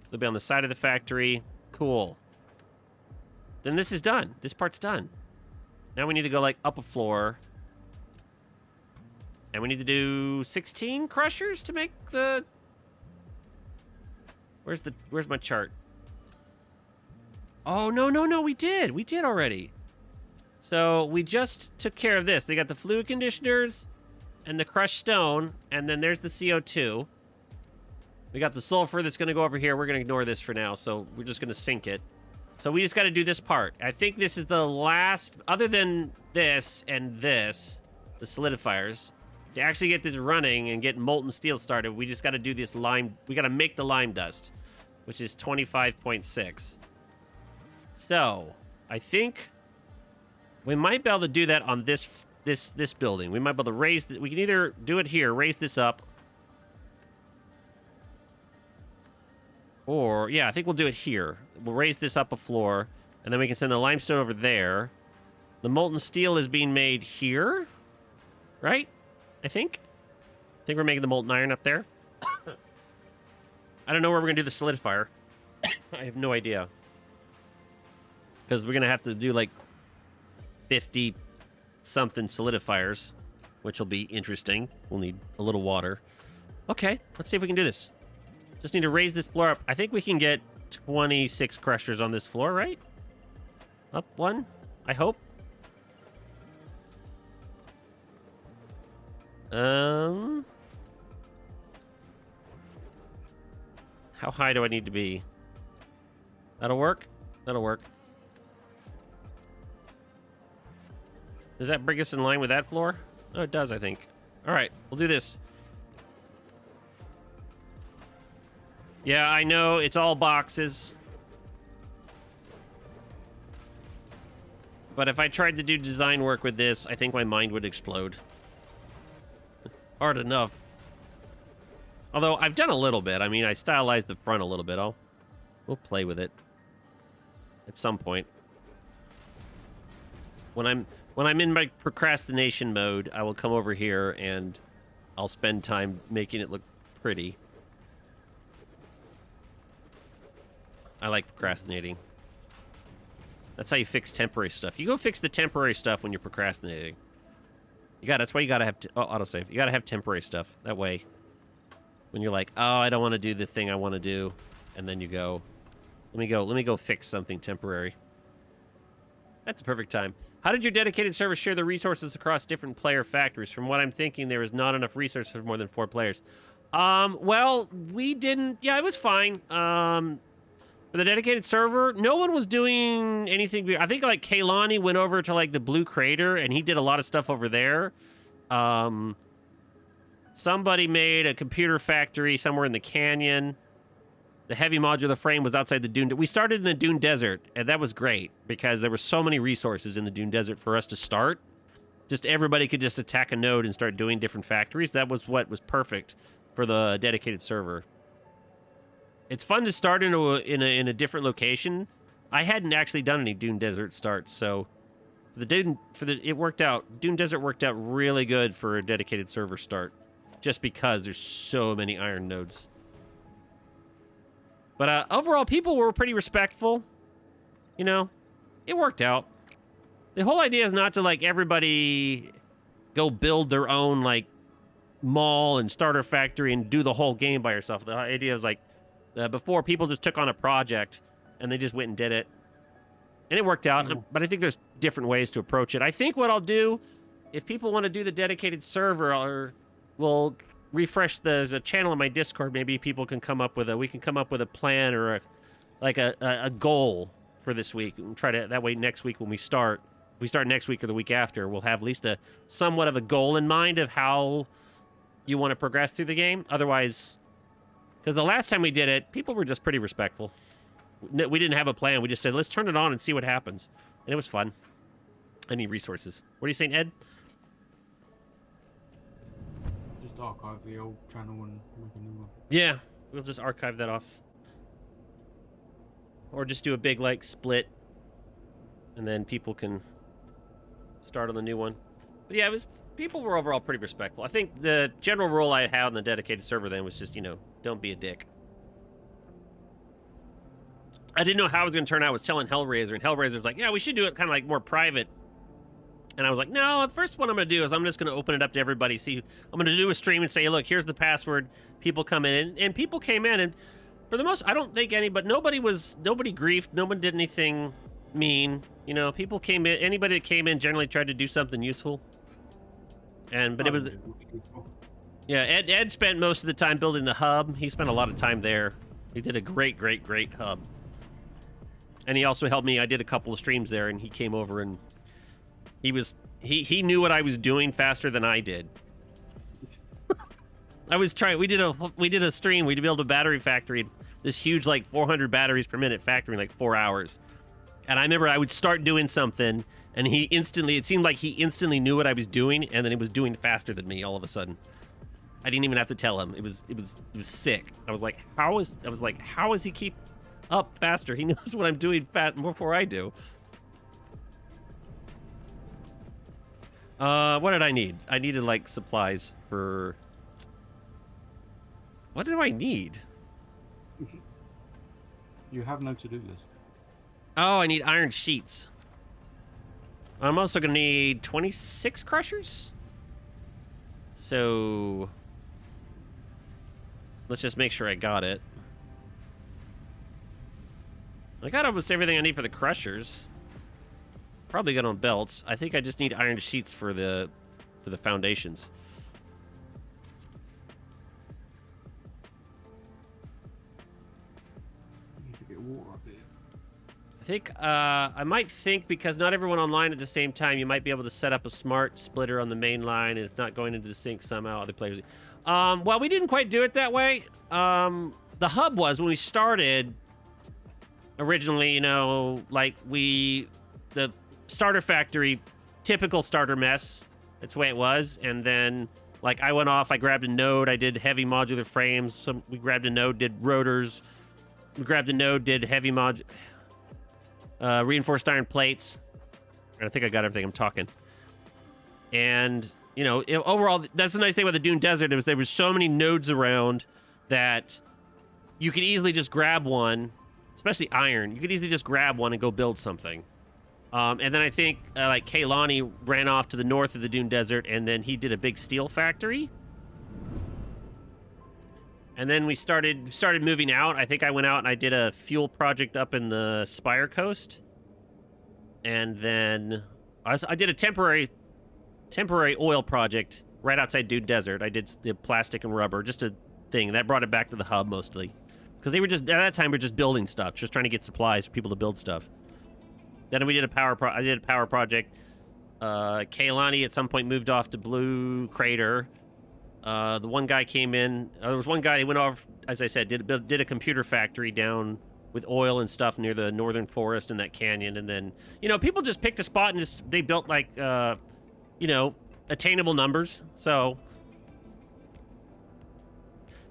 They'll be on the side of the factory. Cool. Then this is done. This part's done. Now we need to go like up a floor. And we need to do 16 crushers to make the... Where's my chart? Oh, no, we did. We did already. So we just took care of this. They got the fluid conditioners and the crushed stone, and then there's the CO2. We got the sulfur that's going to go over here. We're going to ignore this for now, so we're just going to sink it. So we just got to do this part. I think this is the last, other than this and this, the solidifiers, to actually get this running and get molten steel started, we just got to do this lime. We got to make the lime dust, which is 25.6. So I think we might be able to do that on this building. We might be able to raise. We can either do it here, raise this up, or yeah, I think we'll do it here. We'll raise this up a floor, and then we can send the limestone over there. The molten steel is being made here, right? I think we're making the molten iron up there. I don't know where we're gonna do the solidifier. I have no idea. Because we're going to have to do like 50-something solidifiers, which will be interesting. We'll need a little water. Okay, let's see if we can do this. Just need to raise this floor up. I think we can get 26 crushers on this floor, right? Up one, I hope. How high do I need to be? That'll work. That'll work. Does that bring us in line with that floor? Oh, it does, I think. All right, we'll do this. Yeah, I know, it's all boxes. But if I tried to do design work with this, I think my mind would explode. Hard enough. Although, I've done a little bit. I mean, I stylized the front a little bit. We'll play with it. At some point. When I'm in my procrastination mode, I will come over here and I'll spend time making it look pretty. I like procrastinating. That's how you fix temporary stuff. You go fix the temporary stuff when you're procrastinating. That's why you gotta have autosave. You gotta have temporary stuff. That way, when you're like, oh, I don't want to do the thing I want to do, and then you go, let me go fix something temporary. That's a perfect time. How did your dedicated server share the resources across different player factories? From what I'm thinking, there is not enough resources for more than 4 players. Well, we didn't. Yeah, it was fine. For the dedicated server, no one was doing anything. I think like Kaylani went over to like the Blue Crater and he did a lot of stuff over there. Somebody made a computer factory somewhere in the canyon. The heavy modular frame was outside the Dune. We started in the Dune Desert, and that was great because there were so many resources in the Dune Desert for us to start. Just everybody could just attack a node and start doing different factories. That was what was perfect for the dedicated server. It's fun to start in a different location. I hadn't actually done any Dune Desert starts, so it worked out. Dune Desert worked out really good for a dedicated server start, just because there's so many iron nodes. But overall, people were pretty respectful. You know, it worked out. The whole idea is not to like everybody go build their own like mall and starter factory and do the whole game by yourself. The idea is like before people just took on a project and they just went and did it. And it worked out, but I think there's different ways to approach it. I think what I'll do, if people want to do the dedicated server, we'll refresh the channel in my Discord. Maybe people can come up with we can come up with a plan or a goal for this week. And try to, that way next week when we start next week or the week after, we'll have at least a somewhat of a goal in mind of how you want to progress through the game. Otherwise, because the last time we did it, people were just pretty respectful. We didn't have a plan. We just said, let's turn it on and see what happens. And it was fun. I need resources. What are you saying, Ed? Just archive the old channel and make a new one. Yeah, we'll just archive that off. Or just do a big, like, split. And then people can start on the new one. But yeah, people were overall pretty respectful. I think the general rule I had on the dedicated server then was just, don't be a dick. I didn't know how it was going to turn out. I was telling Hellraiser, and Hellraiser was like, yeah, we should do it kind of like more private. And I was like, no, the first one I'm going to do is I'm just going to open it up to everybody. See, I'm going to do a stream and say, look, here's the password. People come in, and people came in, and for the most, I don't think nobody griefed. No one did anything mean. People came in, anybody that came in generally tried to do something useful. But it was, yeah, Ed spent most of the time building the hub. He spent a lot of time there. He did a great hub. And he also helped me. I did a couple of streams there, and he came over, and he knew what I was doing faster than I did. I was trying. We did a stream. We built a battery factory, this huge like 400 batteries per minute factory in like 4 hours. And I remember I would start doing something, and it seemed like he instantly knew what I was doing, and then it was doing faster than me all of a sudden. I didn't even have to tell him. It was sick. I was like, how is he keep up faster? He knows what I'm doing before I do. What did I need? I needed like supplies for. What do I need? You have no to-do list. Oh, I need iron sheets. I'm also gonna need 26 crushers. So let's just make sure I got it. I got almost everything I need for the crushers. Probably good on belts. I think I just need iron sheets for the foundations. Need to get water up here. I think I might think, because not everyone online at the same time, you might be able to set up a smart splitter on the main line, and if not going into the sink somehow, other players. Well, we didn't quite do it that way. The hub was when we started. Originally, you know, like the starter factory, typical starter mess. That's the way it was. And then, like, I went off, I grabbed a node, I did heavy modular frames. We grabbed a node, did rotors. We grabbed a node, did heavy reinforced iron plates. I think I got everything I'm talking. And, you know, overall, that's the nice thing about the Dune Desert, is there were so many nodes around that you could easily just grab one. Especially iron. You could easily just grab one and go build something. And then I think, like, Kaylani ran off to the north of the Dune Desert, and then he did a big steel factory. And then we started moving out. I think I went out and I did a fuel project up in the Spire Coast. And then I did a temporary oil project right outside Dune Desert. I did the plastic and rubber, just a thing. That brought it back to the hub, mostly. Because they were just, at that time, we were just building stuff, just trying to get supplies for people to build stuff. Then we did I did a power project. Kaylani at some point moved off to Blue Crater. The one guy came in. There was one guy who went off, as I said, did a computer factory down with oil and stuff near the northern forest in that canyon. And then, you know, people just picked a spot and they built, like, you know, attainable numbers. So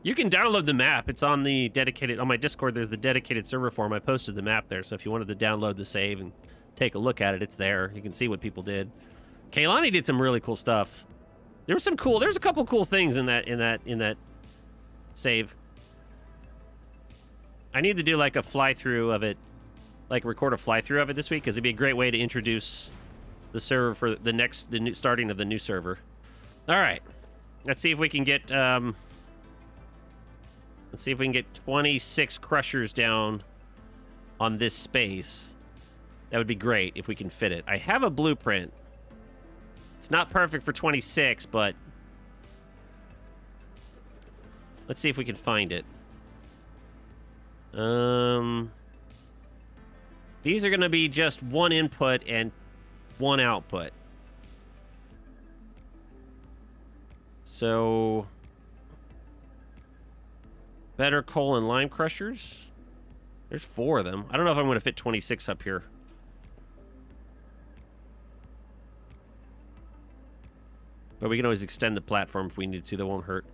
you can download the map. It's on the on my Discord, there's the dedicated server form. I posted the map there, so if you wanted to download the save and take a look at it, it's there. You can see what people did. Kaylani did some really cool stuff. There's a couple cool things in that save. I need to do, like, a fly-through of it, like, record a fly-through of it this week, because it'd be a great way to introduce the server for the starting of the new server. All right. Let's see if we can get, Let's see if we can get 26 crushers down on this space. That would be great if we can fit it. I have a blueprint. It's not perfect for 26, but let's see if we can find it. These are going to be just one input and one output. So better coal and lime crushers. There's 4 of them. I don't know if I'm going to fit 26 up here. But we can always extend the platform if we need to. That won't hurt.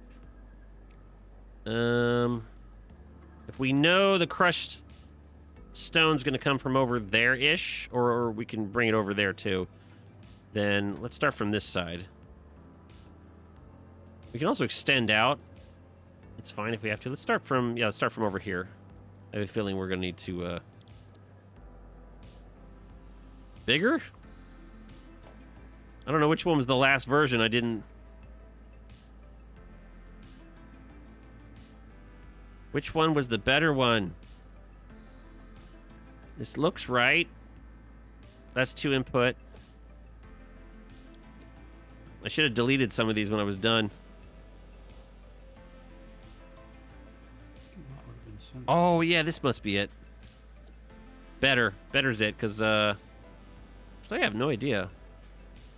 If we know the crushed stone's going to come from over there-ish, or we can bring it over there too, then let's start from this side. We can also extend out. It's fine if we have to. Let's start from over here. I have a feeling we're going to need to, bigger? I don't know which one was the last version. I didn't... Which one was the better one? This looks right. That's 2 input. I should have deleted some of these when I was done. Oh, yeah, this must be it. Better's it, because, I have no idea.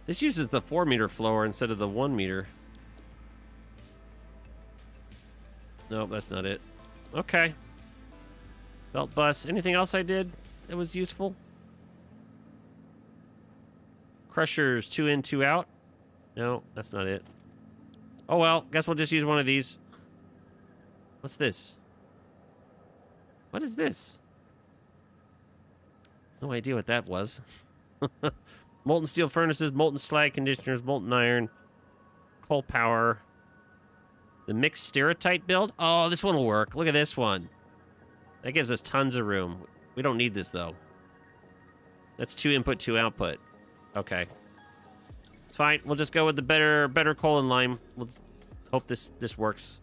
This uses the 4-meter floor instead of the 1-meter. Nope, that's not it. Okay. Belt bus. Anything else I did that was useful? Crushers, 2 in, 2 out. No, that's not it. Oh, well, guess we'll just use one of these. What's this? What is this? No idea what that was. Molten steel furnaces, molten slag conditioners, molten iron, coal power. The mixed stereotype build? Oh, this one will work. Look at this one. That gives us tons of room. We don't need this, though. That's 2 input, 2 output. Okay. It's fine. We'll just go with the better coal and lime. We'll hope this works.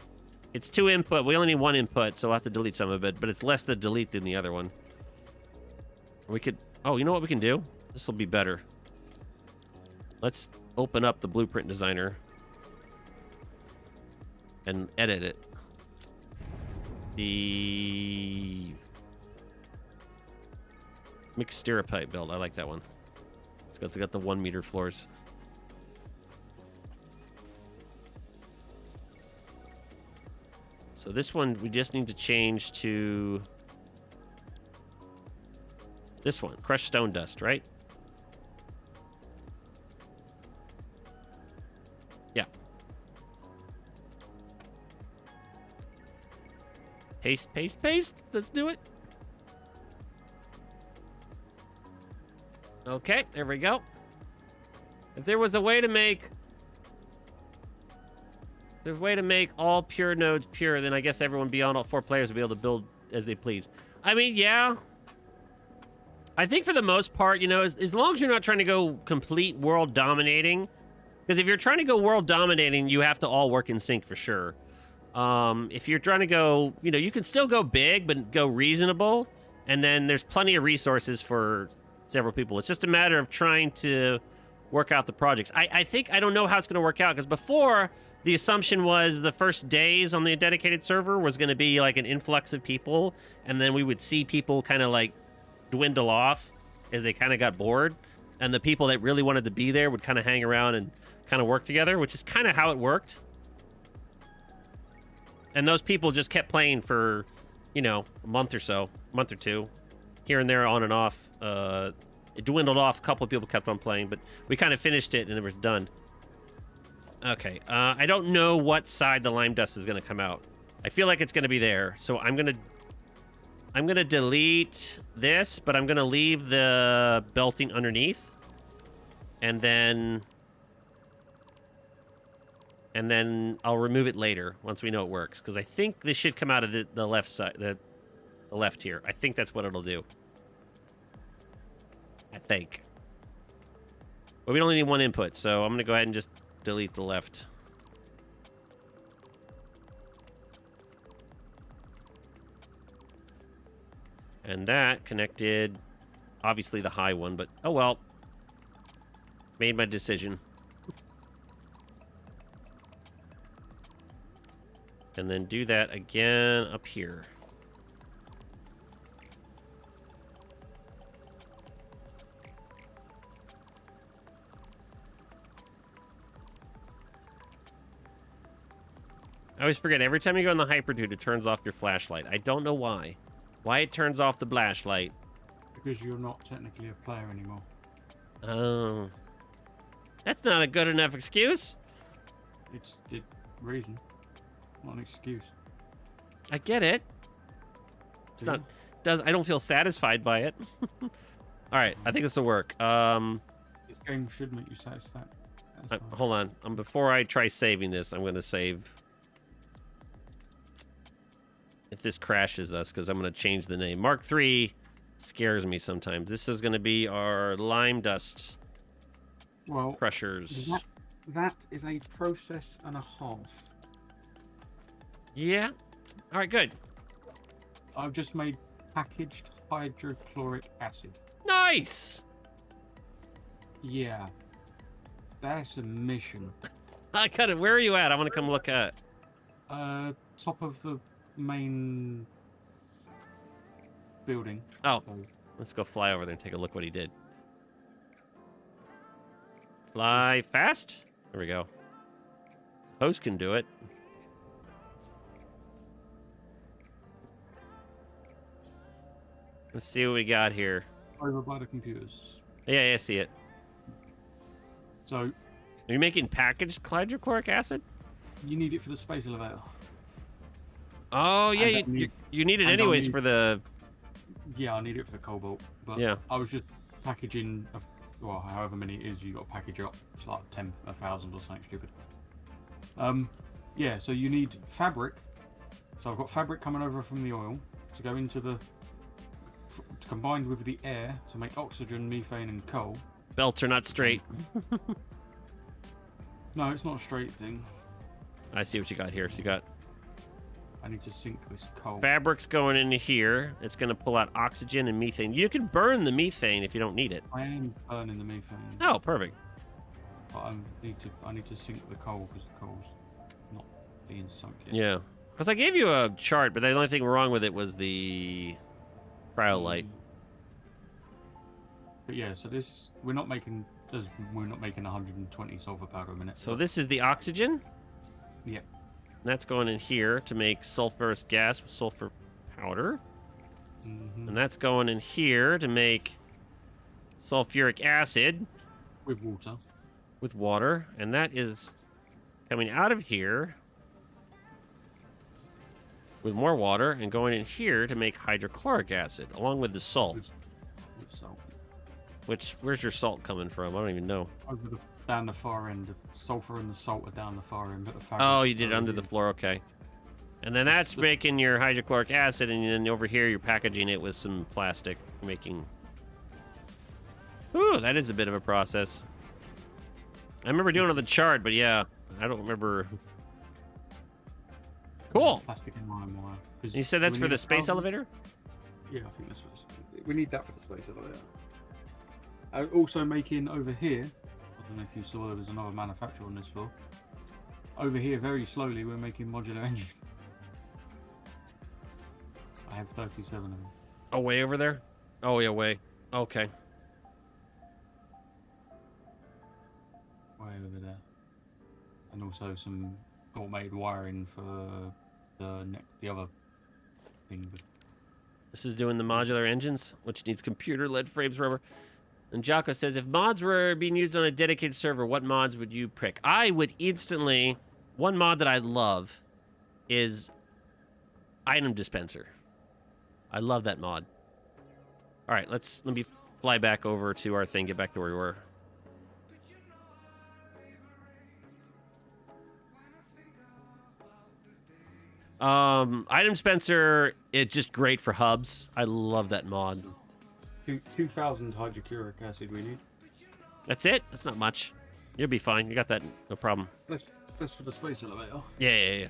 It's 2 input. We only need 1 input, so we'll have to delete some of it, but it's less to delete than the other one. We could... Oh, you know what we can do? This will be better. Let's open up the Blueprint Designer and edit it. The mixed stirrup-pipe build. I like that one. It's got the 1 meter floors. So this one, we just need to change to this one, crushed stone dust, right? Yeah. Paste, paste, paste. Let's do it. Okay, there we go. If there was a way to make... There's a way to make all pure nodes pure, then I guess everyone beyond all 4 players would be able to build as they please. I mean, yeah. I think for the most part, you know, as long as you're not trying to go complete world dominating, because if you're trying to go world dominating, you have to all work in sync for sure. If you're trying to go, you know, you can still go big, but go reasonable, and then there's plenty of resources for several people. It's just a matter of trying to work out the projects. I think, I don't know how it's going to work out, because before, the assumption was the first days on the dedicated server was going to be like an influx of people, and then we would see people kind of like dwindle off as they kind of got bored, and the people that really wanted to be there would kind of hang around and kind of work together, which is kind of how it worked. And those people just kept playing for, you know, a month or so, a month or two, here and there, on and off. It dwindled off. A couple of people kept on playing, but we kind of finished it and it was done. Okay, I don't know what side the lime dust is going to come out. I feel like it's going to be there, so I'm going to delete this, but I'm going to leave the belting underneath. And then I'll remove it later once we know it works, because I think this should come out of the left side, the left here. I think that's what it'll do. I think. But we only need 1 input, so I'm going to go ahead and just delete the left. And that connected, obviously, the high one, but oh well. Made my decision. And then do that again up here. I always forget, every time you go in the Hyperdude, it turns off your flashlight. I don't know why. Why it turns off the flashlight. Because you're not technically a player anymore. Oh. That's not a good enough excuse. It's the reason, not an excuse. I get it. It's not... I don't feel satisfied by it. Alright, I think this will work. This game should make you satisfied. Hold on. Before I try saving this, I'm going to save... If this crashes us, because I'm going to change the name. Mark III scares me sometimes. This is going to be our lime dust crushers. That is a process and a half. Yeah. All right, good. I've just made packaged hydrochloric acid. Nice. Yeah. That's a mission. I got it. Where are you at? I want to come look at it. Top of the main building. Oh, let's go fly over there and take a look what he did. Fly fast. There we go. Host can do it. Let's see what we got here. Over by the computers. Yeah, I see it. So, are you making packaged hydrochloric acid? You need it for the space elevator. Oh, yeah, you need it anyways for the... Yeah, I need it for the cobalt. But yeah. I was just packaging, well, however many it is you got to package up. It's like 1,000 or something stupid. Yeah, so you need fabric. So I've got fabric coming over from the oil to go into the... combined with the air to make oxygen, methane, and coal. Belts are not straight. No, it's not a straight thing. I see what you got here. So you got... I need to sink this coal. Fabric's going into here. It's going to pull out oxygen and methane. You can burn the methane if you don't need it. I am burning the methane. Oh, perfect. But I need to sink the coal because the coal's not being sunk yet. Yeah. Because I gave you a chart, but the only thing wrong with it was the cryolite. But yeah, so this we're not making 120 sulfur powder a minute. So this is the oxygen. Yeah. And that's going in here to make sulfurous gas with sulfur powder. And that's going in here to make sulfuric acid with water. With water. And that is coming out of here with more water and going in here to make hydrochloric acid along with the salt. With salt. Where's your salt coming from? I don't even know. Down the far end. The sulfur and the salt are down the far end. But the oh, you did it under the floor. Okay. And then that's making your hydrochloric acid, and then over here you're packaging it with some plastic, making... Ooh, that is a bit of a process. I remember doing it on the chart, but yeah, I don't remember... Cool. Plastic and lime wire. You said that's for the space elevator? Yeah, I think that's what we need that for the space elevator. Also making over here, I don't know if you saw there was another manufacturer on this floor. Over here, very slowly, we're making modular engine. I have 37 of them. Oh, way over there? Oh, yeah, way. Okay. Way over there. And also some automated wiring for the other thing. This is doing the modular engines, which needs computer-led frames rubber. And Jocko says, if mods were being used on a dedicated server, what mods would you pick? I would instantly... One mod that I love is item dispenser. I love that mod. All right, let me fly back over to our thing, get back to where we were. Item dispenser, it's just great for hubs. I love that mod. 2,000 hydrochloric acid we need. That's it? That's not much. You'll be fine. You got that, no problem. That's for the space elevator. Yeah.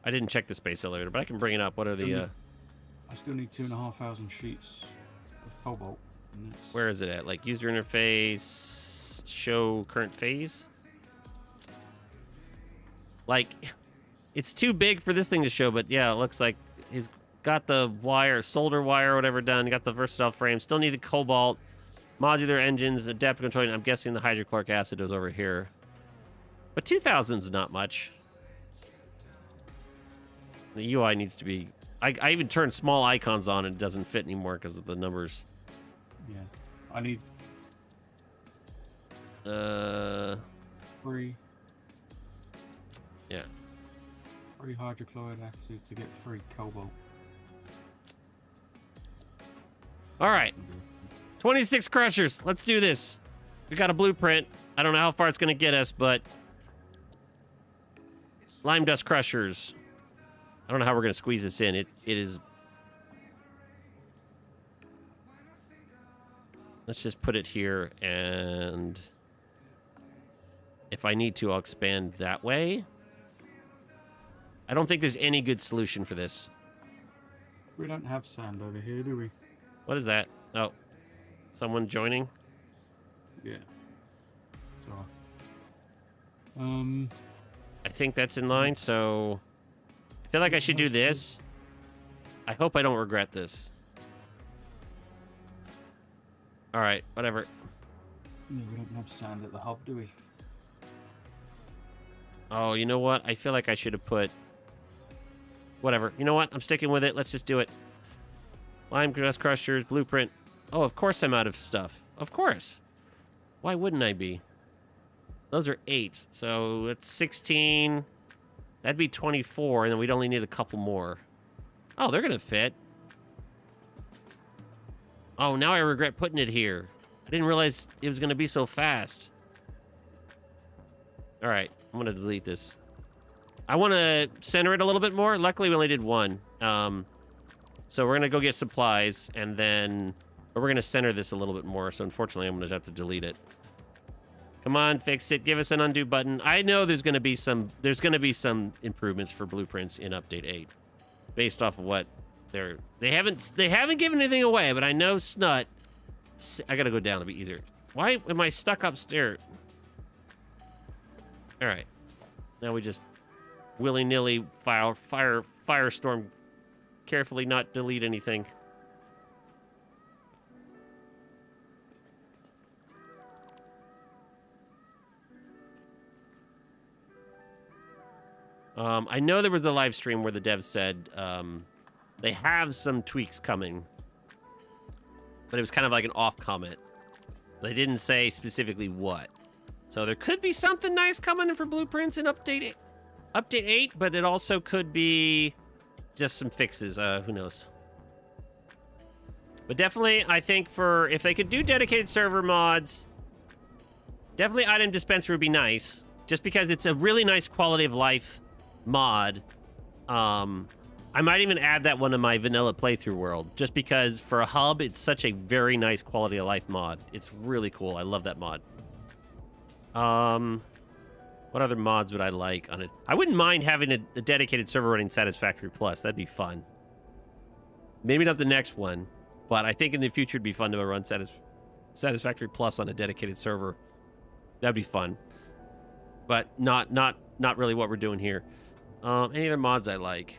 I didn't check the space elevator, but I can bring it up. What are the... I still need 2,500 sheets of cobalt. Where is it at? Like, user interface, show current phase? Like, it's too big for this thing to show, but yeah, it looks like he's got the wire, solder wire or whatever done, got the versatile frame, still need the cobalt, modular engines, adaptive controlling. I'm guessing the hydrochloric acid is over here. But 2,000 is not much. The UI needs to be... I even turned small icons on and it doesn't fit anymore because of the numbers. Yeah. I need... 3. Yeah. 3 hydrochloric acid to get 3 cobalt. All right. 26 crushers. Let's do this. We got a blueprint. I don't know how far it's going to get us, but... Lime dust crushers. I don't know how we're going to squeeze this in. It is... Let's just put it here, and... If I need to, I'll expand that way. I don't think there's any good solution for this. We don't have sand over here, do we? What is that? Oh. Someone joining? Yeah. So... I think that's in line, so... I feel like I should do this. I hope I don't regret this. Alright, whatever. Yeah, we don't have sand at the hub, do we? Oh, you know what? I feel like I should have put... Whatever. You know what? I'm sticking with it. Let's just do it. Lime grass crushers, blueprint. Oh, of course I'm out of stuff. Of course. Why wouldn't I be? Those are 8. So it's 16. That'd be 24, and then we'd only need a couple more. Oh, they're going to fit. Oh, now I regret putting it here. I didn't realize it was going to be so fast. All right, I'm going to delete this. I want to center it a little bit more. Luckily, we only did 1. So we're going to go get supplies, and then... Or we're going to center this a little bit more, so unfortunately, I'm going to have to delete it. Come on, fix it. Give us an undo button. I know there's going to be some improvements for blueprints in update 8. based off of what they haven't given anything away, but I know Snut. I gotta go down to be easier. Why am I stuck upstairs? All right, now we just willy-nilly firestorm. Carefully not delete anything. I know there was a live stream where the devs said they have some tweaks coming, but it was kind of like an off comment. They didn't say specifically what. So there could be something nice coming in for Blueprints in update 8, but it also could be just some fixes. Who knows? But definitely, I think if they could do dedicated server mods, definitely item dispenser would be nice, just because it's a really nice quality of life mod. I might even add that one to my vanilla playthrough world, just because for a hub, it's such a very nice quality of life mod. It's really cool. I love that mod. What other mods would I like on it? I wouldn't mind having a dedicated server running Satisfactory Plus. That'd be fun. Maybe not the next one, but I think in the future it'd be fun to run Satisfactory Plus on a dedicated server. That'd be fun. But not really what we're doing here. Any other mods I like?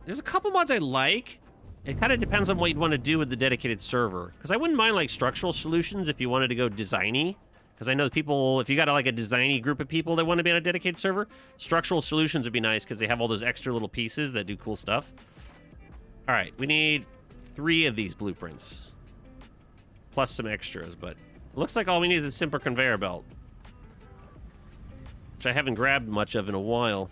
There's a couple mods I like. It kind of depends on what you'd want to do with the dedicated server. Because I wouldn't mind like structural solutions if you wanted to go designy. Because I know people, if you got like a designy group of people that want to be on a dedicated server, structural solutions would be nice because they have all those extra little pieces that do cool stuff. All right, we need 3 of these blueprints. Plus some extras, but it looks like all we need is a simple conveyor belt. Which I haven't grabbed much of in a while.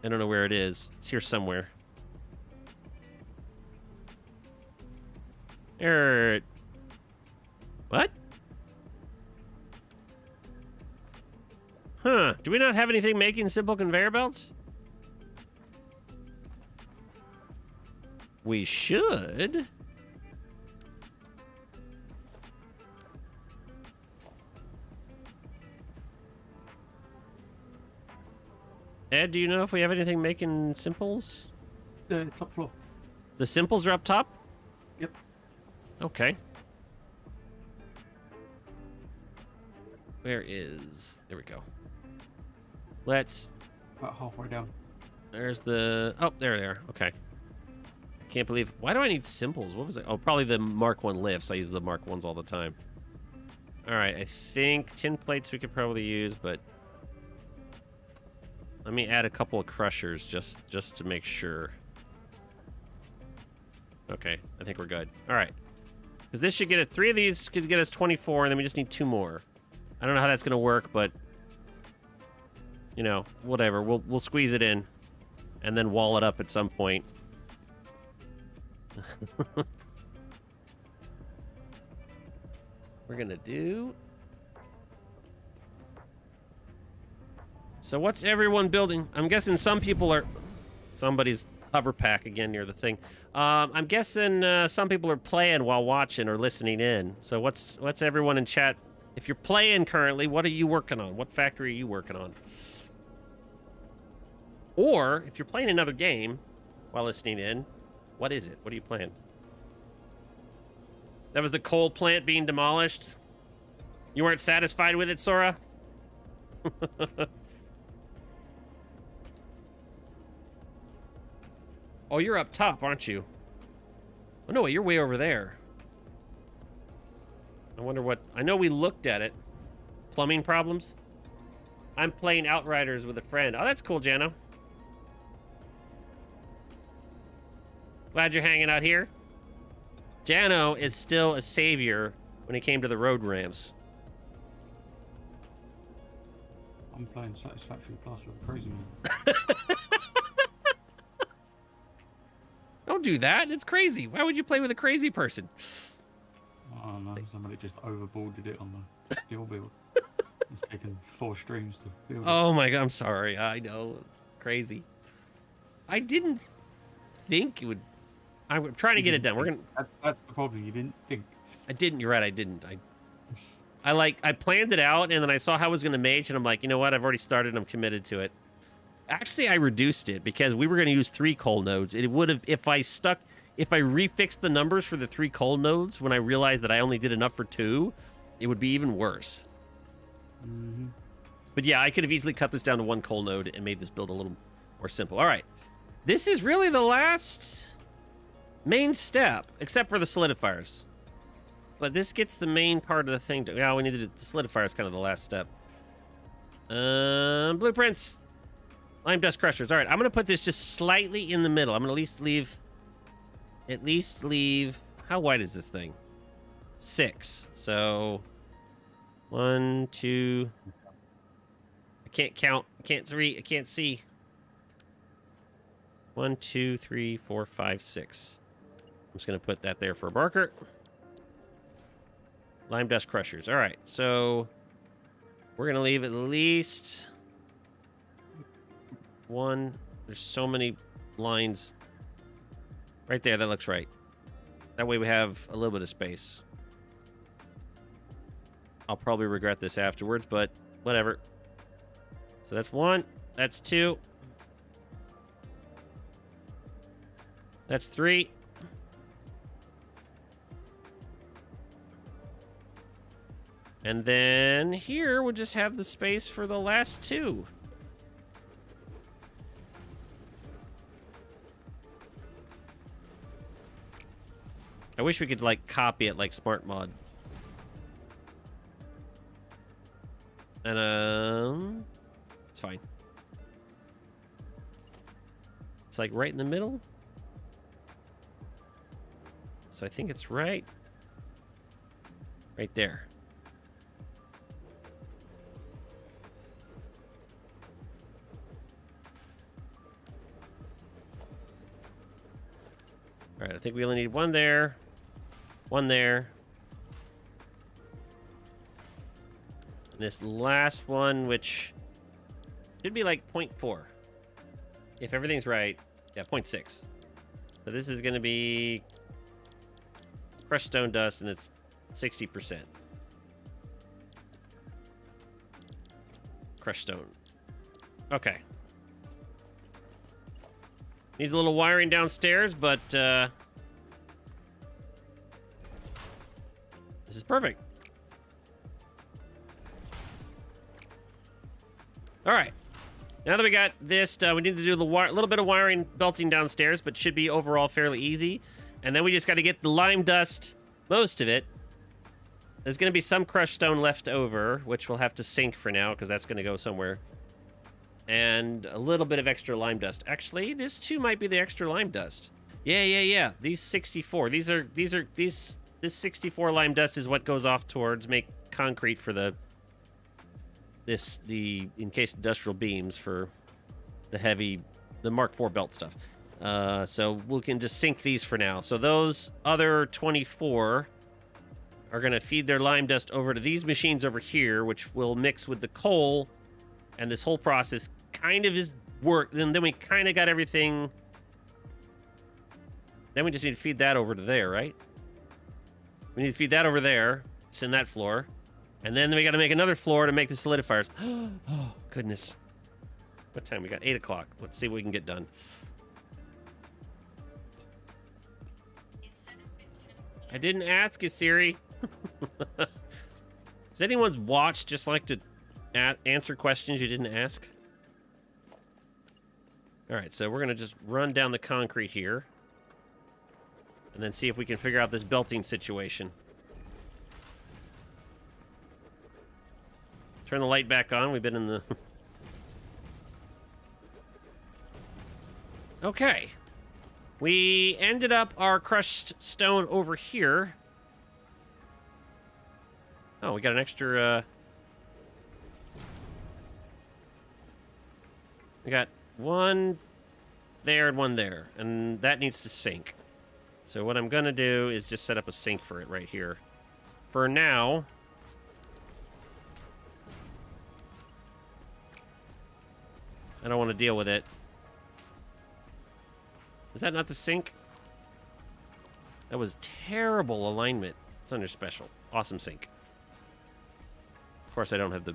I don't know where it is. It's here somewhere. What? Huh. Do we not have anything making simple conveyor belts? We should. Ed, do you know if we have anything making simples? Top floor. The simples are up top? Yep. Okay. Where is... There we go. Let's... About halfway down. There's the... Oh, there they are. Okay. I can't believe... Why do I need simples? What was it? Oh, probably the Mark 1 lifts. I use the Mark 1s all the time. Alright, I think tin plates we could probably use, but... Let me add a couple of crushers just to make sure. Okay, I think we're good. All right. Because this should get us... 3 of these could get us 24, and then we just need 2 more. I don't know how that's going to work, but... You know, whatever. We'll squeeze it in. And then wall it up at some point. We're going to do... So what's everyone building? I'm guessing some people are... Somebody's hover pack again near the thing. I'm guessing some people are playing while watching or listening in. So what's everyone in chat? If you're playing currently, what are you working on? What factory are you working on? Or if you're playing another game while listening in, what is it? What are you playing? That was the coal plant being demolished? You weren't satisfied with it, Sora? Oh, you're up top, aren't you? Oh, no, you're way over there. I wonder what... I know we looked at it. Plumbing problems? I'm playing Outriders with a friend. Oh, that's cool, Jano. Glad you're hanging out here. Jano is still a savior when it came to the road ramps. I'm playing Satisfactory Plus with a crazy man. Don't do that. It's crazy. Why would you play with a crazy person? I don't know. Somebody just overboarded it on the steel build. It's taken 4 streams to build it. Oh my god, I'm sorry. I know. Crazy. I didn't think it would... I'm trying to get it done. We're gonna... That's the problem. You didn't think. I didn't. You're right. I didn't. I planned it out, and then I saw how it was going to make, and I'm like, you know what? I've already started. I'm committed to it. Actually, I reduced it because we were going to use 3 coal nodes. It would have, if I refixed the numbers for the 3 coal nodes when I realized that I only did enough for 2, it would be even worse. Mm-hmm. But yeah, I could have easily cut this down to 1 coal node and made this build a little more simple. All right. This is really the last main step, except for the solidifiers. But this gets the main part of the thing. Yeah, we need to do the solidifier is kind of the last step. Blueprints. Lime dust crushers. All right, I'm going to put this just slightly in the middle. I'm going to at least leave, how wide is this thing? 6. So 1, 2, I can't count. I can't read. I can't see. 1, 2, 3, 4, 5, 6. I'm just going to put that there for a marker. Lime dust crushers. All right, so we're going to leave at least 1. There's so many lines. Right there, that looks right. That way we have a little bit of space. I'll probably regret this afterwards, but whatever. So that's 1. That's 2. That's 3. And then here we'll just have the space for the last 2. I wish we could, like, copy it like Smart Mod. And, it's fine. It's, like, right in the middle. So I think it's right there. All right, I think we only need 1 there. 1 there. And this last one, which should be like 0.4. If everything's right. Yeah, 0.6. So this is going to be crushed stone dust, and it's 60%. Crushed stone. Okay. Needs a little wiring downstairs, but this is perfect. All right. Now that we got this, we need to do a little bit of wiring belting downstairs, but should be overall fairly easy. And then we just got to get the lime dust, most of it. There's going to be some crushed stone left over, which we'll have to sink for now because that's going to go somewhere. And a little bit of extra lime dust. Actually, this too might be the extra lime dust. Yeah. These 64. This 64 lime dust is what goes off towards make concrete for the encased industrial beams for the Mark IV belt stuff. So we can just sink these for now. So those other 24 are going to feed their lime dust over to these machines over here, which will mix with the coal, and this whole process kind of is work. Then we kind of got everything. Then we just need to feed that over to there, right? We need to feed that over there, send that floor. And then we got to make another floor to make the solidifiers. Oh, goodness. What time? We got 8 o'clock. Let's see what we can get done. I didn't ask you, Siri. Does anyone's watch just like to answer questions you didn't ask? All right, so we're going to just run down the concrete here. And then see if we can figure out this belting situation. Turn the light back on. We've been in the... Okay. We ended up our crushed stone over here. Oh, we got an extra... We got 1 there and 1 there. And that needs to sink. So what I'm going to do is just set up a sink for it right here. For now... I don't want to deal with it. Is that not the sink? That was terrible alignment. It's under special. Awesome sink. course, I don't have the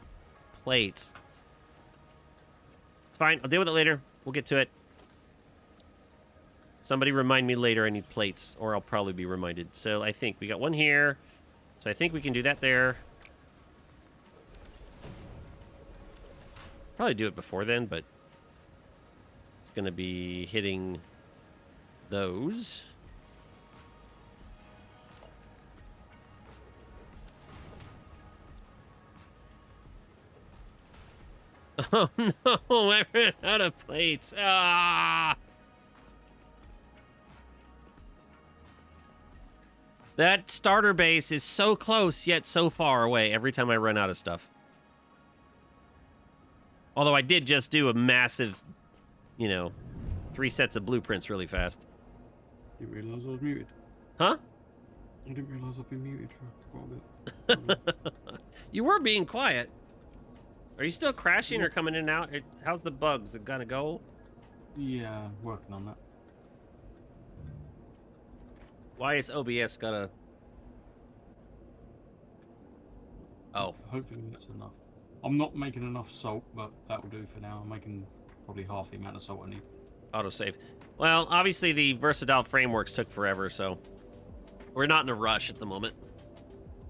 plates. It's fine. I'll deal with it later. We'll get to it. Somebody remind me later I need plates, or I'll probably be reminded. So I think we got one here. So I think we can do that there. Probably do it before then, but it's going to be hitting those. Oh no, I ran out of plates. Ah! That starter base is so close, yet so far away every time I run out of stuff. Although I did just do a massive, 3 sets of blueprints really fast. Didn't realise I was muted. Huh? I didn't realise I've been muted for quite a bit. You were being quiet. Are you still crashing or coming in and out? How's the bugs? It gonna go? Yeah, working on that. Why is OBS gotta... Oh. Hopefully that's enough. I'm not making enough salt, but that will do for now. I'm making probably half the amount of salt I need. Autosave. Well, obviously the versatile frameworks took forever, so we're not in a rush at the moment.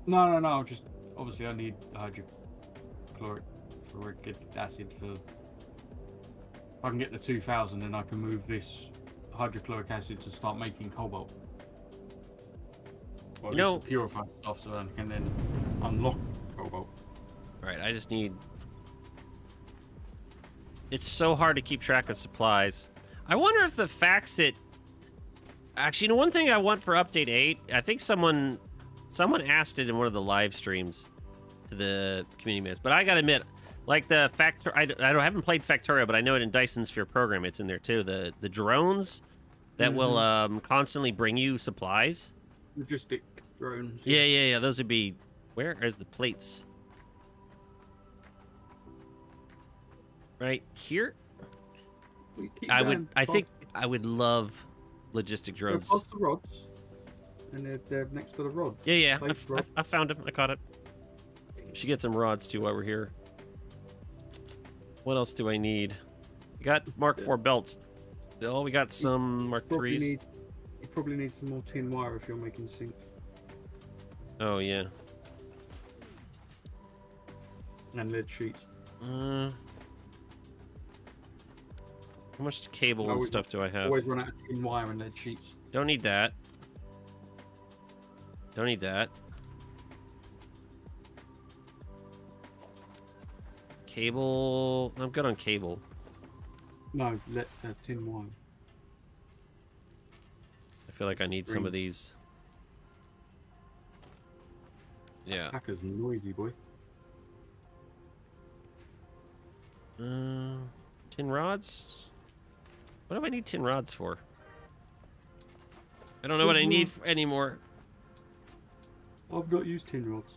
No. Just obviously I need hydrochloric acid for. If I can get the 2000, then I can move this hydrochloric acid to start making cobalt. Well, purify stuff so I can then unlock cobalt. Right, I just need... It's so hard to keep track of supplies. I wonder if the Faxit... Actually, one thing I want for Update 8, I think someone asked it in one of the live streams to the community minutes, but I gotta admit, like the I haven't played Factorio, but I know it in Dyson Sphere program, it's in there too. The drones that will constantly bring you supplies. Logistic drones. Yeah. Those would be... Where is the plates? Right here. I think I would love logistic drones. They're past the rods, and they're next to the rods. Yeah. I found him. I caught it. Should get some rods too while we're here. What else do I need? We got Mark IV belts. Still, we got some Mark IIIs. You probably need some more tin wire if you're making sinks. Oh yeah. And lead sheets. How much cable and stuff do I have? Always run out of tin wire and lead sheets. Don't need that. Don't need that. Cable... I'm good on cable. No, tin wire. I feel like I need some of these. Yeah. Hacker's noisy, boy. Tin rods? What do I need tin rods for? I don't know what I need anymore. I've not used tin rods.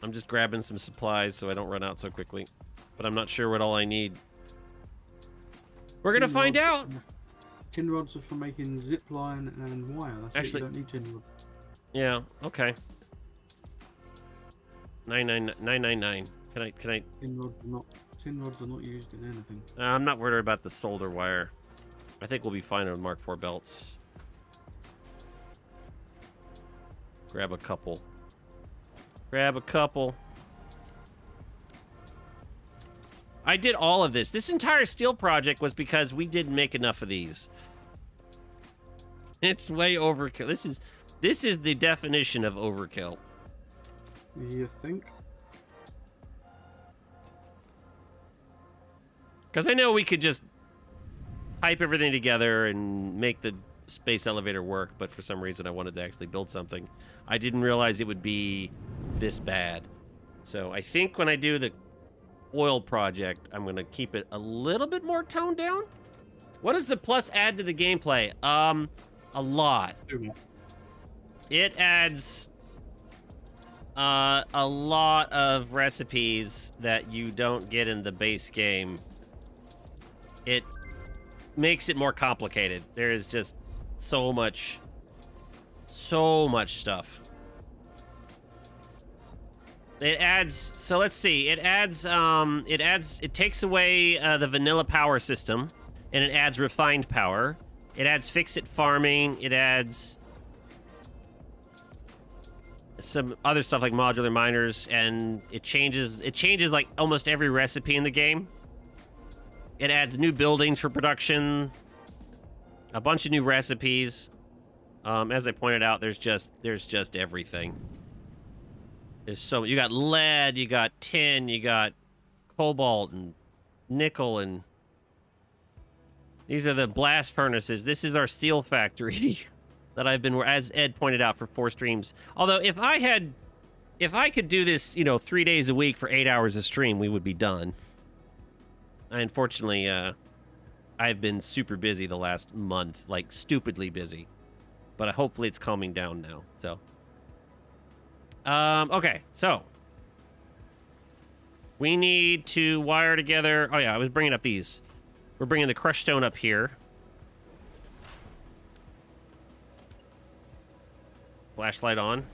I'm just grabbing some supplies so I don't run out so quickly. But I'm not sure what all I need. We're gonna find out! Tin rods are for making zip line and wire. That's actually, you don't need tin rods. Yeah, okay. 999. Can I? Tin rods are not used in anything. I'm not worried about the solder wire. I think we'll be fine with Mark IV belts. Grab a couple. Grab a couple. I did all of this. This entire steel project was because we didn't make enough of these. It's way overkill. This is the definition of overkill. You think? Because I know we could just pipe everything together and make the space elevator work, but for some reason I wanted to actually build something. I didn't realize it would be this bad. So I think when I do the oil project, I'm going to keep it a little bit more toned down. What does the plus add to the gameplay? A lot. It adds a lot of recipes that you don't get in the base game. It makes it more complicated. There is just so much stuff. It adds, so let's see. It takes away the vanilla power system, and it adds refined power. It adds fix-it farming. It adds some other stuff like modular miners, and it changes like almost every recipe in the game. It adds new buildings for production, a bunch of new recipes. As I pointed out, there's just everything. There's so you got lead, you got tin, you got cobalt and nickel, and these are the blast furnaces. This is our steel factory that I've been, as Ed pointed out, for 4 streams. Although if I could do this, 3 days a week for 8 hours a stream, we would be done. Unfortunately, I've been super busy the last month, like stupidly busy. But hopefully it's calming down now. So, okay, so we need to wire together. Oh yeah, I was bringing up these. We're bringing the crushed stone up here. Flashlight on.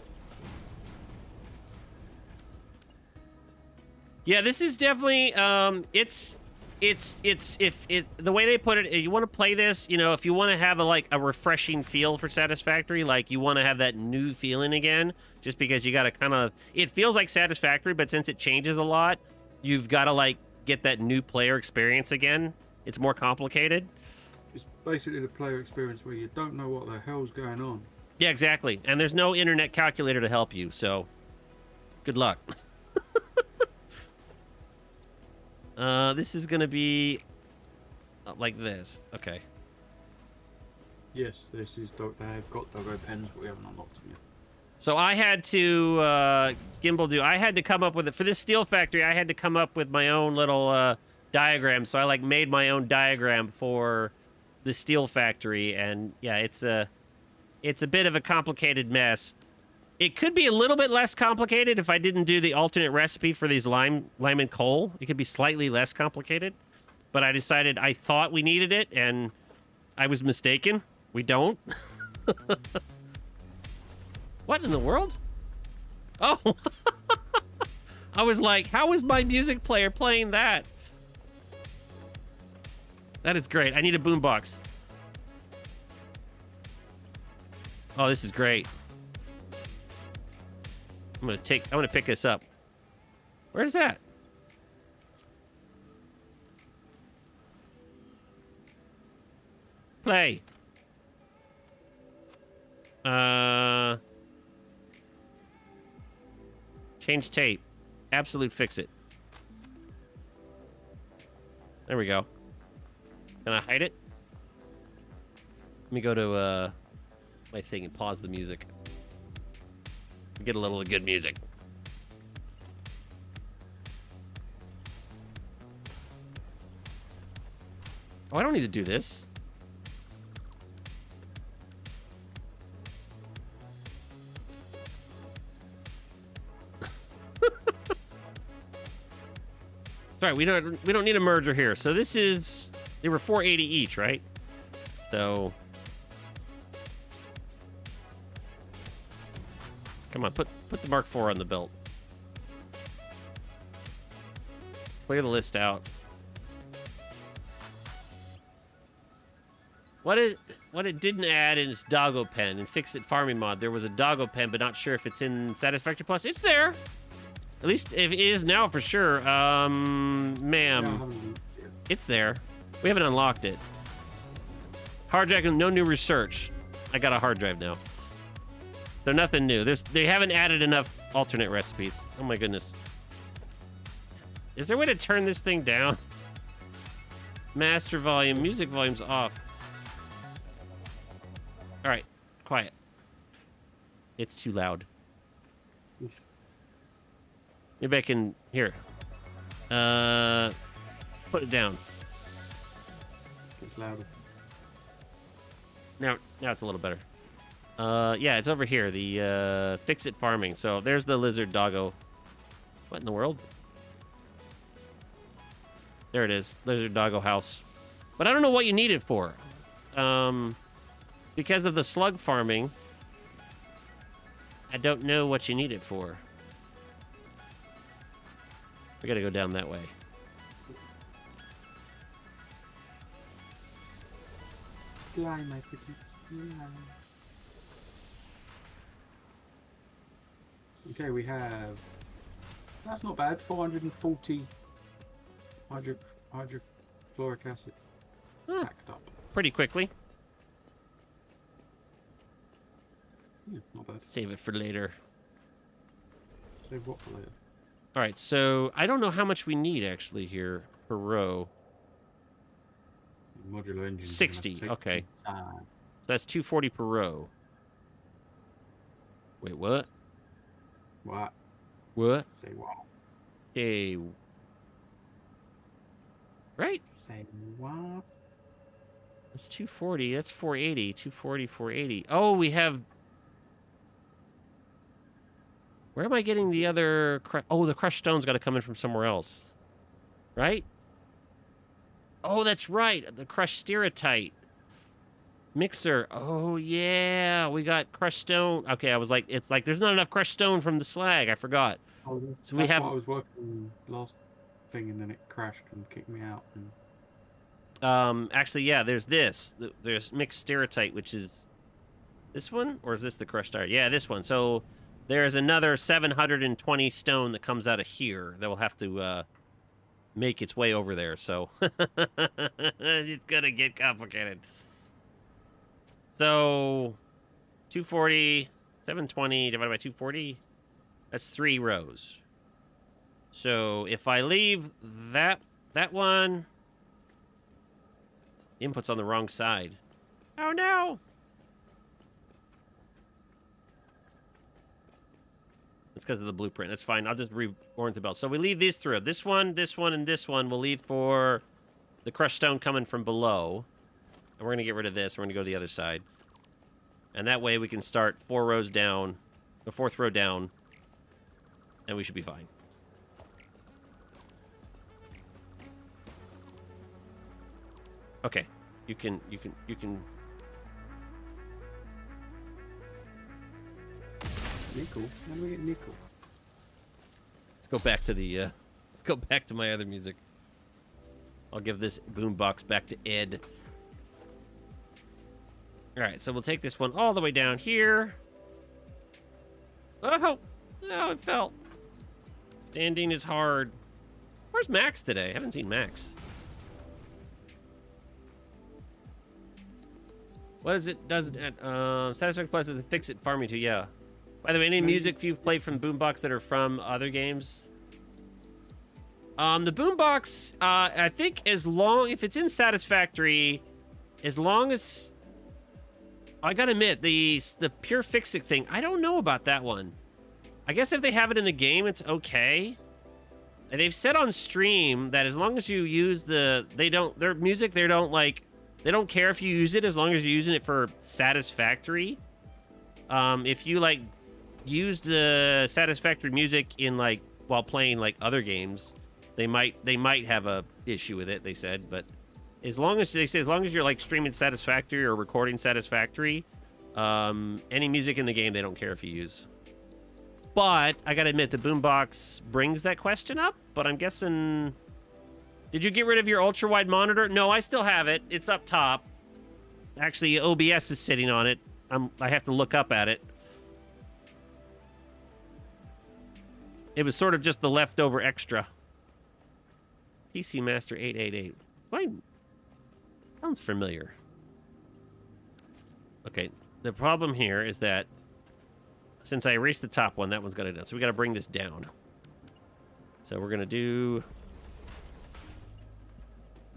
Yeah, this is definitely the way they put it, you want to play this, if you want to have a refreshing feel for Satisfactory, like you want to have that new feeling again, just because you got to kind of, it feels like Satisfactory, but since it changes a lot, you've got to get that new player experience again. It's more complicated. It's basically the player experience where you don't know what the hell's going on. Yeah, exactly. And there's no internet calculator to help you, so good luck. This is gonna be like this. Okay. Yes, this is they have got doggo pens, but we haven't unlocked them yet. So I had to I had to come up with it for this steel factory. I had to come up with my own little diagram. So I made my own diagram for the steel factory, and yeah, it's a bit of a complicated mess. It could be a little bit less complicated if I didn't do the alternate recipe for these lime and coal. It could be slightly less complicated, but I decided I thought we needed it, and I was mistaken. We don't. What in the world? Oh, I was like, how is my music player playing that? That is great. I need a boombox. Oh, this is great. I'm gonna pick this up. Where's that? Play. Change tape. Absolute fix it. There we go. Can I hide it? Let me go to my thing and pause the music. Get a little good music. Oh, I don't need to do this. Sorry, we don't need a merger here. So this is, they were $4.80 each, right? So come on, put the Mark IV on the belt. Clear the list out. What it didn't add in its doggo pen and fix it farming mod. There was a doggo pen, but not sure if it's in Satisfactory Plus. It's there. At least if it is now for sure. Ma'am, it's there. We haven't unlocked it. Hard drive, no new research. I got a hard drive now. So nothing new. They haven't added enough alternate recipes. Oh my goodness. Is there a way to turn this thing down? Master volume, music volume's off. All right, quiet. It's too loud. Maybe I can, here. Put it down. It's louder. Now it's a little better. Yeah, it's over here, the fix-it farming. So there's the lizard doggo. What in the world? There it is, lizard doggo house. But I don't know what you need it for. Because of the slug farming, I don't know what you need it for. We gotta go down that way. Fly, my pretty fly. Okay, we have. That's not bad. 440 hydrochloric acid packed up. Pretty quickly. Yeah, not bad. Save it for later. Save what for later? All right, so I don't know how much we need actually here per row. Modular engine. 60. Okay. That's 240 per row. Wait, what? What? What? Say what? Hey. Right? Say what? That's 240. That's 480. 240, 480. Oh, we have... Where am I getting the other... Oh, the crushed stone's got to come in from somewhere else. Right? Oh, that's right. The crushed stereotype. Mixer. Oh, yeah. We got crushed stone. Okay, I was like... It's like there's not enough crushed stone from the slag. I forgot. Oh, So we have... what I was working last thing and then it crashed and kicked me out. And... Actually, yeah, there's this. There's mixed stereotype, which is this one? Or is this the crushed iron? Yeah, this one. So there's another 720 stone that comes out of here that will have to make its way over there. So it's going to get complicated. So 240, 720 divided by 240, that's 3 rows. So if I leave that one... Input's on the wrong side. Oh, no! That's because of the blueprint. That's fine. I'll just reorient the belt. So we leave these through. This one, and this one we'll leave for the crushed stone coming from below. And we're going to get rid of this. We're going to go to the other side. And that way we can start 4 rows down, the 4th row down, and we should be fine. Okay, you can. Nickel? How do we get nickel? Let's go back to the, go back to my other music. I'll give this boombox back to Ed. All right, so we'll take this one all the way down here. Oh, no, it fell. Standing is hard. Where's Max today? I haven't seen Max. What is it? Does it at Satisfactory Plus? Does it fix it farming too? Yeah. By the way, any music you've played from Boombox that are from other games? The Boombox, I think if it's in Satisfactory, as long as... I gotta admit, the pure fix-it thing, I don't know about that one. I guess if they have it in the game, it's okay. And they've said on stream that as long as you use their music, they don't care if you use it as long as you're using it for Satisfactory. If you like use the Satisfactory music in while playing other games, they might have a issue with it. They said, but as long as you're streaming Satisfactory or recording Satisfactory, any music in the game they don't care if you use. But I gotta admit, the Boombox brings that question up. But I'm guessing. Did you get rid of your ultra-wide monitor? No, I still have it. It's up top. Actually, OBS is sitting on it. I have to look up at it. It was sort of just the leftover extra. PC Master 888. Why? Sounds familiar. Okay, the problem here is that since I erased the top one, that one's got it done. So we got to bring this down. So we're going to do...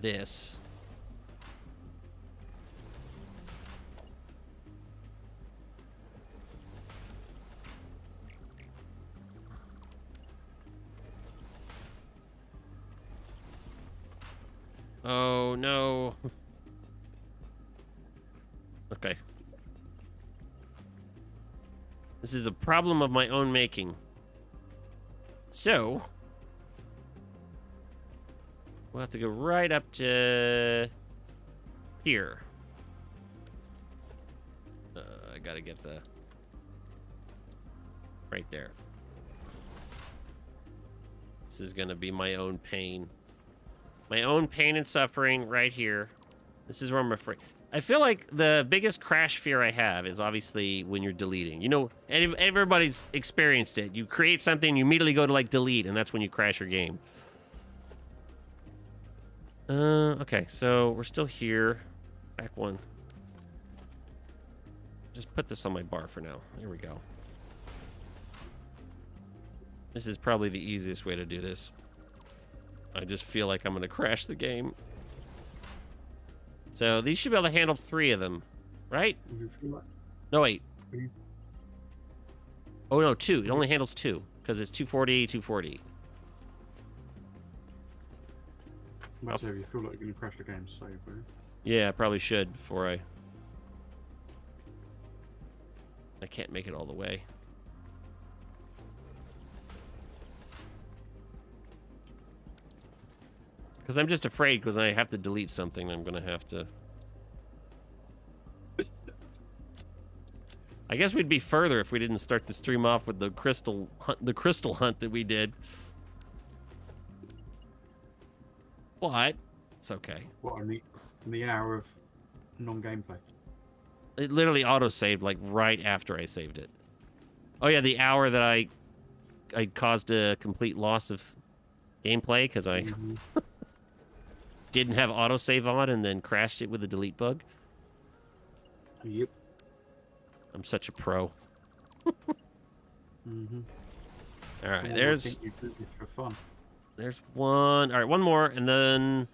this. Oh no. Okay. This is a problem of my own making. So we'll have to go right up to here. I gotta get the... right there. This is gonna be my own pain. My own pain and suffering right here. This is where I'm afraid. I feel like the biggest crash fear I have is obviously when you're deleting. You know, everybody's experienced it. You create something, you immediately go to like delete, and that's when you crash your game. Okay, so we're still here. Back one. Just put this on my bar for now. Here we go. This is probably the easiest way to do this. I just feel like I'm gonna crash the game. So these should be able to handle 3 of them, right? No, wait. Oh no, 2. It only handles 2 because it's 240, 240. If you feel like you're gonna crash the game, save, right? Yeah, I probably should before I can't make it all the way. Because I'm just afraid because I have to delete something. I'm going to have to... I guess we'd be further if we didn't start the stream off with the crystal hunt that we did. But it's okay. What, in the hour of non-gameplay? It literally auto-saved like right after I saved it. Oh yeah, the hour that I caused a complete loss of gameplay because I didn't have autosave on and then crashed it with a delete bug. Yep. I'm such a pro. All right, I there's think you do this for fun. There's one. All right, one more, and then...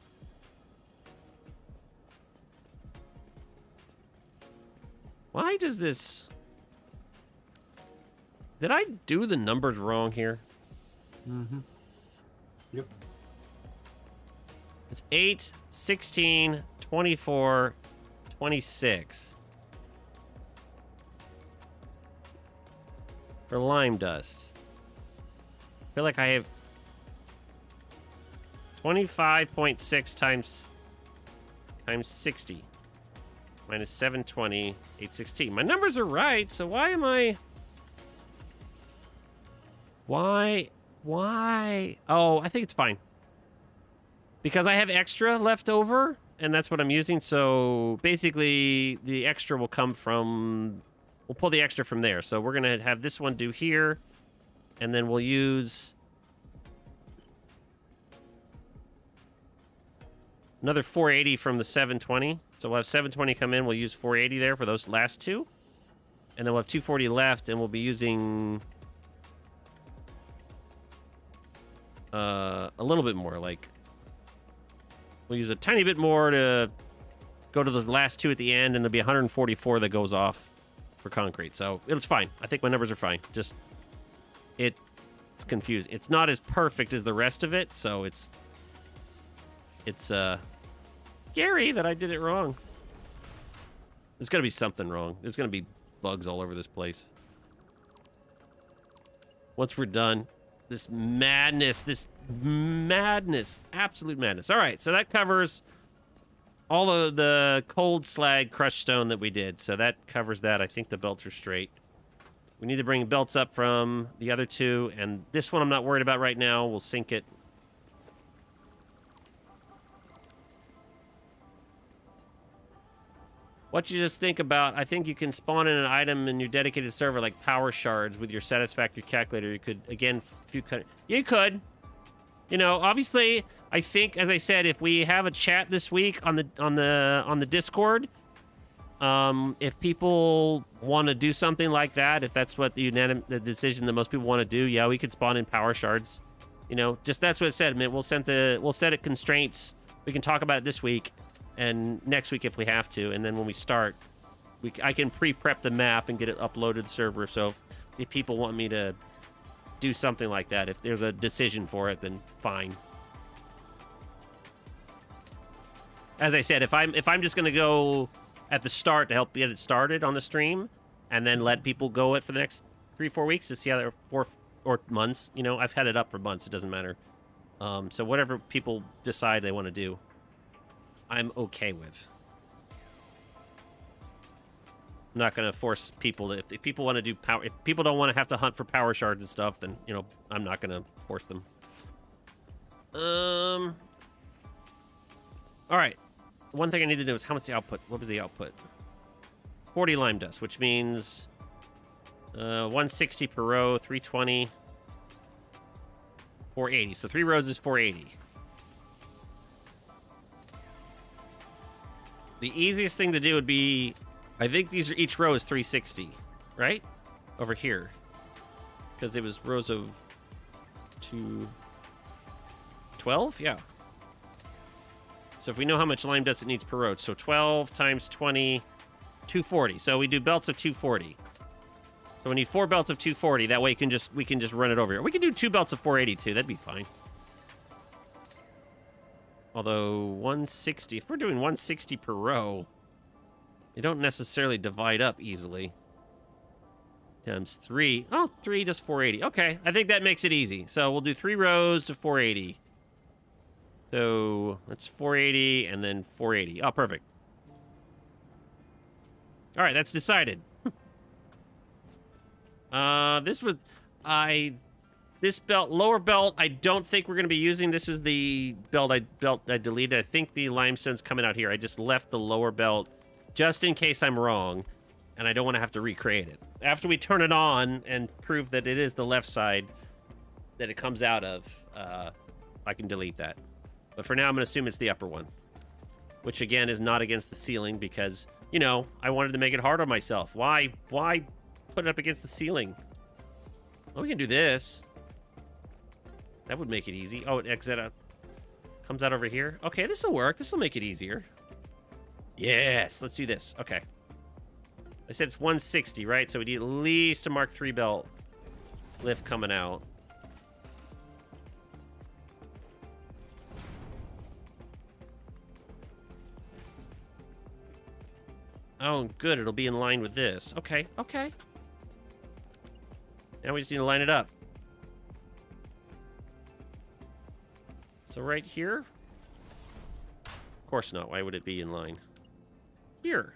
Why does this... Did I do the numbers wrong here? Yep. It's 8, 16, 24, 26. For lime dust. I feel like I have 25.6 times 60 minus 720, 816. My numbers are right, so why am I... Why? Oh, I think it's fine. Because I have extra left over, and that's what I'm using, so basically the extra will come from... We'll pull the extra from there. So we're going to have this one do here, and then we'll use... another 480 from the 720. So we'll have 720 come in. We'll use 480 there for those last two. And then we'll have 240 left, and we'll be using... a little bit more, like... We'll use a tiny bit more to go to the last two at the end, and there'll be 144 that goes off for concrete. So it's fine. I think my numbers are fine. Just... It's confusing. It's not as perfect as the rest of it, so it's scary that I did it wrong. There's gonna be something wrong. There's gonna be bugs all over this place. Once we're done, this madness, absolute madness. All right, so that covers all of the cold slag crushed stone that we did. So that covers that. I think the belts are straight. We need to bring belts up from the other two, and this one I'm not worried about right now. We'll sink it. What you just think about, I think you can spawn in an item in your dedicated server like power shards with your Satisfactory calculator. You could, again, if you could, you know, obviously, I think, as I said, if we have a chat this week on the Discord, if people want to do something like that, if that's what the decision that most people want to do, yeah, we could spawn in power shards. You know, just that's what it said, man. We'll set it constraints. We can talk about it this week. And next week if we have to, and then when we start, I can pre-prep the map and get it uploaded to the server. So if people want me to do something like that, if there's a decision for it, then fine. As I said, if I'm just gonna go at the start to help get it started on the stream, and then let people go it for the next 3-4 weeks to see how they're or months. You know, I've had it up for months. It doesn't matter. So whatever people decide they want to do, I'm okay with. I'm not gonna force people to, if people want to do power, if people don't want to have to hunt for power shards and stuff, then, you know, I'm not gonna force them. All right. One thing I need to know is how much the output. What was the output? 40 lime dust, which means 160 per row, 320, 480. So 3 rows is 480. The easiest thing to do would be, I think these are each row is 360, right? Over here. Because it was rows of 12? Yeah. So if we know how much lime dust it needs per row, so 12 times 20, 240. So we do belts of 240. So we need 4 belts of 240. That way we can just run it over here. We can do 2 belts of 482. That'd be fine. Although 160, if we're doing 160 per row, they don't necessarily divide up easily. Times 3. Oh, 3 just 480. Okay, I think that makes it easy. So we'll do 3 rows to 480. So that's 480 and then 480. Oh, perfect. All right, that's decided. This belt, lower belt, I don't think we're going to be using. This was the belt I deleted. I think the limestone's coming out here. I just left the lower belt just in case I'm wrong, and I don't want to have to recreate it. After we turn it on and prove that it is the left side that it comes out of, I can delete that. But for now, I'm going to assume it's the upper one, which again is not against the ceiling because, you know, I wanted to make it hard on myself. Why put it up against the ceiling? Well, we can do this. That would make it easy. Oh, it comes out over here. Okay, this will work. This will make it easier. Yes, let's do this. Okay. I said it's 160, right? So we need at least a Mark III belt lift coming out. Oh, good. It'll be in line with this. Okay, okay. Now we just need to line it up. So right here? Of course not. Why would it be in line? Here.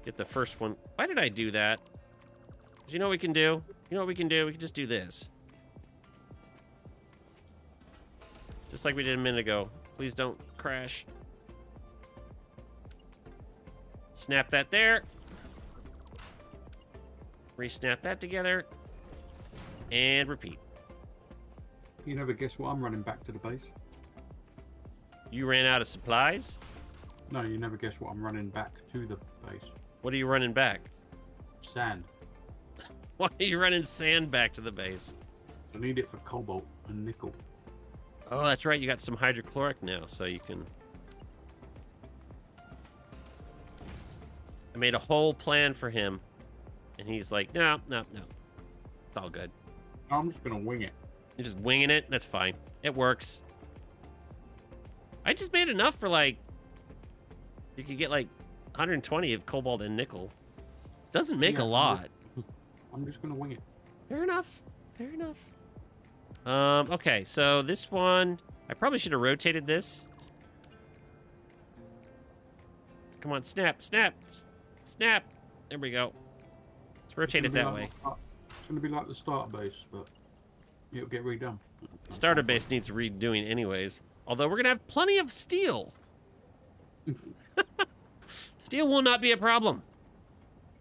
Get the first one. Why did I do that? Do you know what we can do? You know what we can do? We can just do this. Just like we did a minute ago. Please don't crash. Snap that there. Re-snap that together. And repeat. You never guess what I'm running back to the base. You ran out of supplies? No, you never guess what I'm running back to the base. What are you running back? Sand. Why are you running sand back to the base? I need it for cobalt and nickel. Oh, that's right. You got some hydrochloric now, so you can... I made a whole plan for him. And he's like, no, no, no. It's all good. I'm just going to wing it. You're just winging it? That's fine. It works. I just made enough for, like... You could get, like, 120 of cobalt and nickel. This doesn't make a lot. I'm just going to wing it. Fair enough. Fair enough. Okay, so this one... I probably should have rotated this. Come on, snap, snap, snap. There we go. Let's rotate it that way. It's going to be like the starter base, but it'll get redone. Starter base needs redoing anyways. Although we're going to have plenty of steel. Steel will not be a problem.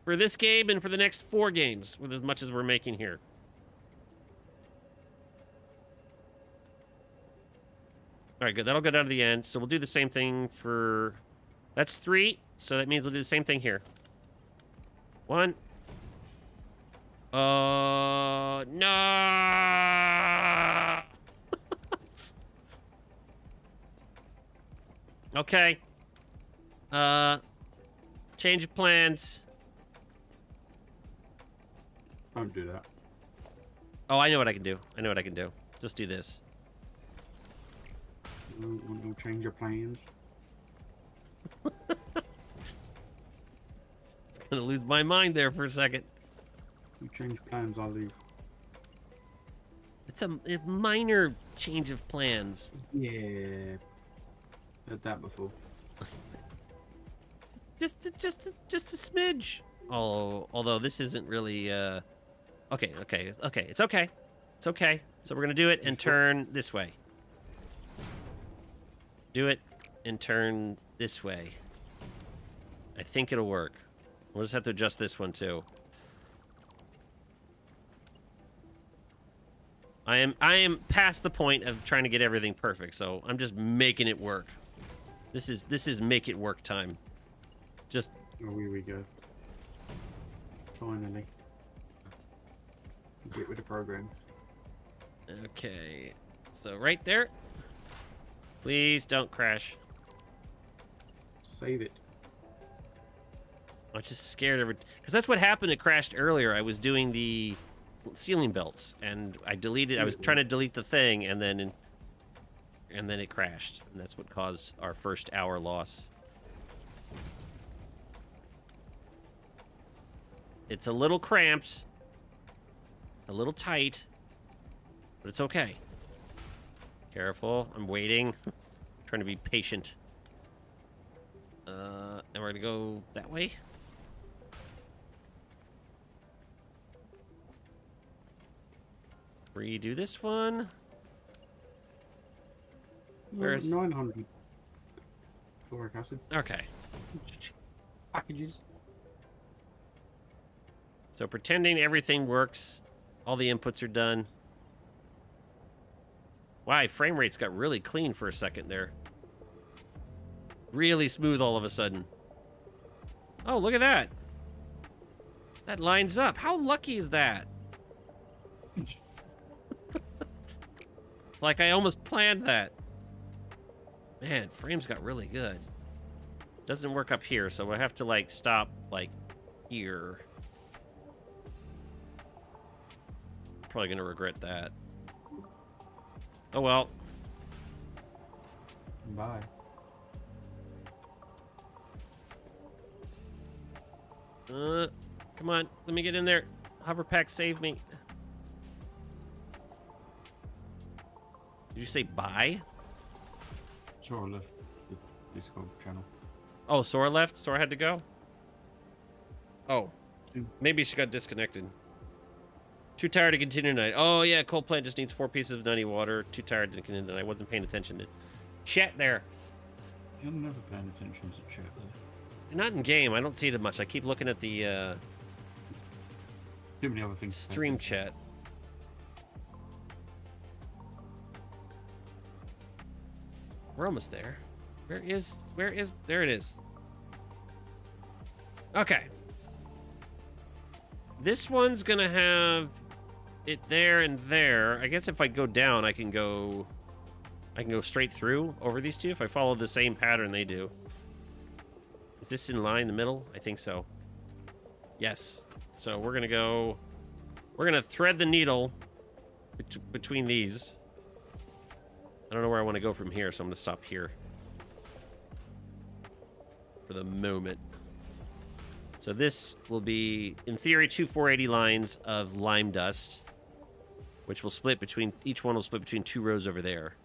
For this game and for the next 4 games, with as much as we're making here. Alright, good. That'll go down to the end. So we'll do the same thing for... That's 3. So that means we'll do the same thing here. 1. No! Okay. Change of plans. Don't do that. Oh, I know what I can do. I know what I can do. Just do this. We'll change your plans. It's gonna lose my mind there for a second. You change plans, I'll leave. It's a minor change of plans. Yeah. Heard that before. Just a smidge. Oh, although this isn't really Okay. It's okay. It's okay. So we're gonna do it and turn this way. Do it and turn this way. I think it'll work. We'll just have to adjust this one too. I am past the point of trying to get everything perfect, so I'm just making it work. This is make it work time. Just oh, here we go. Finally. Get with the program. okay. So right there. Please don't crash. Save it. I was just scared of it because that's what happened. It crashed earlier. I was doing the ceiling belts and I deleted. I was trying to delete the thing and then it crashed, and that's what caused our first hour loss. It's a little cramped. It's a little tight, but it's okay. Careful. I'm waiting. Trying to be patient. And we're gonna go that way. Redo this one. Where's 900 caloric acid okay? packages? So pretending everything works, all the inputs are done. Wow, frame rates got really clean for a second there. Really smooth all of a sudden. Oh, look at that. That lines up. How lucky is that? It's like I almost planned that. Man, frames got really good. Doesn't work up here, so I have to like stop like here. Probably gonna regret that. Oh well. Bye. Come on, let me get in there. Hover pack, save me. Did you say bye? Sora left the Discord channel. Oh, Sora left? Sora had to go? Oh. Maybe she got disconnected. Too tired to continue tonight. Oh, yeah, cold plant just needs 4 pieces of nutty water. Too tired to continue tonight. I wasn't paying attention to chat there. You're never paying attention to chat there. Not in game. I don't see it much. I keep looking at the Too many other things. to pay stream attention chat. We're almost there. Where is, there it is. Okay. This one's gonna have it there and there. I guess if I go down, I can go straight through over these two if I follow the same pattern they do. Is this in line in the middle? I think so. Yes. So we're gonna thread the needle between these. I don't know where I want to go from here, so I'm gonna stop here for the moment. So this will be, in theory, 2 480 lines of lime dust, which will split between, each one will split between 2 rows over there.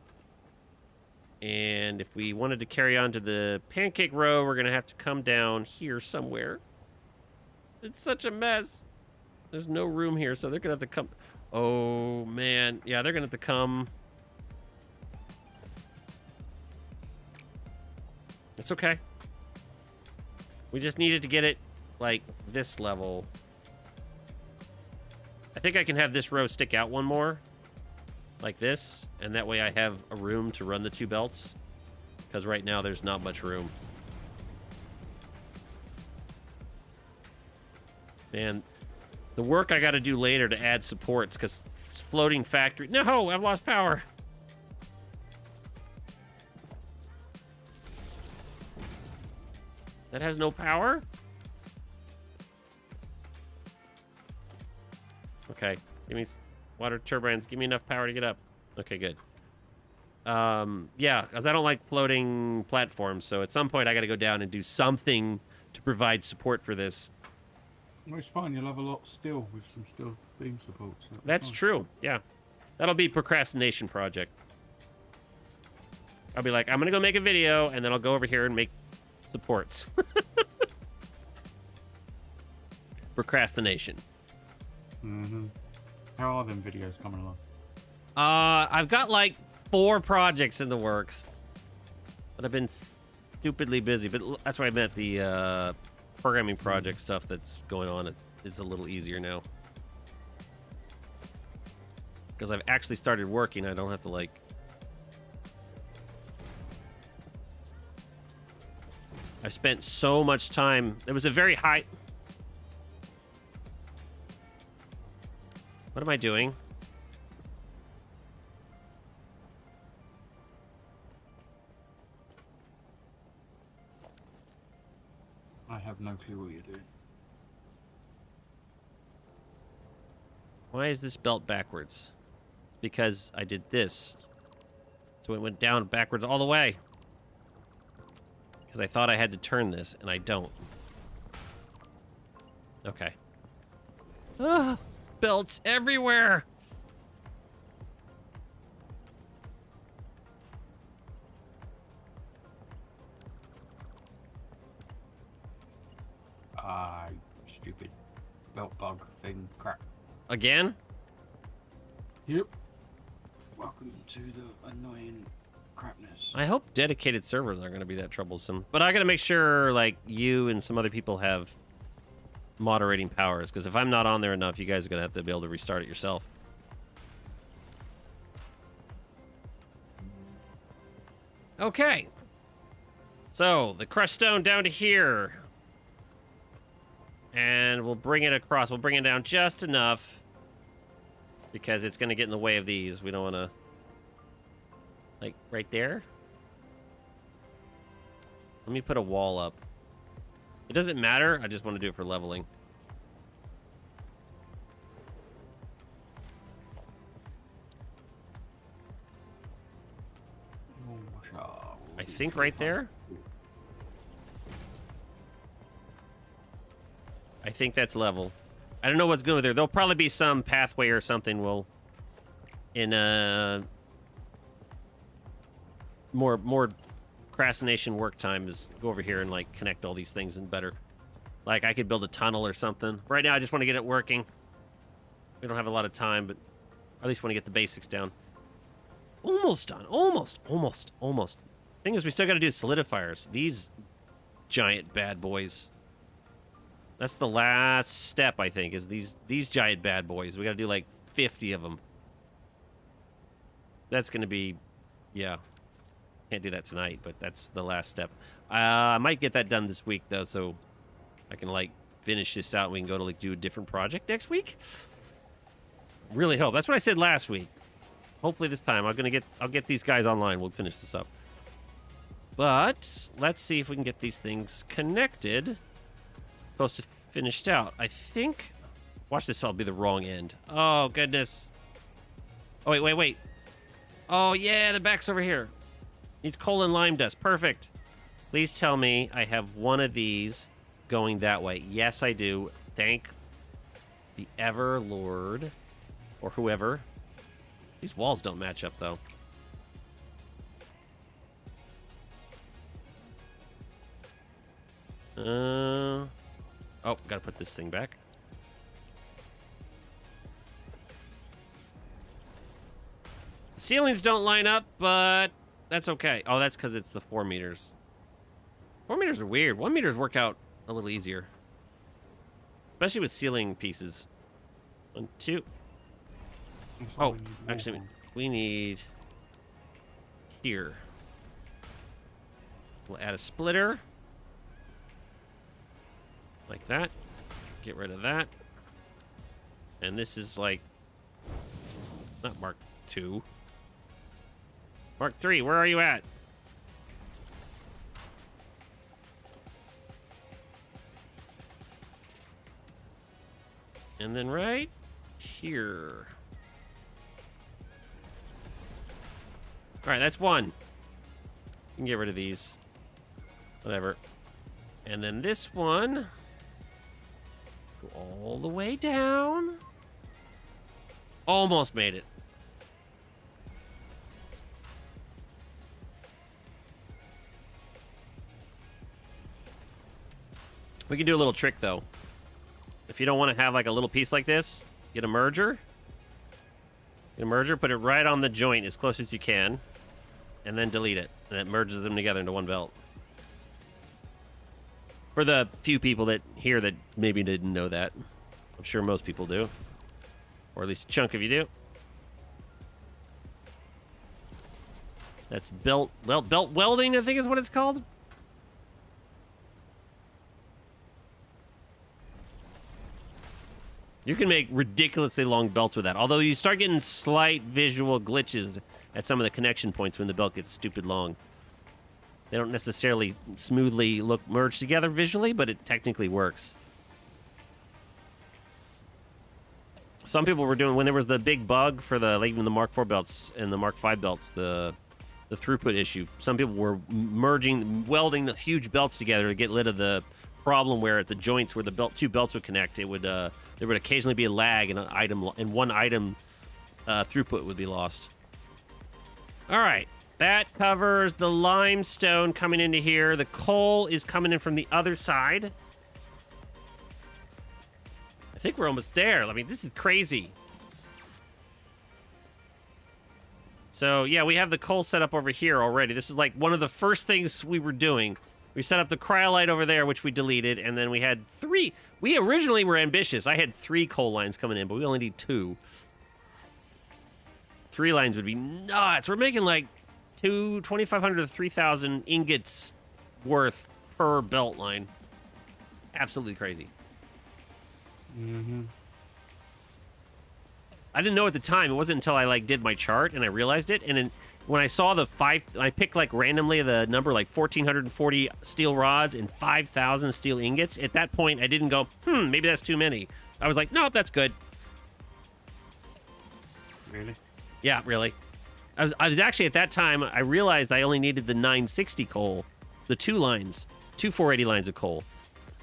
And if we wanted to carry on to the pancake row, we're gonna have to come down here somewhere. It's such a mess. There's no room here, so they're gonna have to come. Oh man, yeah, they're gonna have to come. It's okay. We just needed to get it like this level. I think I can have this row stick out one more like this, and that way I have a room to run the 2 belts, because right now there's not much room. Man, the work I got to do later to add supports, because floating factory. No, I've lost power. That has no power? Okay, give me water turbines. Give me enough power to get up. Okay, good. Yeah, because I don't like floating platforms, so at some point I got to go down and do something to provide support for this. Well, it's fine. You'll have a lot still with some still beam support. So That's fine. true, yeah. That'll be procrastination project. I'll be like, I'm going to go make a video, and then I'll go over here and make supports. Procrastination. Mm-hmm. How are them videos coming along? I've got like 4 projects in the works, but I've been stupidly busy. But that's why I meant the programming project stuff that's going on. It's a little easier now because I've actually started working. I don't have to like. I spent so much time. It was a very high. What am I doing? I have no clue what you're doing. Why is this belt backwards? It's because I did this. So it went down backwards all the way. Because I thought I had to turn this, and I don't. Okay. Ah, belts everywhere! Ah, stupid belt bug thing crap. Again? Yep. Welcome to the annoying crapness. I hope dedicated servers aren't going to be that troublesome. But I got to make sure, like, you and some other people have moderating powers. Because if I'm not on there enough, you guys are going to have to be able to restart it yourself. Okay. So, the crushed stone down to here. And we'll bring it across. We'll bring it down just enough. Because it's going to get in the way of these. We don't want to... Like, right there? Let me put a wall up. It doesn't matter. I just want to do it for leveling. I think right there. I think that's level. I don't know what's good there. There'll probably be some pathway or something will in more procrastination work time is go over here and like connect all these things and better. Like I could build a tunnel or something. Right now I just want to get it working. We don't have a lot of time, but I at least want to get the basics down. Almost done. Almost. Thing is, we still got to do solidifiers. These giant bad boys. That's the last step, I think, is these giant bad boys. We got to do like 50 of them. That's going to be, yeah. Can't do that tonight, but that's the last step. I might get that done this week, though, so I can, like, finish this out and we can go to, like, do a different project next week. Really hope. That's what I said last week. Hopefully this time I'll get these guys online. We'll finish this up. But let's see if we can get these things connected. Supposed to finished out. I think. Watch this. I'll be the wrong end. Oh goodness. Oh wait. Oh yeah, the back's over here. Needs coal and lime dust. Perfect. Please tell me I have one of these going that way. Yes, I do. Thank the Everlord or whoever. These walls don't match up though. Oh, gotta put this thing back. Ceilings don't line up, but that's okay. Oh, that's because it's the 4 meters. 4 meters are weird. 1 meters work out a little easier. Especially with ceiling pieces. 1, 2. Oh, actually, we need here. We'll add a splitter. Like that. Get rid of that. And this is like... Not Mark 2. Mark 3, where are you at? And then right here. Alright, that's 1. You can get rid of these. Whatever. And then this one... Go all the way down. Almost made it. We can do a little trick, though. If you don't want to have, like, a little piece like this, Get a merger. Get a merger, put it right on the joint as close as you can, and then delete it. And it merges them together into one belt. For the few people that here that maybe didn't know that. I'm sure most people do. Or at least a chunk of you do. That's belt welding, I think is what it's called. You can make ridiculously long belts with that. Although you start getting slight visual glitches at some of the connection points when the belt gets stupid long. They don't necessarily smoothly look merged together visually, but it technically works. Some people were doing, when there was the big bug for the, like, even the Mark IV belts and the Mark V belts, the throughput issue, some people were welding the huge belts together to get rid of the problem where at the joints where the two belts would connect, it would there would occasionally be a lag and one item throughput would be lost. All right, that covers the limestone coming into here. The coal is coming in from the other side. I think we're almost there. I mean, this is crazy. So yeah, we have the coal set up over here already. This is like one of the first things we were doing. We set up the cryolite over there, which we deleted, and then we had 3. We originally were ambitious. I had 3 coal lines coming in, but we only need 2. 3 lines would be nuts. We're making like 2,500 to 3,000 ingots worth per belt line. Absolutely crazy. Mm-hmm. I didn't know at the time. It wasn't until I like did my chart and I realized it, and then when I saw the 5, I picked like randomly the number like 1,440 steel rods and 5,000 steel ingots. At that point, I didn't go, maybe that's too many. I was like, nope, that's good. Really? Yeah, really. I was actually at that time, I realized I only needed the 960 coal, the 2 lines, 2 480 lines of coal,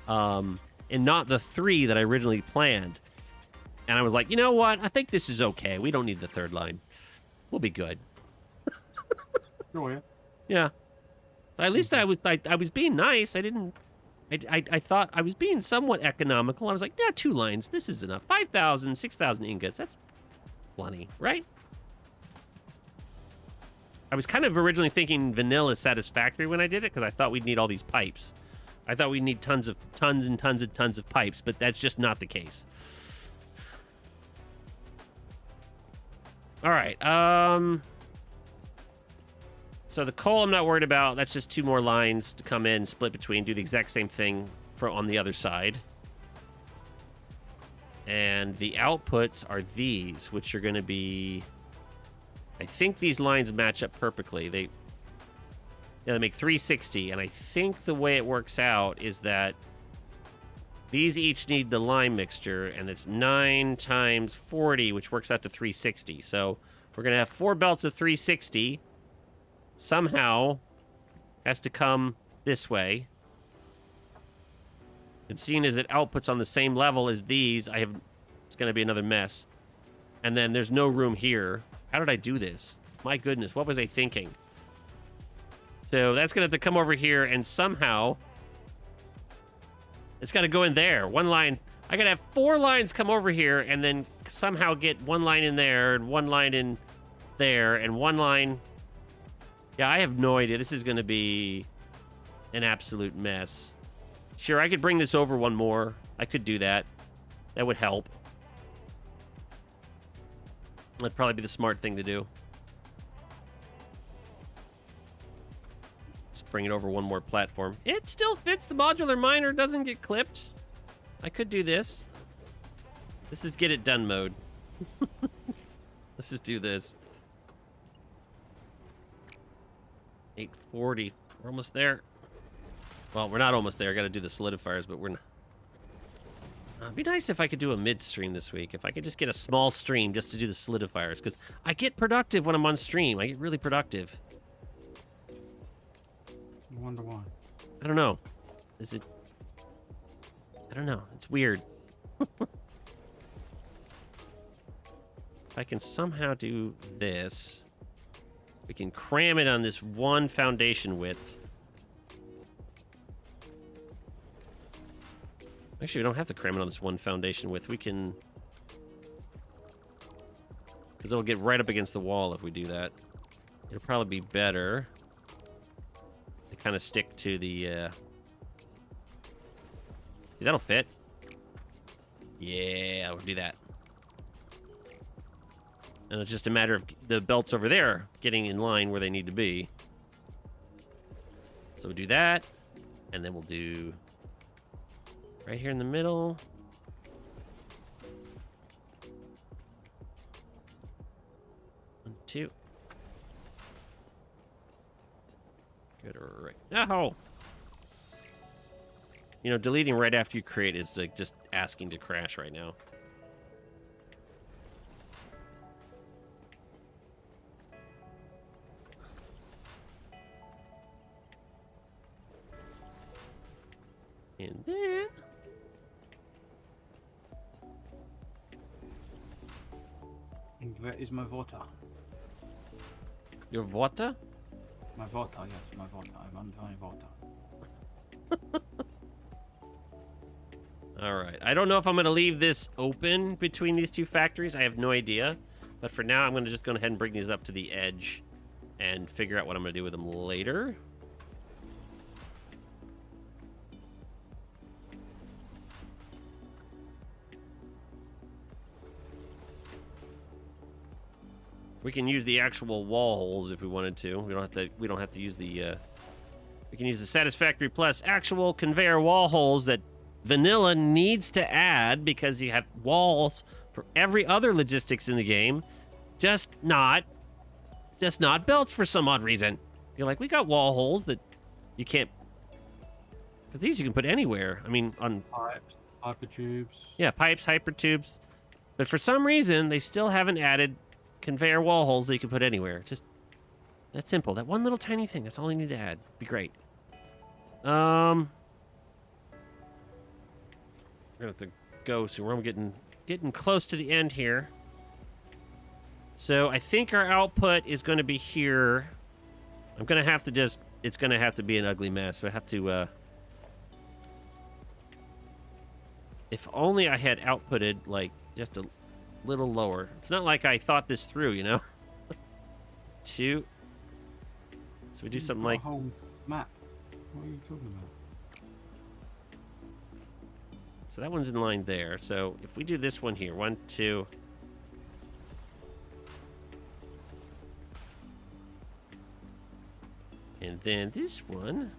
and not the 3 that I originally planned. And I was like, you know what? I think this is okay. We don't need the 3rd line. We'll be good. Oh, yeah. Yeah. At least I was being nice. I thought I was being somewhat economical. I was like, yeah, 2 lines. This is enough. 5,000, 6,000 ingots. That's plenty, right? I was kind of originally thinking vanilla Satisfactory when I did it because I thought we'd need all these pipes. I thought we'd need tons and tons of pipes, but that's just not the case. All right. So the coal I'm not worried about. That's just 2 more lines to come in, split between, do the exact same thing on the other side. And the outputs are these, which are going to be... I think these lines match up perfectly. They make 360, and I think the way it works out is that these each need the lime mixture, and it's 9 times 40, which works out to 360. So we're going to have 4 belts of 360. Somehow has to come this way. And seeing as it outputs on the same level as these, it's going to be another mess. And then there's no room here. How did I do this? My goodness, what was I thinking? So that's going to have to come over here, and somehow it's got to go in there. 1 line. I got to have 4 lines come over here, and then somehow get 1 line in there, and 1 line in there, and 1 line... Yeah, I have no idea. This is going to be an absolute mess. Sure, I could bring this over 1 more. I could do that. That would help. That'd probably be the smart thing to do. Just bring it over 1 more platform. It still fits. The modular miner doesn't get clipped. I could do this. This is get it done mode. Let's just do this. 840. We're almost there. Well, we're not almost there. I got to do the solidifiers, but we're not. It'd be nice if I could do a mid-stream this week. If I could just get a small stream just to do the solidifiers, because I get productive when I'm on stream. I get really productive. I wonder why. I don't know. Is it... I don't know. It's weird. If I can somehow do this, we can cram it on this 1 foundation width. Actually, we don't have to cram it on this 1 foundation width. We can Because it'll get right up against the wall if we do that. It'll probably be better to kind of stick to the... See, that'll fit. Yeah, we'll do that. And it's just a matter of the belts over there getting in line where they need to be. So we'll do that. And then we'll do... right here in the middle. One, two. Good, right. Oh! You know, deleting right after you create is like just asking to crash right now. And then... And where is my water? Your water? My water, yes, my water. I want my water. Alright, I don't know if I'm going to leave this open between these two factories. I have no idea. But for now, I'm going to just go ahead and bring these up to the edge and figure out what I'm going to do with them later. We can use the actual wall holes if we wanted to. We don't have to use the we can use the Satisfactory Plus actual conveyor wall holes that vanilla needs to add because you have walls for every other logistics in the game, just not belts for some odd reason. You're like, we got wall holes that you can't, because these you can put anywhere. I mean, on Pipes, hypertubes. Yeah, pipes, hypertubes, but for some reason they still haven't added conveyor wall holes that you can put anywhere. Just that simple. That one little tiny thing. That's all you need to add. Be great. We're gonna have to go soon. We're getting close to the end here. So I think our output is going to be here. I'm gonna have to just. It's gonna have to be an ugly mess. So I have to. If only I had outputted like just a little lower. It's not like I thought this through, you know. 2. So we do something like a whole map. What are you talking about? So that one's in line there. So if we do this one here, 1, 2. And then this one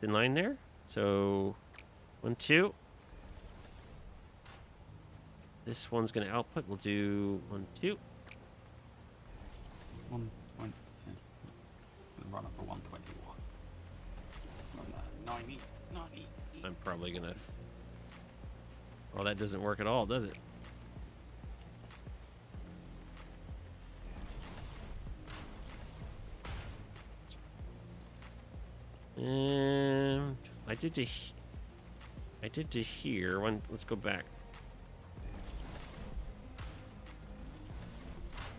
in line there. So 1, 2. This one's going to output. We'll do 1, 2. 120. Run up for 121. 90. I'm probably going to... Oh, that doesn't work at all, does it? And I did to here. Let's go back.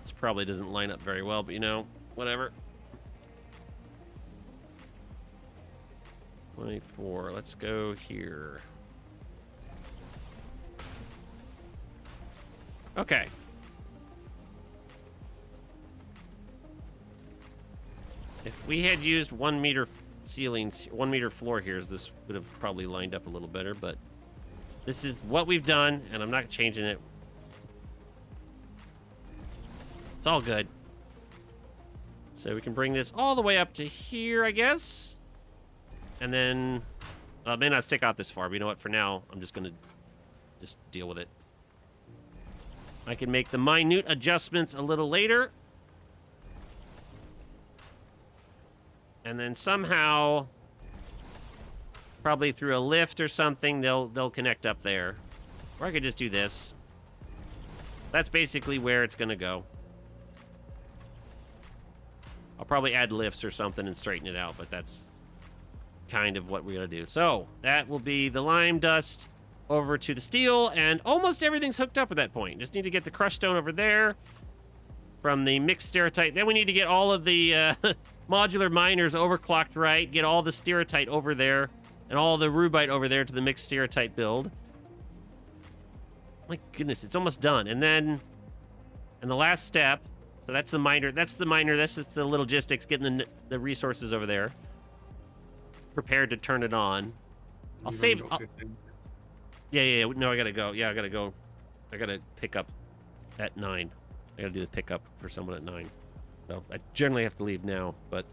This probably doesn't line up very well, but you know, whatever. 24. Let's go here. Okay. If we had used 1 meter ceilings, 1 meter floor here, this would have probably lined up a little better, but this is what we've done, and I'm not changing it. It's all good. So we can bring this all the way up to here, I guess. And then, well, it may not stick out this far, but you know what? For now, I'm just going to just deal with it. I can make the minute adjustments a little later. And then somehow, probably through a lift or something, they'll connect up there. Or I could just do this. That's basically where it's going to go. I'll probably add lifts or something and straighten it out, but that's kind of what we're going to do. So that will be the lime dust over to the steel, and almost everything's hooked up at that point. Just need to get the crushed stone over there from the mixed stereotype. Then we need to get all of the modular miners overclocked right, get all the stereotype over there, and all the rubite over there to the mixed stereotype build. My goodness, it's almost done. And then And the last step, so that's the miner. This is the logistics, getting the resources over there. Prepared to turn it on. I'll save. Yeah. No, I gotta go. Yeah, I gotta go. I gotta pick up at 9. I gotta do the pickup for someone at 9. So I generally have to leave now, but.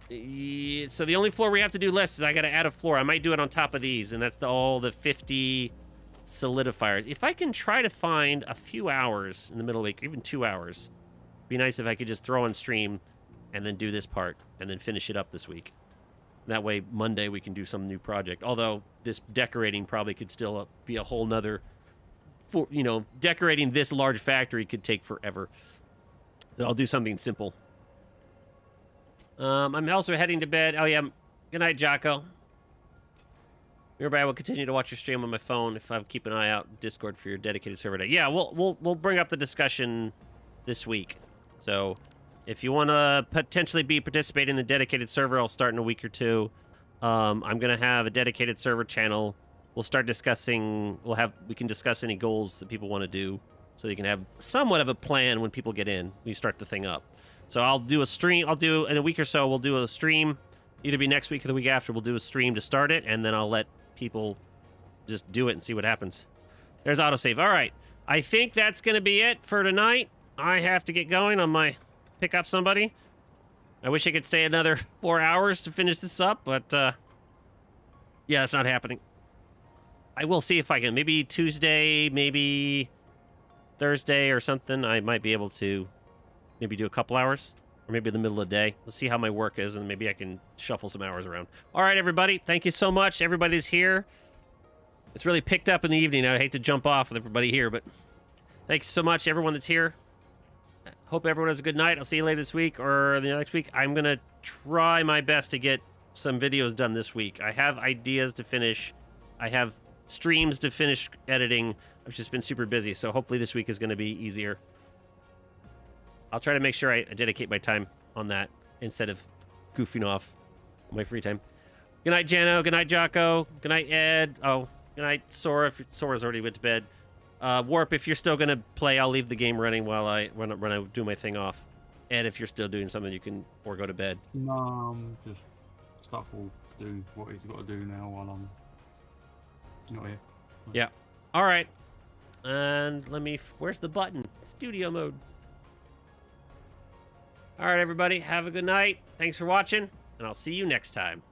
So the only floor we have to do less is I gotta add a floor. I might do it on top of these, and that's all the 50 solidifiers. If I can try to find a few hours in the middle of the week, even 2 hours, it'd be nice if I could just throw on stream and then do this part and then finish it up this week. That way, Monday we can do some new project. Although this decorating probably could still be a whole nother, decorating this large factory could take forever. I'll do something simple. I'm also heading to bed. Oh yeah, good night, Jocko. Everybody, I will continue to watch your stream on my phone if I keep an eye out Discord for your dedicated server day. Yeah, we'll bring up the discussion this week. So if you want to potentially be participating in the dedicated server, I'll start in a week or 2. I'm gonna have a dedicated server channel. We'll start discussing. We can discuss any goals that people want to do, so you can have somewhat of a plan when people get in. We start the thing up. So I'll do a stream. I'll do in a week or so. We'll do a stream. Either be next week or the week after. We'll do a stream to start it, and then I'll let people just do it and see what happens. There's autosave. All right. I think that's going to be it for tonight. I have to get going on my pick up somebody. I wish I could stay another 4 hours to finish this up, but yeah, it's not happening. I will see if I can. Maybe Tuesday, maybe Thursday or something. I might be able to maybe do a couple hours, or maybe in the middle of the day. Let's see how my work is, and maybe I can shuffle some hours around. All right, everybody. Thank you so much. Everybody's here. It's really picked up in the evening. I hate to jump off with everybody here, but thanks so much, everyone that's here. Hope everyone has a good night. I'll see you later this week or the next week. I'm going to try my best to get some videos done this week. I have ideas to finish. I have streams to finish editing. I've just been super busy, so hopefully this week is going to be easier. I'll try to make sure I dedicate my time on that instead of goofing off on my free time. Good night, Jano. Good night, Jocko. Good night, Ed. Oh, good night, Sora. If Sora's already went to bed. Warp, if you're still going to play, I'll leave the game running while I do my thing off. Ed, if you're still doing something, you can or go to bed. No, just stuff will do what he's got to do now while I'm not here. Yeah. All right. And where's the button? Studio mode. All right, everybody. Have a good night. Thanks for watching, and I'll see you next time.